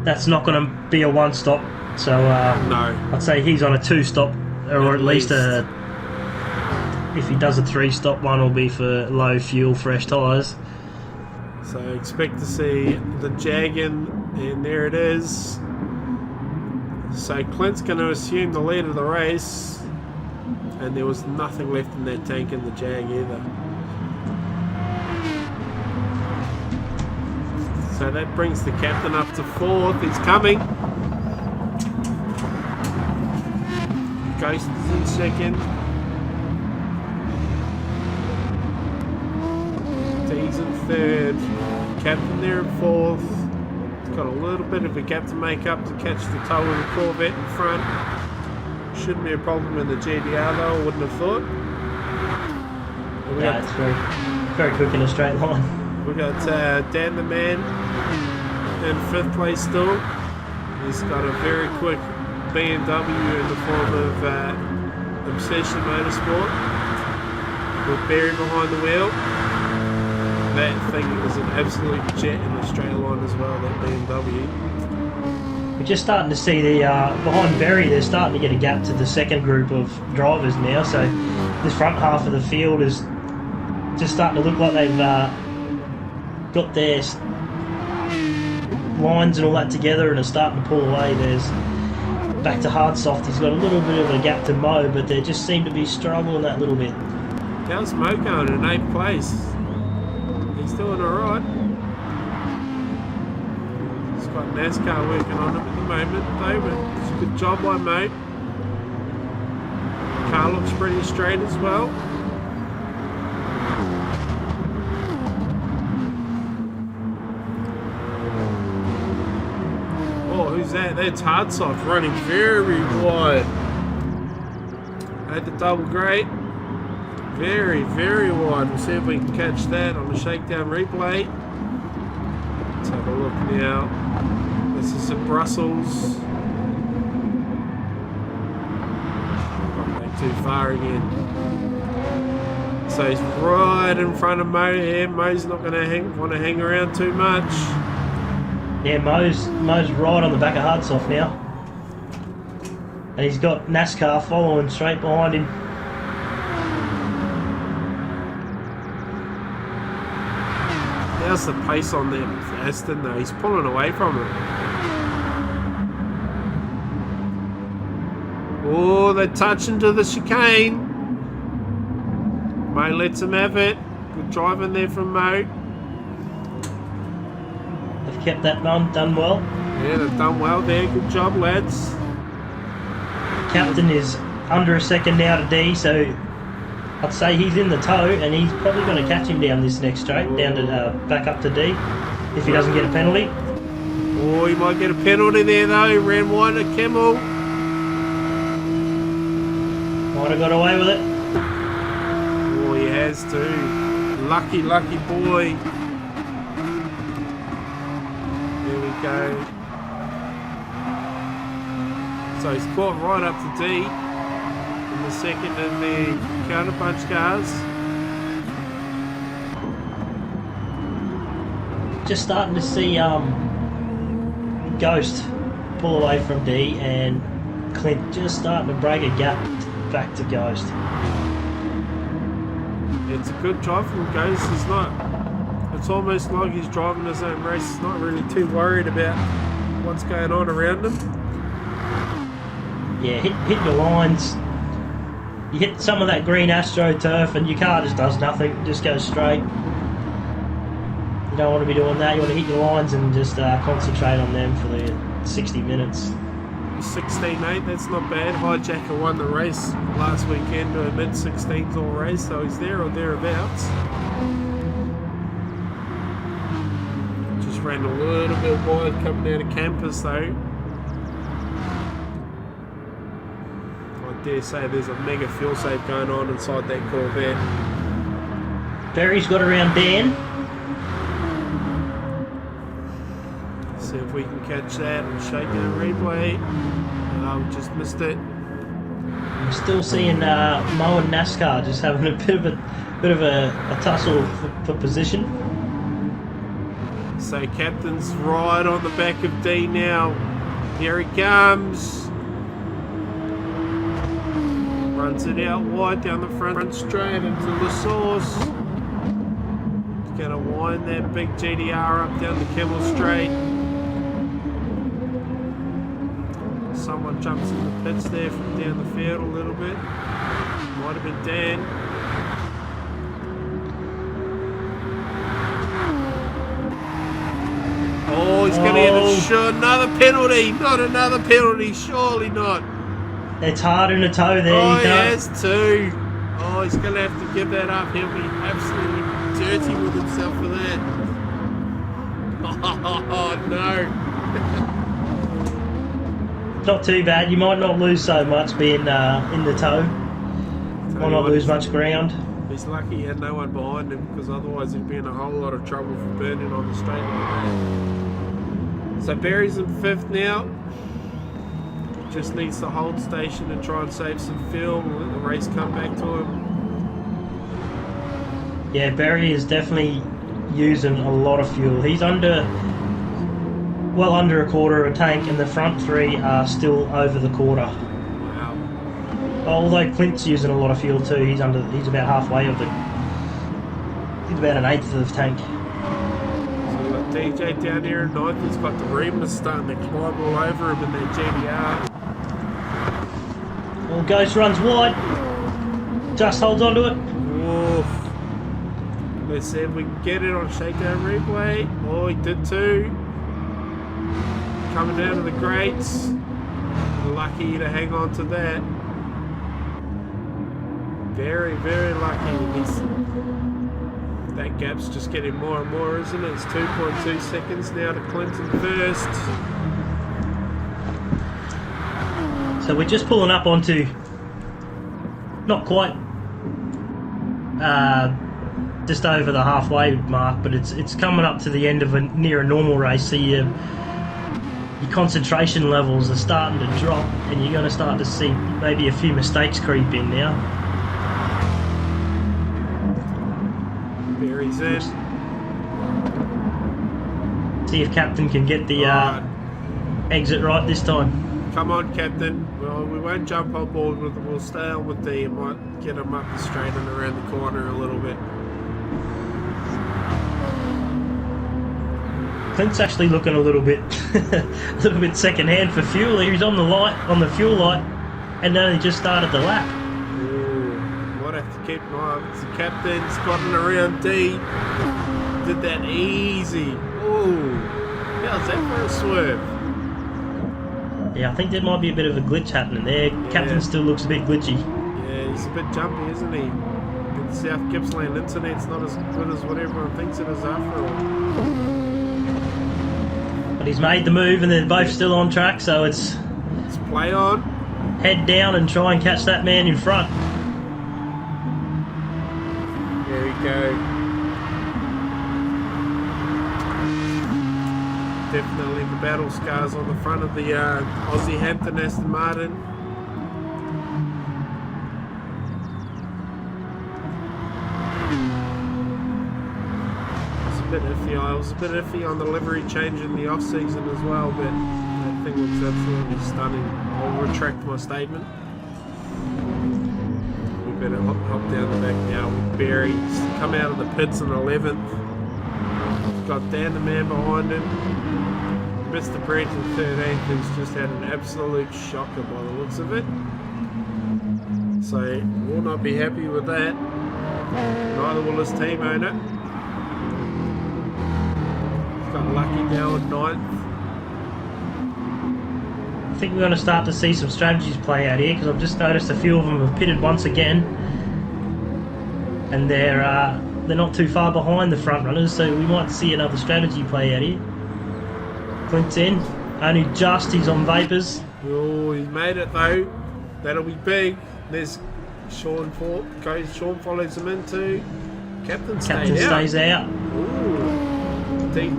that's not going to be a 1-stop, so no, I'd say he's on a 2-stop, or at least a, if he does a 3-stop, one will be for low fuel, fresh tyres. So expect to see the Jag-in, and there it is. So Clint's going to assume the lead of the race, and there was nothing left in that tank in the Jag either. So that brings the captain up to 4th. He's coming. Ghost is in 2nd. D's in 3rd. Captain there in 4th. He's got a little bit of a gap to make up to catch the toe of the Corvette in front. Shouldn't be a problem in the GDR though, I wouldn't have thought. Yeah, it's very quick in a straight line. We got Dan the man in 5th place still. He's got a very quick BMW in the form of Obsession Motorsport with Barry behind the wheel. That thing is an absolute jet in the straight line as well, that BMW. We're just starting to see the behind Berry, they're starting to get a gap to the second group of drivers now, so this front half of the field is just starting to look like they've got their lines and all that together and are starting to pull away. There's back to hard soft, he's got a little bit of a gap to Mo, but they just seem to be struggling that little bit. How's Mo going in 8th place? He's doing alright. He's got NASCAR working on him at the moment though, but it's a good job by Mo. Car looks pretty straight as well. Oh, who's that? That's hard soft running very wide. At the double grate. Very, very wide. We'll see if we can catch that on the shakedown replay. Let's have a look now. This is at Brussels. Not going too far again. So he's right in front of Mo here. Mo's not going to want to hang around too much. Yeah, Mo's right on the back of hard soft now. And he's got NASCAR following straight behind him. How's the pace on there with Aston though? He's pulling away from him. Oh, they're touching to the chicane. Mo lets him have it. Good driving there from Mo. They've kept that run, done well. Yeah, they've done well there. Good job, lads. Captain is under a second now to D, so I'd say he's in the tow, and he's probably going to catch him down this next straight, down to back up to D, if he doesn't get a penalty. Oh, he might get a penalty there though. He ran wide at Camel. Might have got away with it. Oh, he has too. Lucky, lucky boy. There we go. So he's caught right up to D in the second and the counterpunch cars. Just starting to see Ghost pull away from D, and Clint just starting to break a gap back to Ghost. It's a good drive from Ghost. He's not. It's almost like he's driving his own race. He's not really too worried about what's going on around him. Yeah, hit your lines. You hit some of that green AstroTurf and your car just does nothing, it just goes straight. You don't want to be doing that. You want to hit your lines and just concentrate on them for the 60 minutes. 16.8, that's not bad. Hijacker won the race last weekend to a mid-16s all race, so he's there or thereabouts. Just ran a little bit wide coming out of campus though. I dare say there's a mega fuel save going on inside that Corvette. Barry's got around Dan. See if we can catch that and shake that replay. We just missed it. I'm still seeing Mo and NASCAR just having a bit of a tussle for position. So Captain's right on the back of D now. Here he comes. Runs it out wide down the front straight into the source. He's going to wind that big GDR up down the Camel Straight. Someone jumps in the pits there from down the field a little bit. Might have been Dan. Oh, he's going to get another penalty. Not another penalty. Surely not. It's hard in a tow there. Oh, he has too. Oh, he's going to have to give that up. He'll be absolutely dirty with himself for that. Oh, no. Not too bad. You might not lose so much being in the tow. Might not lose much ground. He's lucky he had no one behind him, because otherwise he'd be in a whole lot of trouble for burning on the straight like that. So Barry's in 5th now. Just needs to hold station and try and save some fuel and let the race come back to him. Yeah, Barry is definitely using a lot of fuel. He's well under a quarter of a tank, and the front 3 are still over the quarter. Wow. Although Clint's using a lot of fuel too, he's about halfway of he's about an 1/8 of the tank. So we've got DJ down here in 9th. He's got the Remus starting to climb all over him in that GDR. Well, Ghost runs wide, just holds onto it. Oof. Let's see if we can get it on shakedown replay. Oh, he did too. Coming down to the grates. Lucky to hang on to that. Very, very lucky. That gap's just getting more and more, isn't it? It's 2.2 seconds now to Clinton first. So we're just pulling up onto, not quite, just over the halfway mark, but it's coming up to the end of near a normal race. So your concentration levels are starting to drop, and you're going to start to see maybe a few mistakes creep in now. Barry's in. See if Captain can get the exit right this time. Come on, Captain. Well, we won't jump on board with him. We'll stay on with D and might get him up the straight and around the corner a little bit. Clint's actually looking a little bit second-hand for fuel. He was on the fuel light, and only just started the lap. Ooh, might have to keep an eye on. The captain's gotten around D. Did that easy. Ooh, how's that for a swerve? Yeah, I think there might be a bit of a glitch happening there. Yeah. Captain still looks a bit glitchy. Yeah, he's a bit jumpy, isn't he? The South Gippsland internet's not as good as what everyone thinks it is after all. But he's made the move and they're both still on track, so it's Play on. head down and try and catch that man in front. There we go. Definitely the battle scars on the front of the Aussie Hampton Aston Martin. I was a bit iffy on the livery change in the off season as well, but that thing looks absolutely stunning. I'll retract my statement. We better hop down the back now with Barry. He's come out of the pits in 11th. Got Dan the man behind him. Mr. Brent in 13th, who's just had an absolute shocker by the looks of it. So we'll not be happy with that. Neither will his team owner. Got Lucky now at 9th. I think we're going to start to see some strategies play out here, because I've just noticed a few of them have pitted once again, and they're not too far behind the front runners, so we might see another strategy play out here. Clint's in, only just, he's on vapours. Oh, he's made it though. That'll be big. There's Sean follows him into. Captain stays out. Ooh, deep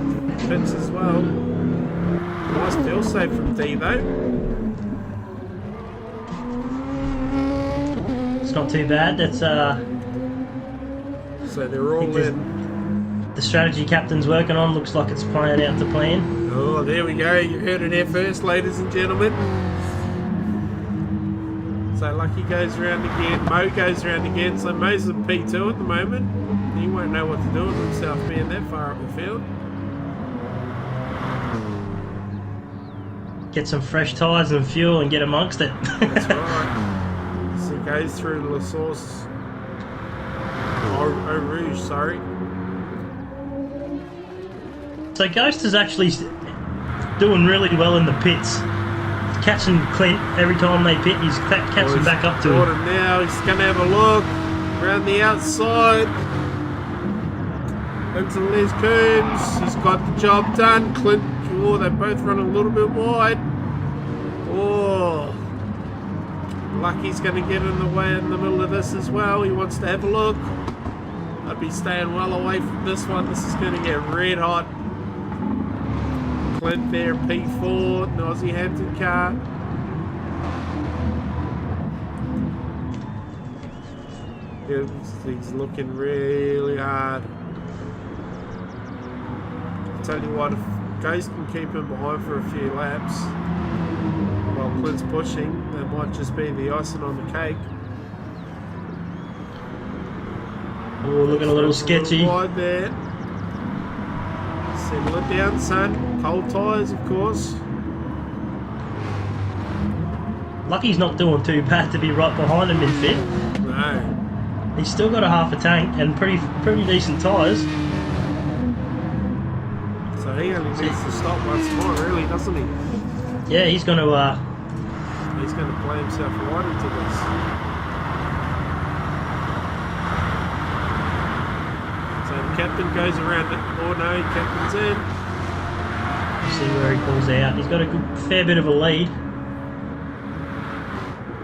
pits as well. Nice field save from D though. It's not too bad. That's so they're all in. The strategy captain's working on looks like it's playing out to plan. Oh, there we go. You heard it here first, ladies and gentlemen. So Lucky goes around again. Mo goes around again. So Mo's in P2 at the moment. He won't know what to do with himself being that far up the field. Get some fresh tyres and fuel and get amongst it. That's right. So he goes through La Source. Eau Rouge, sorry. So Ghost is actually doing really well in the pits. He's catching Clint every time they pit. He's catching back up to him. Now he's going to have a look around the outside. Into Les Coombs. He's got the job done. Clint, oh, they both run a little bit wide. Oh, Lucky's going to get in the way in the middle of this as well. He wants to have a look. I'd be staying well away from this one. This is going to get red hot. Clint there, P4, an Aussie Hampton car. He's looking really hard. I'll tell you what, if Ghost can keep him behind for a few laps while Clint's pushing, that might just be the icing on the cake. Oh, looking a little sketchy. Wide there. Settle it down, son. Cold tyres, of course. Lucky's not doing too bad to be right behind him in fifth. No. He's still got a half a tank and pretty decent tyres. So he only needs to stop once more, really, doesn't he? Yeah, he's going to play himself right into this. So the captain goes around it. Oh no, captain's in. See where he pulls out. He's got a fair bit of a lead.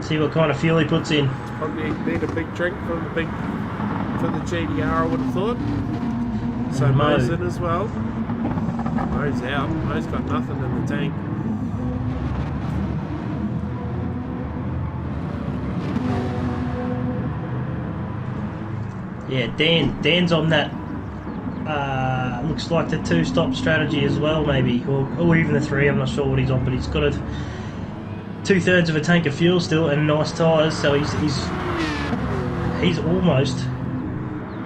See what kind of fuel he puts in. Probably need a big drink for the GDR, I would have thought. So Mo's in as well. Mo's out. Mo's got nothing in the tank. Yeah, Dan's on that. Looks like the 2-stop strategy as well, maybe, or even the 3. I'm not sure what he's on, but he's got 2/3 of a tank of fuel still and nice tyres, so he's almost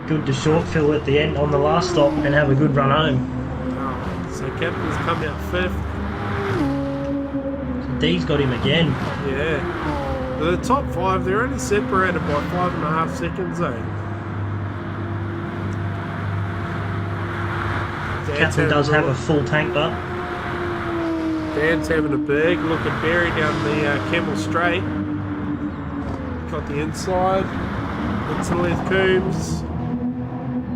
good to short fill at the end on the last stop and have a good run home. Oh, so captain's come out 5th. So D's got him again. Yeah. The top 5, they're only separated by 5.5 seconds though. Captain does have a full tank up. Dan's having a big look at Barry down the Camel Straight. Got the inside. Into the left Coombs.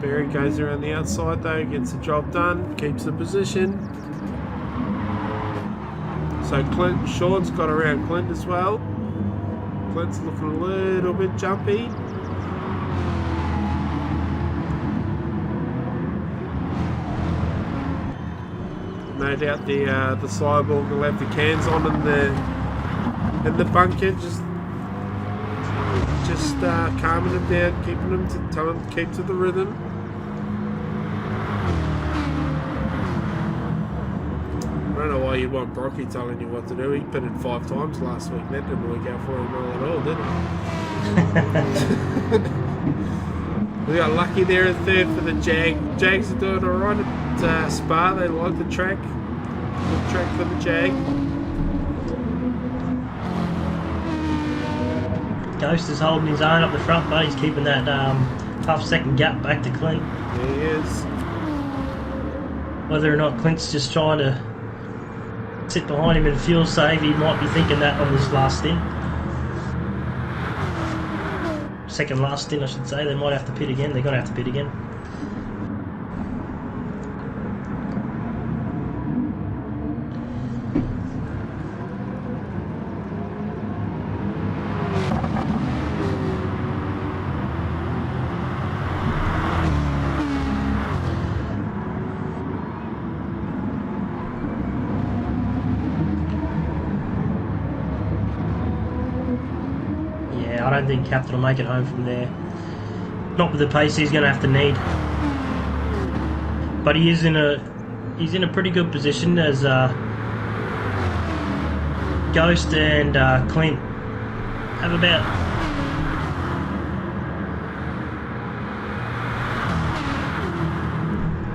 Barry goes around the outside though, gets the job done, keeps the position. So Clint, Sean's got around Clint as well. Clint's looking a little bit jumpy. No doubt the cyborg will have the cans on in the bunker, just calming them down, keeping them telling them to keep to the rhythm. I don't know why you'd want Brocky telling you what to do. He pitted 5 times last week. That didn't work out for him well at all, did it? We got lucky there in third for the Jag. Jags are doing alright at Spa. They like the track. Good track for the Jag. Ghost is holding his own up the front, but he's keeping that half-second gap back to Clint. Yeah, he is. Whether or not Clint's just trying to sit behind him and fuel save, he might be thinking that on this last stint. Second last stint, I should say. They might have to pit again. They're going to have to pit again. I don't think Captain will make it home from there. Not with the pace he's going to have to need. But he's in a pretty good position as Ghost and Clint have about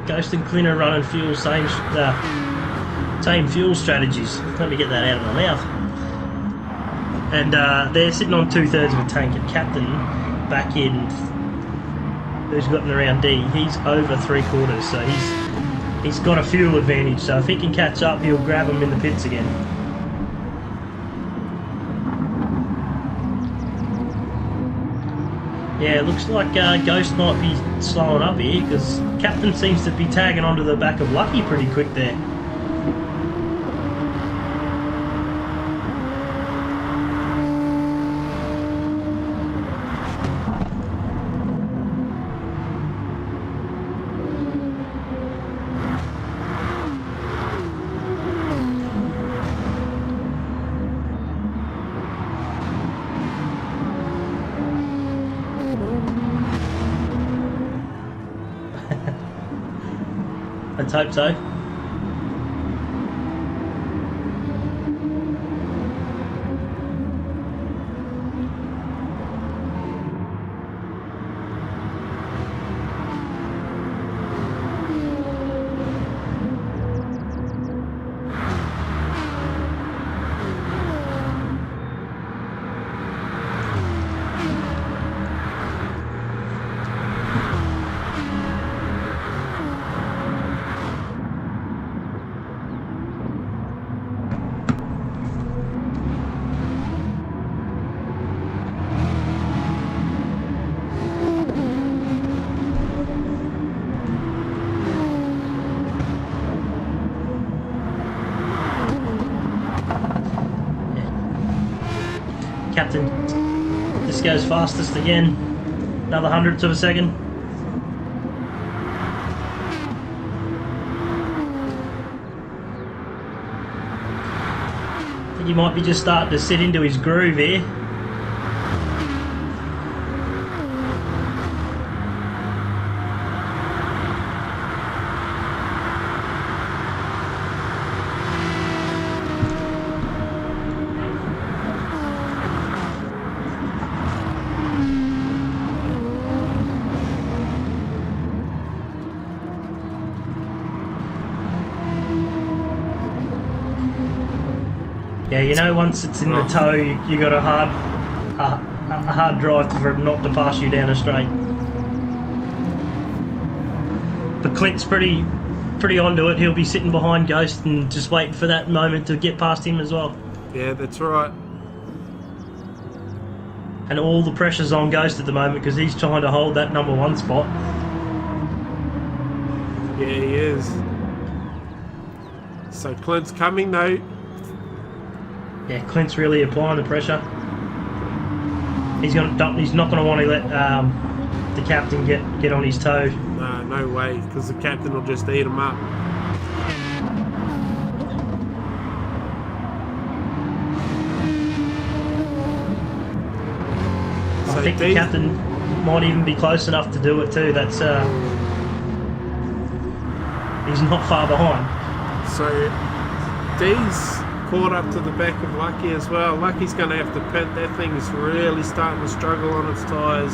Ghost and Clint are running fuel same fuel strategies. Let me get that out of my mouth. And they're sitting on 2/3 of a tank, and Captain back in, who's gotten around D, he's over 3/4, so he's got a fuel advantage. So if he can catch up, he'll grab him in the pits again. Yeah, it looks like Ghost might be slowing up here, because Captain seems to be tagging onto the back of Lucky pretty quick there. Let's hope so. Captain just goes fastest again, another 100th of a second. I think he might be just starting to sit into his groove here. Yeah, you know, once it's in the toe, you got a hard a hard drive for him not to pass you down a straight. But Clint's pretty onto it. He'll be sitting behind Ghost and just waiting for that moment to get past him as well. Yeah, that's right. And all the pressure's on Ghost at the moment because he's trying to hold that number 1 spot. Yeah, he is. So Clint's coming though. Yeah, Clint's really applying the pressure. He's not going to want to let the captain get on his toe. No way, because the captain will just eat him up. I think the captain might even be close enough to do it too. That's he's not far behind. So D's caught up to the back of Lucky as well. Lucky's going to have to pit. That thing is really starting to struggle on its tyres.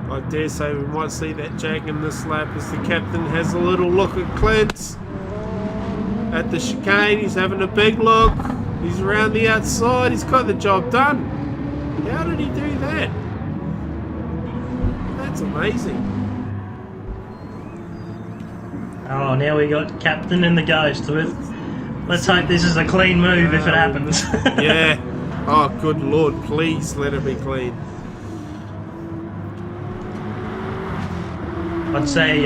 I dare say we might see that jag in this lap as the captain has a little look at Clint. At the chicane, he's having a big look. He's around the outside. He's got the job done. How did he do that? That's amazing. Oh, now we got captain and the Ghost. Let's hope this is a clean move if it happens. Yeah. Oh, good Lord, please let it be clean. I'd say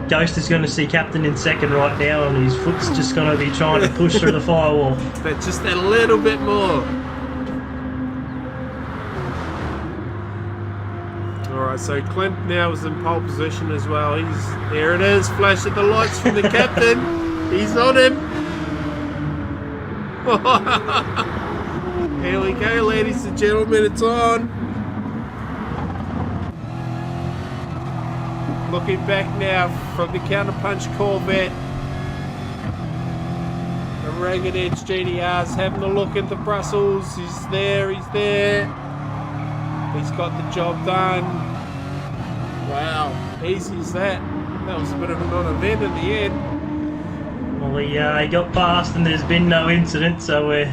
Ghost is going to see captain in second right now, and his foot's just going to be trying to push through the firewall. But just that little bit more. Alright, so Clint now is in pole position as well. There it is, flash of the lights from the captain. He's on him. Here we go, ladies and gentlemen, it's on. Looking back now from the counterpunch Corvette. The Ragged Edge GTR's having a look into Brussels. He's there. He's got the job done. Wow, easy as that. That was a bit of a non-event in the end. Well, he got past and there's been no incident, so we're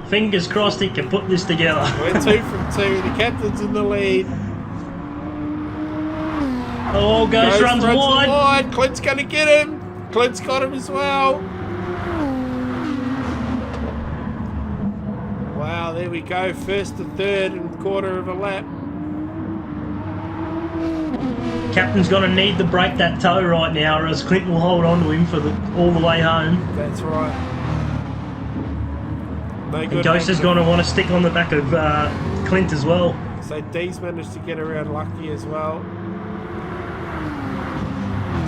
fingers crossed he can put this together. We're 2 from 2. The captain's in the lead. Oh, Ghost runs wide. Clint's going to get him. Clint's got him as well. Wow, there we go. First to third and quarter of a lap. Captain's going to need to break that toe right now, or else Clint will hold on to him for all the way home. That's right. And Ghost is going to want to stick on the back of Clint as well. So D's managed to get around Lucky as well.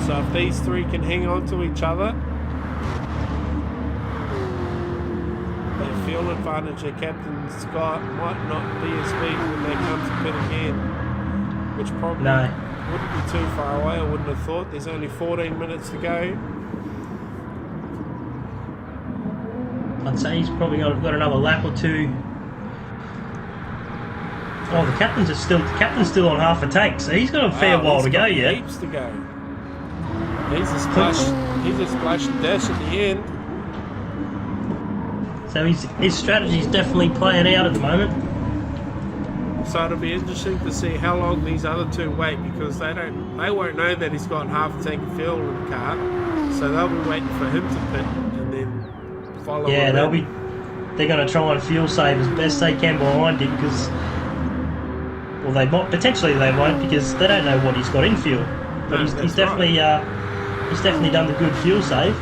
So if these three can hang on to each other, the fuel advantage that Captain Scott might not be as big when they come to pit again, which probably wouldn't be too far away. I wouldn't have thought. There's only 14 minutes to go. I'd say he's probably got another lap or two. Oh, the captain's still on half a tank, so he's got a fair while to go yet. Heaps to go. He's a splash and dash at the end. So his strategy's definitely playing out at the moment. So it'll be interesting to see how long these other two wait, because they won't know that he's got half a tank of fuel in the car, so they'll be waiting for him to pit and then follow. Yeah, they're going to try and fuel save as best they can behind him, because potentially they won't, because they don't know what he's got in fuel. But he's definitely done the good fuel save.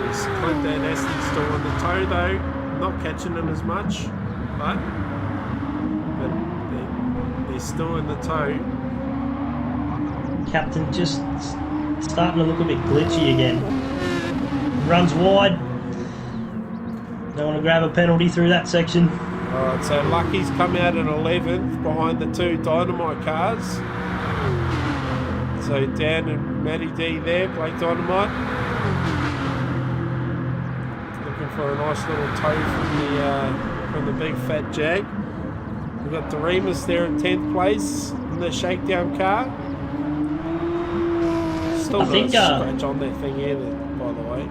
He's Clint and Aston still on the toe though, not catching him as much, but they're still in the toe. Captain just starting to look a bit glitchy again. Runs wide. Don't want to grab a penalty through that section. Alright, so Lucky's come out in 11th behind the two Dynamite cars. So Dan and Matty D there, Blake Dynamite. Looking for a nice little toe from the big fat Jag. We've got the Remus there in 10th place in the shakedown car. Still not a scratch on that thing either, by the way.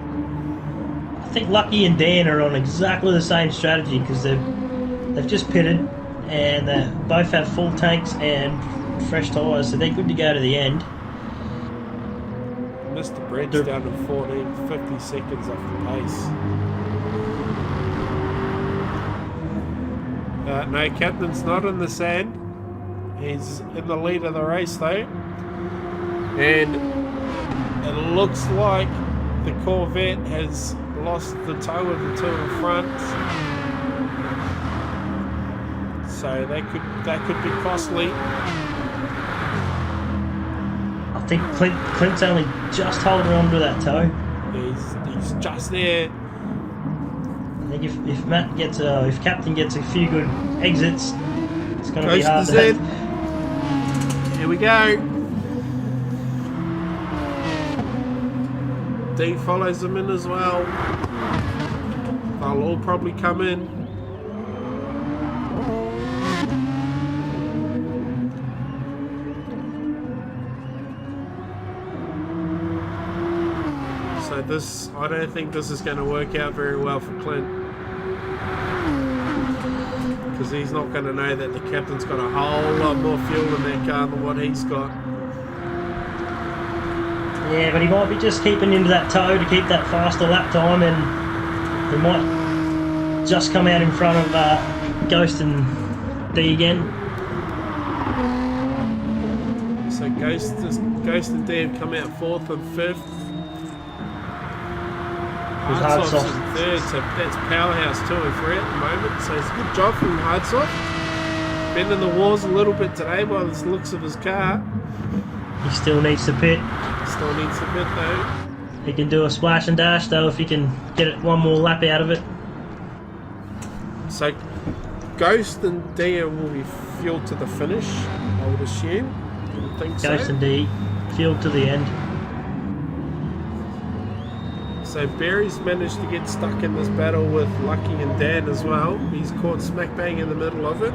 think Lucky and Dan are on exactly the same strategy because they've just pitted and they both have full tanks and fresh tyres, so they're good to go to the end. Mr. Brett's down to 14, 50 seconds off the pace. No, Captain's not in the sand. He's in the lead of the race though. And it looks like the Corvette has lost the toe of the two in front. So that could be costly. I think Clint's only just holding on to that toe. He's just there. I think if Captain gets a few good exits, it's going to be hard to hit. Here we go. D follows them in as well. They'll all probably come in. So I don't think this is going to work out very well for Clint, because he's not going to know that the Captain's got a whole lot more fuel in that car than what he's got. Yeah, but he might be just keeping into that toe to keep that faster lap time, and he might just come out in front of Ghost and D again. So Ghost and D have come out 4th and 5th. Hardsoft's in 3rd, so that's Powerhouse 2 and 3 at the moment. So it's a good job from Hardsoft. Bending the walls a little bit today by the looks of his car. He still needs to pit. Still needs to pit though. He can do a splash and dash though if he can get it one more lap out of it. So Ghost and D will be fueled to the finish, I would assume. You would think so. Ghost and D fueled to the end. So Barry's managed to get stuck in this battle with Lucky and Dan as well. He's caught smack bang in the middle of it.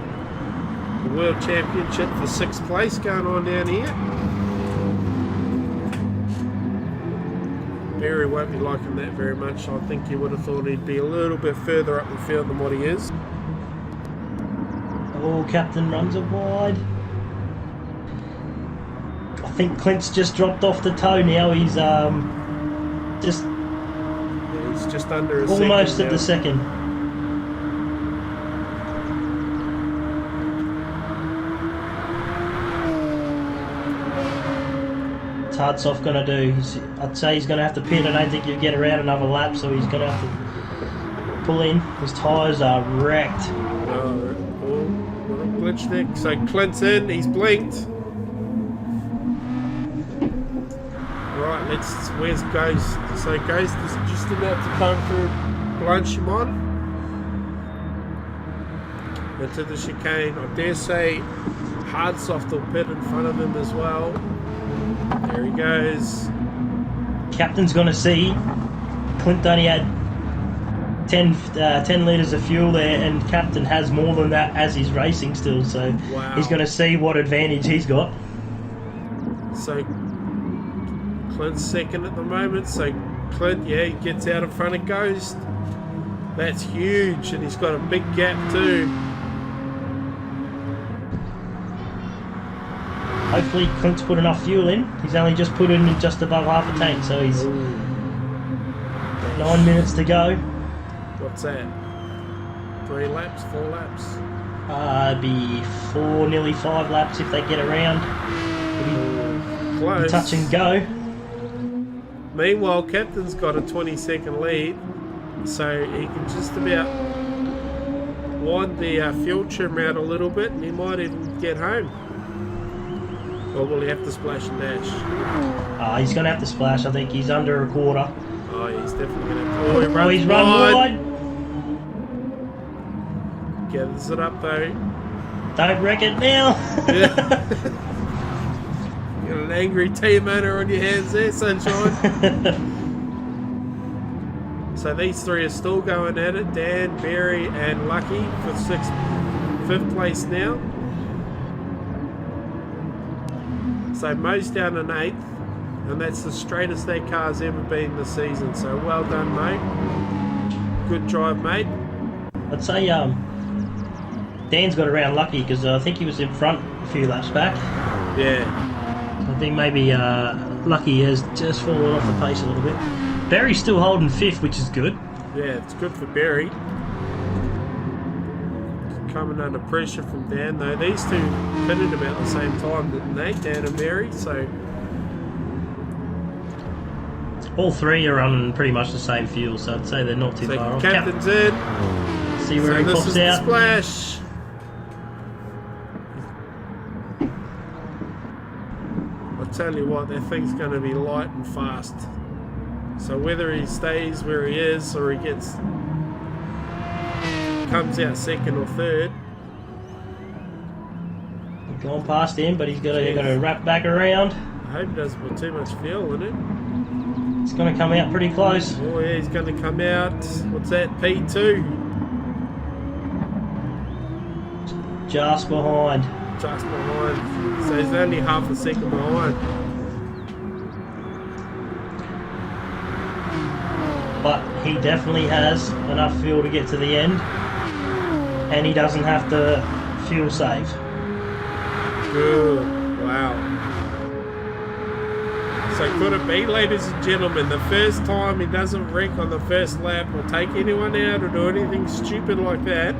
The World Championship for 6th place going on down here. Barry won't be liking that very much. I think he would have thought he'd be a little bit further up the field than what he is. Oh, Captain runs it wide. I think Clint's just dropped off the toe now. He's just under a almost second at the second. What's Hardsoft going to do? I'd say he's going to have to pit. I don't think he'll get around another lap, so he's going to have to pull in. His tyres are wrecked. Little glitch there. So Clint's in. He's blinked. Right, where's Ghost? So Ghost is just about to come through Blanchimont into the chicane. I dare say Hardsoft will pit in front of him as well. There he goes. Captain's going to see Clint only had 10 litres of fuel there, and Captain has more than that as he's racing still, so wow. He's going to see what advantage he's got. So Clint's second at the moment, so Clint, yeah, he gets out in front of Ghost. That's huge, and he's got a big gap too. Hopefully Clint's put enough fuel in. He's only just put in just above half a tank, so he's 9 minutes to go. What's that? 3 laps, 4 laps? Be 4, nearly 5 laps if they get around. Close. Touch and go. Meanwhile, Captain's got a 20-second lead, so he can just about wind the fuel trim out a little bit, and he might even get home. Or will he have to splash and dash? He's going to have to splash. I think he's under a quarter. Oh, yeah, he's definitely going to have to. Oh, he's run wide. Gathers it up, though. Don't wreck it now. Yeah. You got an angry team owner on your hands there, Sunshine. So these 3 are still going at it. Dan, Barry, and Lucky for 5th place now. So Mo's down in 8th, and that's the straightest that car's ever been this season. So well done, mate. Good drive, mate. I'd say Dan's got around lucky because I think he was in front a few laps back. Yeah. I think maybe Lucky has just fallen off the pace a little bit. Barry's still holding 5th, which is good. Yeah, it's good for Barry. Coming under pressure from Dan, though. These two pitted about the same time, didn't they? Dan and Barry, so... All three are on pretty much the same fuel, so I'd say they're not too far off. Captain's in. See where he pops out. Splash. I'll tell you what, that thing's going to be light and fast. So whether he stays where he is or he comes out second or third. We've gone past him, but he's got to wrap back around. I hope he doesn't put too much fuel in it. It's going to come out pretty close. Oh yeah, he's going to come out. What's that? P2. Just behind. Just behind. So he's only half a second behind. But he definitely has enough fuel to get to the end. And he doesn't have to fuel save. Good. Wow. So could it be, ladies and gentlemen, the first time he doesn't wreck on the first lap or take anyone out or do anything stupid like that?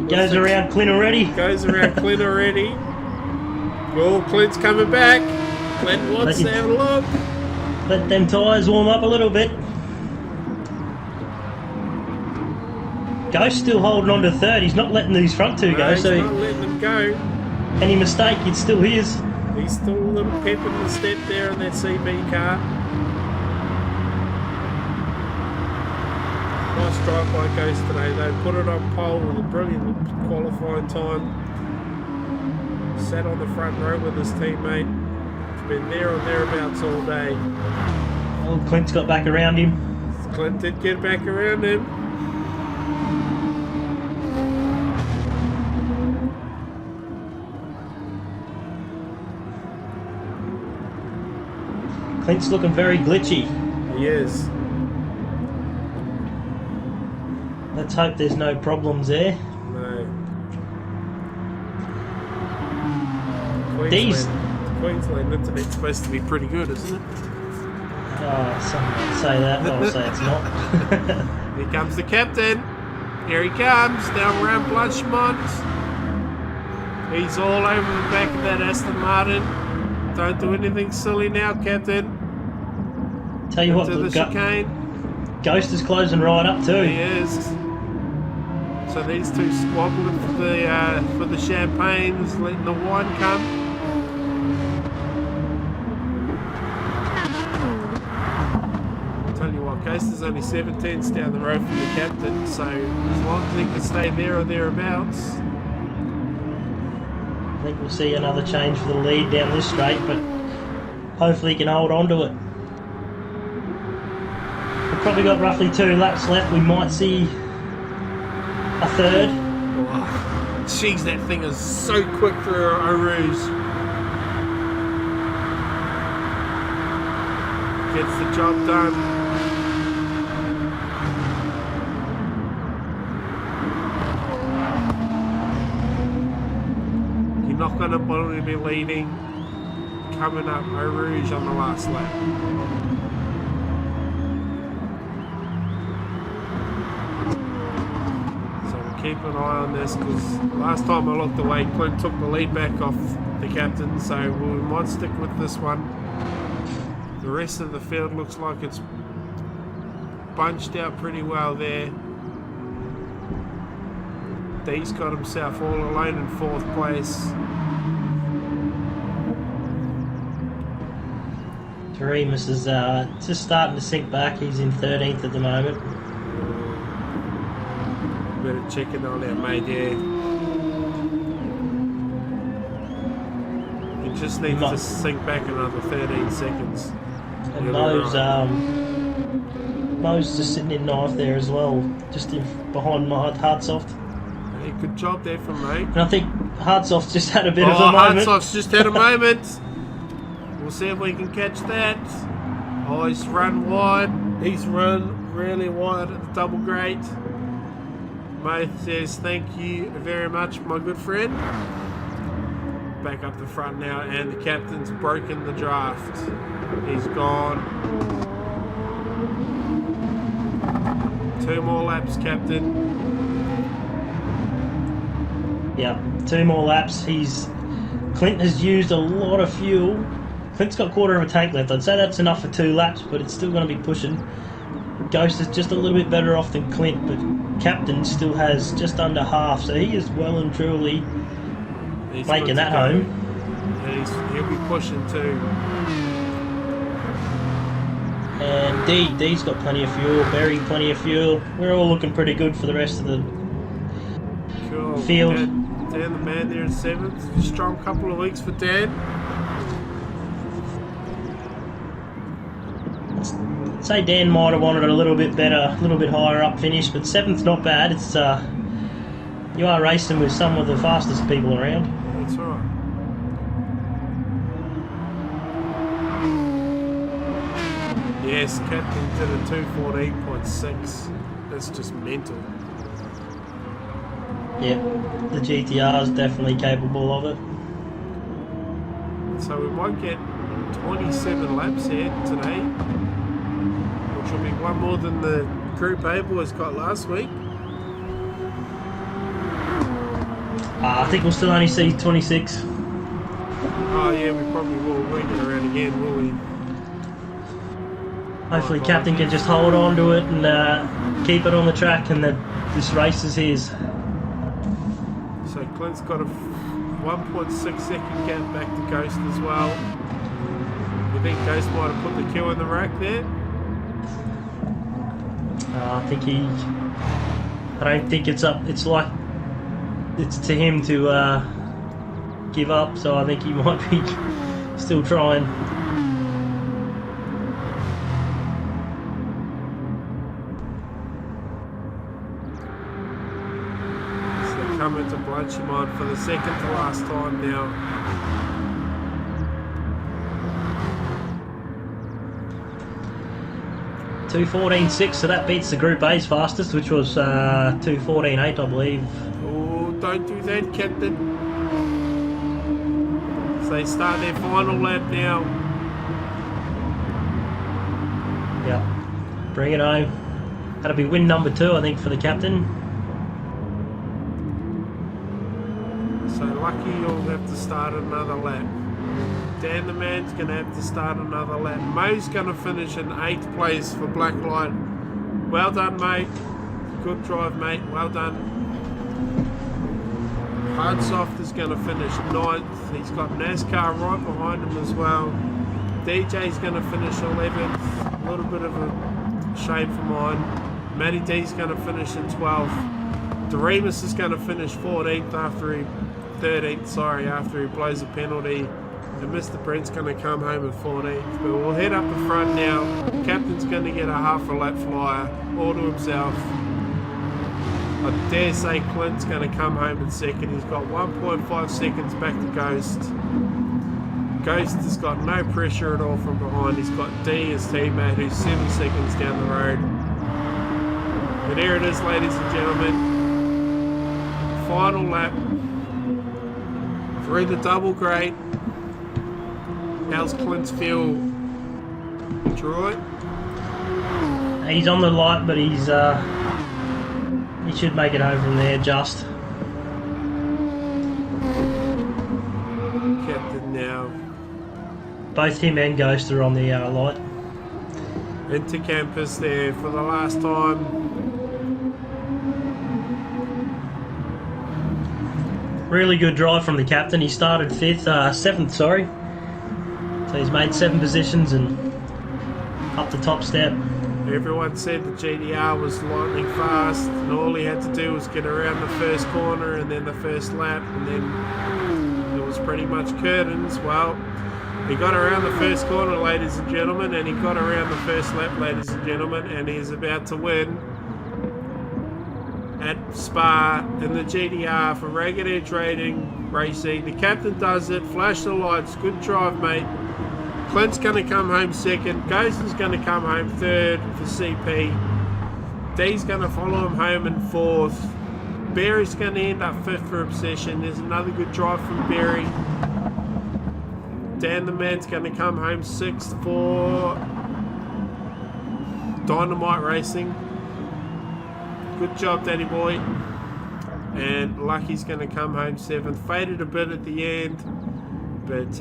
He goes around Clint already. Goes around Clint already. Well, Clint's coming back. Clint wants to have a look. Let them tyres warm up a little bit. Ghost's still holding on to 3rd. He's not letting these front two go. He's not letting them go. Any mistake, it's still his. He's still a little pep in the step there in that CB car. Nice drive by Ghost today. They put it on pole with a brilliant qualifying time. Sat on the front row with his teammate. It's been there or thereabouts all day. Oh, Clint's got back around him. Clint did get back around him. Clint's looking very glitchy. He is. Let's hope there's no problems there. No. Queensland internet's supposed to be pretty good, isn't it? Oh, someone might say that, but I'll say it's not. Here comes the captain. Here he comes, down around Blanchemont. He's all over the back of that Aston Martin. Don't do anything silly now, Captain. Tell you what, the chicane. Ghost is closing right up too. He is. So these two squabbling for the champagnes, letting the wine come. Tell you what, Ghost is only 7/10 down the road from the captain, so as long as he can stay there or thereabouts. I think we'll see another change for the lead down this straight, but hopefully he can hold on to it. We've probably got roughly 2 laps left. We might see a 3rd. Oh, jeez, that thing is so quick for Eau Rouge. Gets the job done. Not going to probably be leading coming up Eau Rouge on the last lap. So we'll keep an eye on this because last time I looked away, Clint took the lead back off the captain, so we might stick with this one. The rest of the field looks like it's bunched out pretty well there. D's got himself all alone in 4th place. Remus is just starting to sink back. He's in 13th at the moment. Better checking on our mate, yeah. He just needs to sink back another 13 seconds. And Mo's just sitting in 9th there as well, just behind Hardsoft. Hey, good job there from mate. And I think Hardsoft's just had a bit of a moment. Hardsoft's just had a moment. We'll see if we can catch that. Oh, he's run wide. He's run really wide at the double grade. Mate says, thank you very much, my good friend. Back up the front now, and the captain's broken the draft. He's gone. 2 more laps, Captain. Yeah, 2 more laps. Clint has used a lot of fuel. Clint's got 1/4 of a tank left. I'd say that's enough for 2 laps, but it's still going to be pushing. Ghost is just a little bit better off than Clint, but Captain still has just under half, so he is well and truly making that home. And he'll be pushing too. And D's got plenty of fuel, Barry plenty of fuel. We're all looking pretty good for the rest of the field. Dan the man there in 7th. Strong couple of weeks for Dan. I'd say Dan might have wanted a little bit better, a little bit higher up finish, but 7th's not bad. It's you are racing with some of the fastest people around. That's right. Yes, Captain did a 2:14.6. That's just mental. Yeah, the GTR is definitely capable of it. So we might get 27 laps here today, which will be 1 more than the Group A boys got last week. I think we'll still only see 26. Oh yeah, we probably will wing it around again, will we? Hopefully Captain can just hold on to it and keep it on the track, and that this race is his. So Clint's got a 1.6 second gap back to Ghost as well. You think Ghost might have put the kill in the rack there? I don't think it's up. It's like it's to him to give up. So I think he might be still trying. Coming to Blanchimont for the second to last time now. .2:14.6, so that beats the Group A's fastest, which was 2:14.8, I believe. Oh, don't do that, Captain. So they start their final lap now. Yeah, bring it home. That'll be win number 2, I think, for the captain. So Lucky will have to start another lap. Dan the man's going to have to start another lap. Mo's going to finish in 8th place for Blacklight. Well done, mate. Good drive, mate. Well done. Hardsoft is going to finish 9th. He's got NASCAR right behind him as well. DJ's going to finish 11th. A little bit of a shade for mine. Matty D's going to finish in 12th. Doremus is going to finish 14th after he 13th, sorry, after he blows a penalty. And Mr. Brent's going to come home at 14th. But we'll head up the front now. Captain's going to get a half a lap flyer all to himself. I dare say Clint's going to come home in 2nd. He's got 1.5 seconds back to Ghost. Ghost has got no pressure at all from behind. He's got D, his teammate, who's 7 seconds down the road. But here it is, ladies and gentlemen. Final lap. Through the double grade. How's Clint's fuel? Troy? He's on the light, but he should make it home from there just. Captain now. Both him and Ghost are on the light. Into campus there for the last time. Really good drive from the captain. He started 7th, sorry. So he's made 7 positions and up the top step. Everyone said the GTR was lightning fast, and all he had to do was get around the first corner and then the first lap, and then it was pretty much curtains. Well, he got around the first corner, ladies and gentlemen, and he got around the first lap, ladies and gentlemen, and he's about to win at Spa in the GTR for Ragged Edge Rating Racing. The captain does it. Flash the lights. Good drive, mate. Clint's going to come home 2nd. Ghost is going to come home 3rd for CP. D's going to follow him home in 4th. Barry's going to end up 5th for Obsession. There's another good drive from Barry. Dan the Man's going to come home 6th for Dynamite Racing. Good job, Daddy boy. And Lucky's going to come home 7th. Faded a bit at the end, but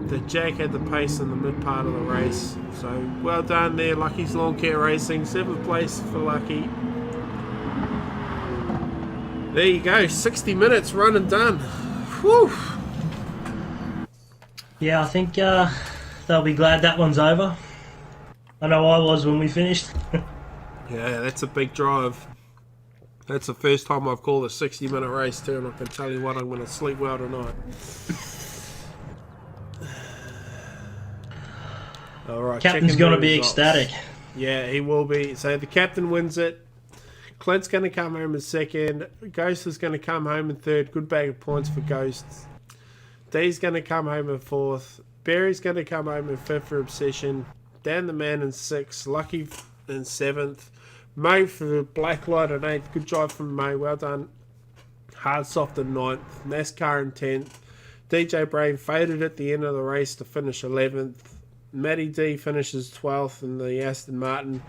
the Jack had the pace in the mid part of the race. So well done there, Lucky's Lawn Care Racing. 7th place for Lucky. There you go, 60 minutes run and done. Whew. Yeah, I think they'll be glad that one's over. I know I was when we finished. Yeah, that's a big drive. That's the first time I've called a 60-minute race too, and I can tell you what, I'm going to sleep well tonight. All right, Captain's going to be ecstatic. Yeah, he will be. So the captain wins it. Clint's going to come home in 2nd. Ghost is going to come home in 3rd. Good bag of points for Ghost. D's going to come home in 4th. Barry's going to come home in 5th for Obsession. Dan the Man in 6th. Lucky in 7th. Mo for Blacklight in 8th. Good drive from Mo. Well done. Hard Soft in 9th. NASCAR in 10th. DJ Brain faded at the end of the race to finish 11th. Matty D finishes 12th in the Aston Martin.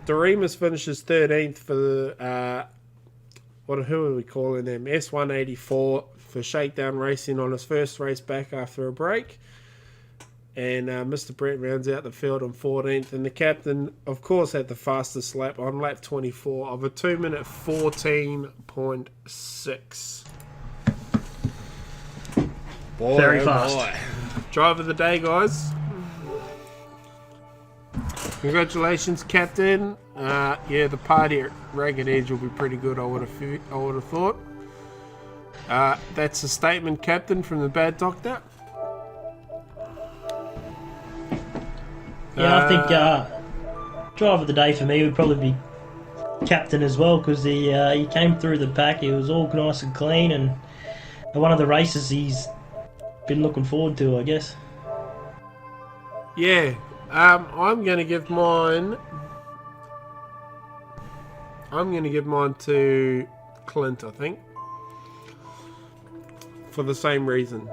Doremus finishes 13th for the, who are we calling them? S184 for Shakedown Racing on his first race back after a break. And Mr. Brett rounds out the field on 14th. And the captain, of course, had the fastest lap on lap 24 of a 2-minute 14.6. Boy, very fast. Boy. Drive of the day, guys. Congratulations, Captain. Yeah, the party at Ragged Edge will be pretty good, I would have thought. That's a statement, Captain, from the Bad Doctor. Yeah, I think drive of the day for me would probably be Captain as well, because he came through the pack. He was all nice and clean, and one of the races he's been looking forward to, I guess. Yeah. I'm going to give mine to Clint, I think. For the same reason.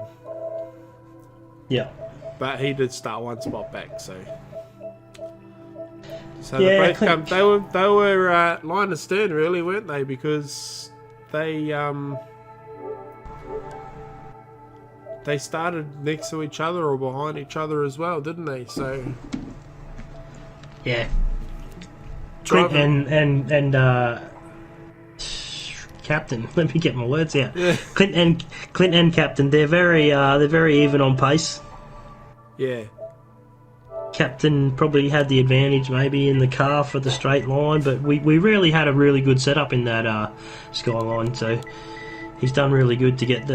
Yeah. But he did start one spot back, so yeah, they both they were line astern, really, weren't they? Because they started next to each other or behind each other as well, didn't they? So yeah, Clint and Captain. Let me get my words out. Yeah. Clint and Captain. They're very even on pace. Yeah. Captain probably had the advantage maybe in the car for the straight line, but we really had a really good setup in that Skyline. So he's done really good to get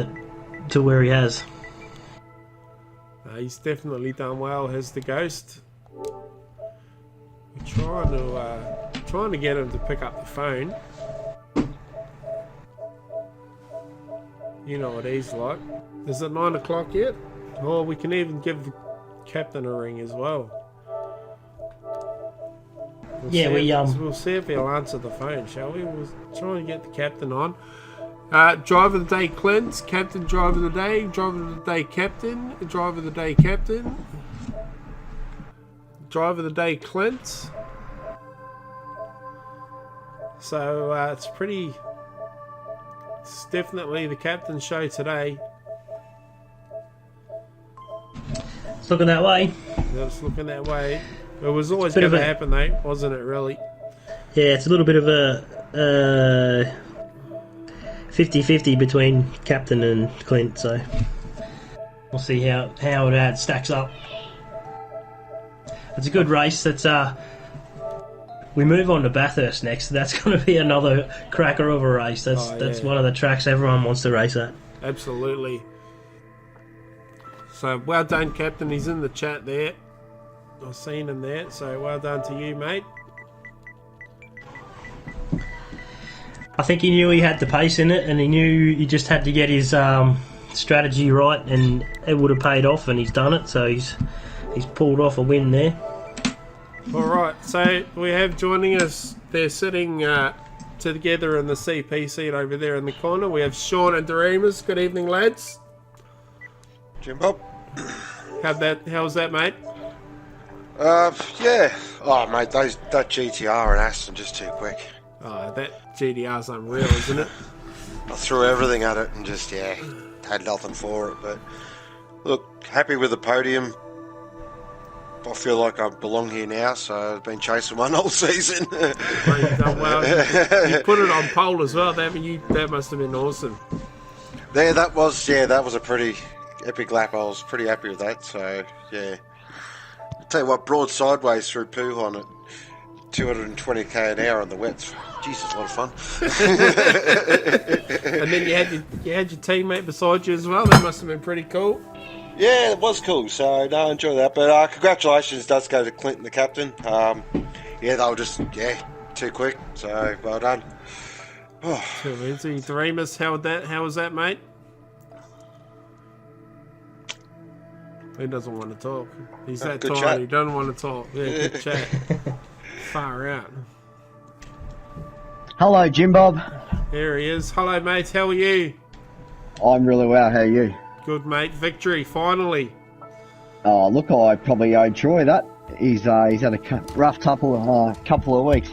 to where he has. He's definitely done well, has the Ghost. We're trying to get him to pick up the phone. You know what he's like. Is it 9 o'clock yet? Oh, we can even give the captain a ring as well. We'll see if he'll answer the phone, shall we? We'll try and get the captain on. Driver of the day, Clint. Captain, driver of the day. Driver of the day, captain. Driver of the day, captain. Driver of the day, Clint. So it's definitely the captain's show today. It's looking that way. It's looking that way. It was always going to happen, though, wasn't it, really? Yeah, it's a little bit of a 50-50 between Captain and Clint, so we'll see how it stacks up. It's a good race. We move on to Bathurst next. That's going to be another cracker of a race. That's one of the tracks everyone wants to race at. Absolutely. So well done, Captain. He's in the chat there. I've seen him there. So well done to you, mate. I think he knew he had the pace in it, and he knew he just had to get his strategy right, and it would have paid off, and he's done it. So he's pulled off a win there. All right, so we have joining us, they're sitting together in the CP seat over there in the corner. We have Sean and Doremus. Good evening, lads. Jim Bob. How's that, mate? Yeah. Oh, mate, that GTR and Aston just too quick. Oh, that GDR's unreal, isn't it? I threw everything at it and just, had nothing for it. But, look, happy with the podium. I feel like I belong here now, so I've been chasing one all season. Mate, you've done well. You put it on pole as well, haven't you? That must have been awesome. That was a pretty epic lap. I was pretty happy with that, so, yeah. I'll tell you what, broad sideways through Puhon at 220k an hour on the wets. Jesus, a lot of fun. And then you had your teammate beside you as well. That must have been pretty cool. Yeah, it was cool. So, no, I enjoyed that. But congratulations does go to Clinton, the captain. They were just, too quick. So, well done. Oh. Too easy. Doremus, how was that, mate? He doesn't want to talk. He's that tired. Chat. He doesn't want to talk. Yeah, good chat. Far out. Hello, Jim Bob. There he is. Hello, mate. How are you? I'm really well. How are you? Good, mate. Victory, finally. Oh, look, I probably owe Troy that. He's had a rough couple of weeks.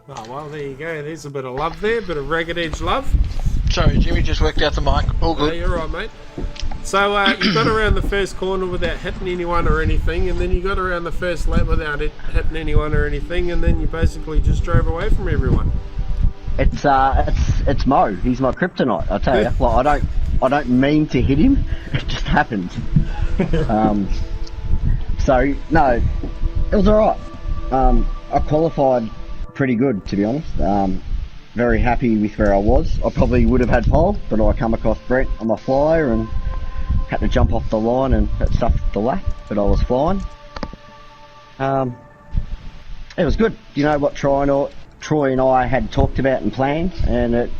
Oh, well, there you go. There's a bit of love there, a bit of ragged edge love. Sorry, Jimmy, just worked out the mic. All good. Oh, you're right, mate. So you got around the first corner without hitting anyone or anything, and then you got around the first lap without hitting anyone or anything, and then you basically just drove away from everyone. It's Mo. He's my kryptonite. I tell you. Well, I don't mean to hit him. It just happens. So no, it was all right. I qualified pretty good, to be honest. Very happy with where I was. I probably would have had pole, but I come across Brett on my flyer and had to jump off the line and that stuffed the lap, but I was fine. It was good. You know what Troy and I had talked about and planned, and it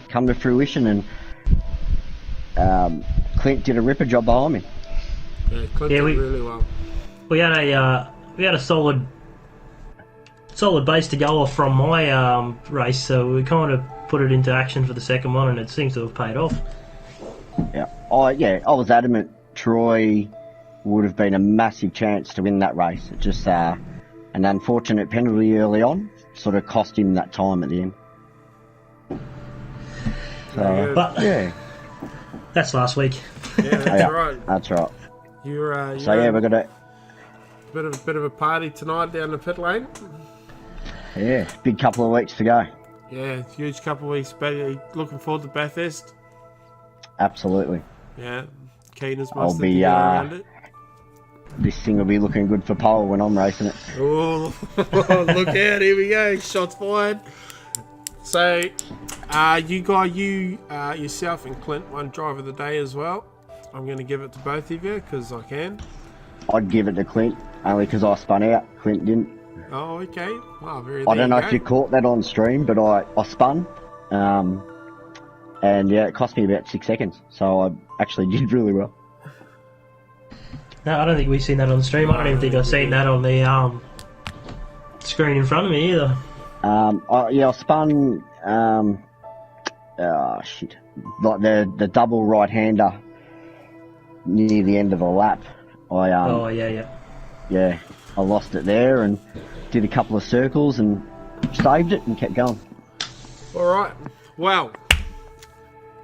come to fruition, and Clint did a ripper job behind me. Yeah, Clint did really well. We had a solid base to go off from my race, so we kind of put it into action for the second one, and it seems to have paid off. Yeah, I was adamant Troy would have been a massive chance to win that race. It just an unfortunate penalty early on sort of cost him that time at the end. So, but that's last week. Yeah, that's right. That's right. You're we've got a bit of a party tonight down the pit lane. Yeah, big couple of weeks to go. Yeah, huge couple of weeks. Looking forward to Bathurst. Absolutely. Yeah, Keeners must be around it. This thing will be looking good for pole when I'm racing it. Oh, look out! Here we go. Shots fired. So, yourself and Clint won driver of the day as well. I'm going to give it to both of you because I can. I'd give it to Clint only because I spun out. Clint didn't. Oh, okay. Oh, I don't know if you caught that on stream, but I spun. And yeah, it cost me about 6 seconds. So I actually did really well. No, I don't think we've seen that on stream. I don't even think I've seen that on the screen in front of me either. I spun. Like the double right-hander near the end of the lap. Yeah, I lost it there and did a couple of circles and saved it and kept going. All right. Well,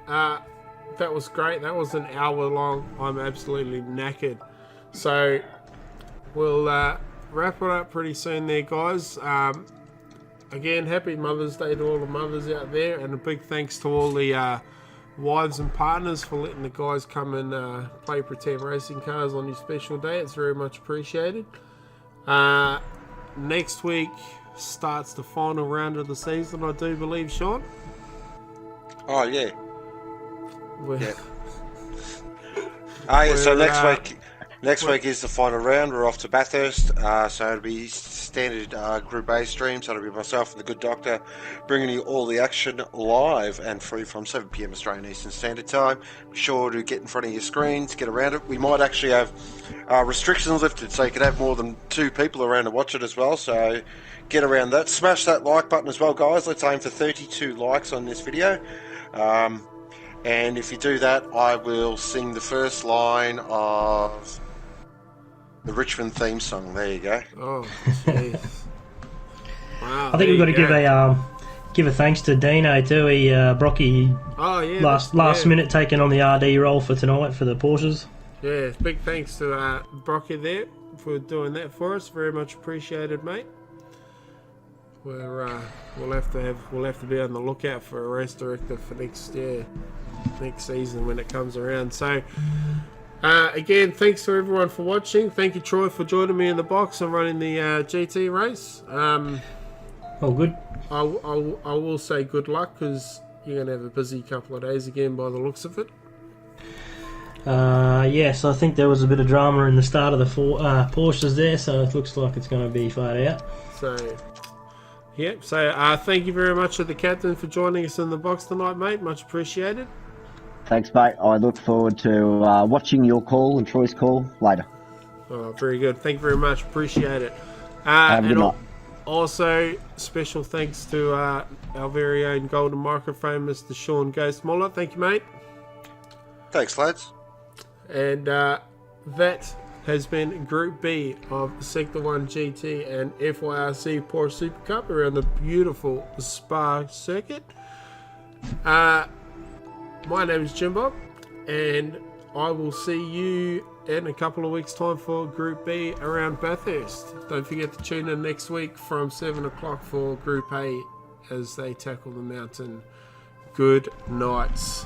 that was great. That was an hour long. I'm absolutely knackered. So we'll wrap it up pretty soon there, guys. Again, happy Mother's Day to all the mothers out there, and a big thanks to all the wives and partners for letting the guys come and play pretend racing cars on your special day. It's very much appreciated. Next week starts the final round of the season, I do believe, Sean. Oh, yeah. So next week, Next week is the final round. We're off to Bathurst, so it'll be standard Group A stream. So it'll be myself and the good doctor bringing you all the action live and free from 7 p.m. Australian Eastern Standard Time. Be sure to get in front of your screens, get around it. We might actually have restrictions lifted, so you can have more than 2 people around to watch it as well. So get around that. Smash that like button as well, guys. Let's aim for 32 likes on this video. And if you do that, I will sing the first line of the Richmond theme song. There you go. Oh, jeez. Wow. I think we've got to give a thanks to Dino too. He Brocky last minute taking on the RD role for tonight for the Porsches. Yeah, big thanks to Brocky there for doing that for us. Very much appreciated, mate. We'll have to be on the lookout for a race director for next season when it comes around. So again, thanks to everyone for watching. Thank you, Troy, for joining me in the box and running the GT race. All good. I will say good luck, because you're going to have a busy couple of days again by the looks of it. Yes, I think there was a bit of drama in the start of the Porsches there, so it looks like it's going to be flat out. So thank you very much to the captain for joining us in the box tonight, mate. Much appreciated. Thanks, mate. I look forward to watching your call and Troy's call later. Oh, very good. Thank you very much. Appreciate it. Have a good night. Also, special thanks to our very own golden microphone, Mr. Sean Ghost Muller. Thank you, mate. Thanks, lads. And that has been Group B of Sector 1 GT and FYRC Porsche Super Cup around the beautiful Spa circuit. My name is Jim Bob, and I will see you in a couple of weeks' time for Group B around Bathurst. Don't forget to tune in next week from 7 o'clock for Group A as they tackle the mountain. Good nights.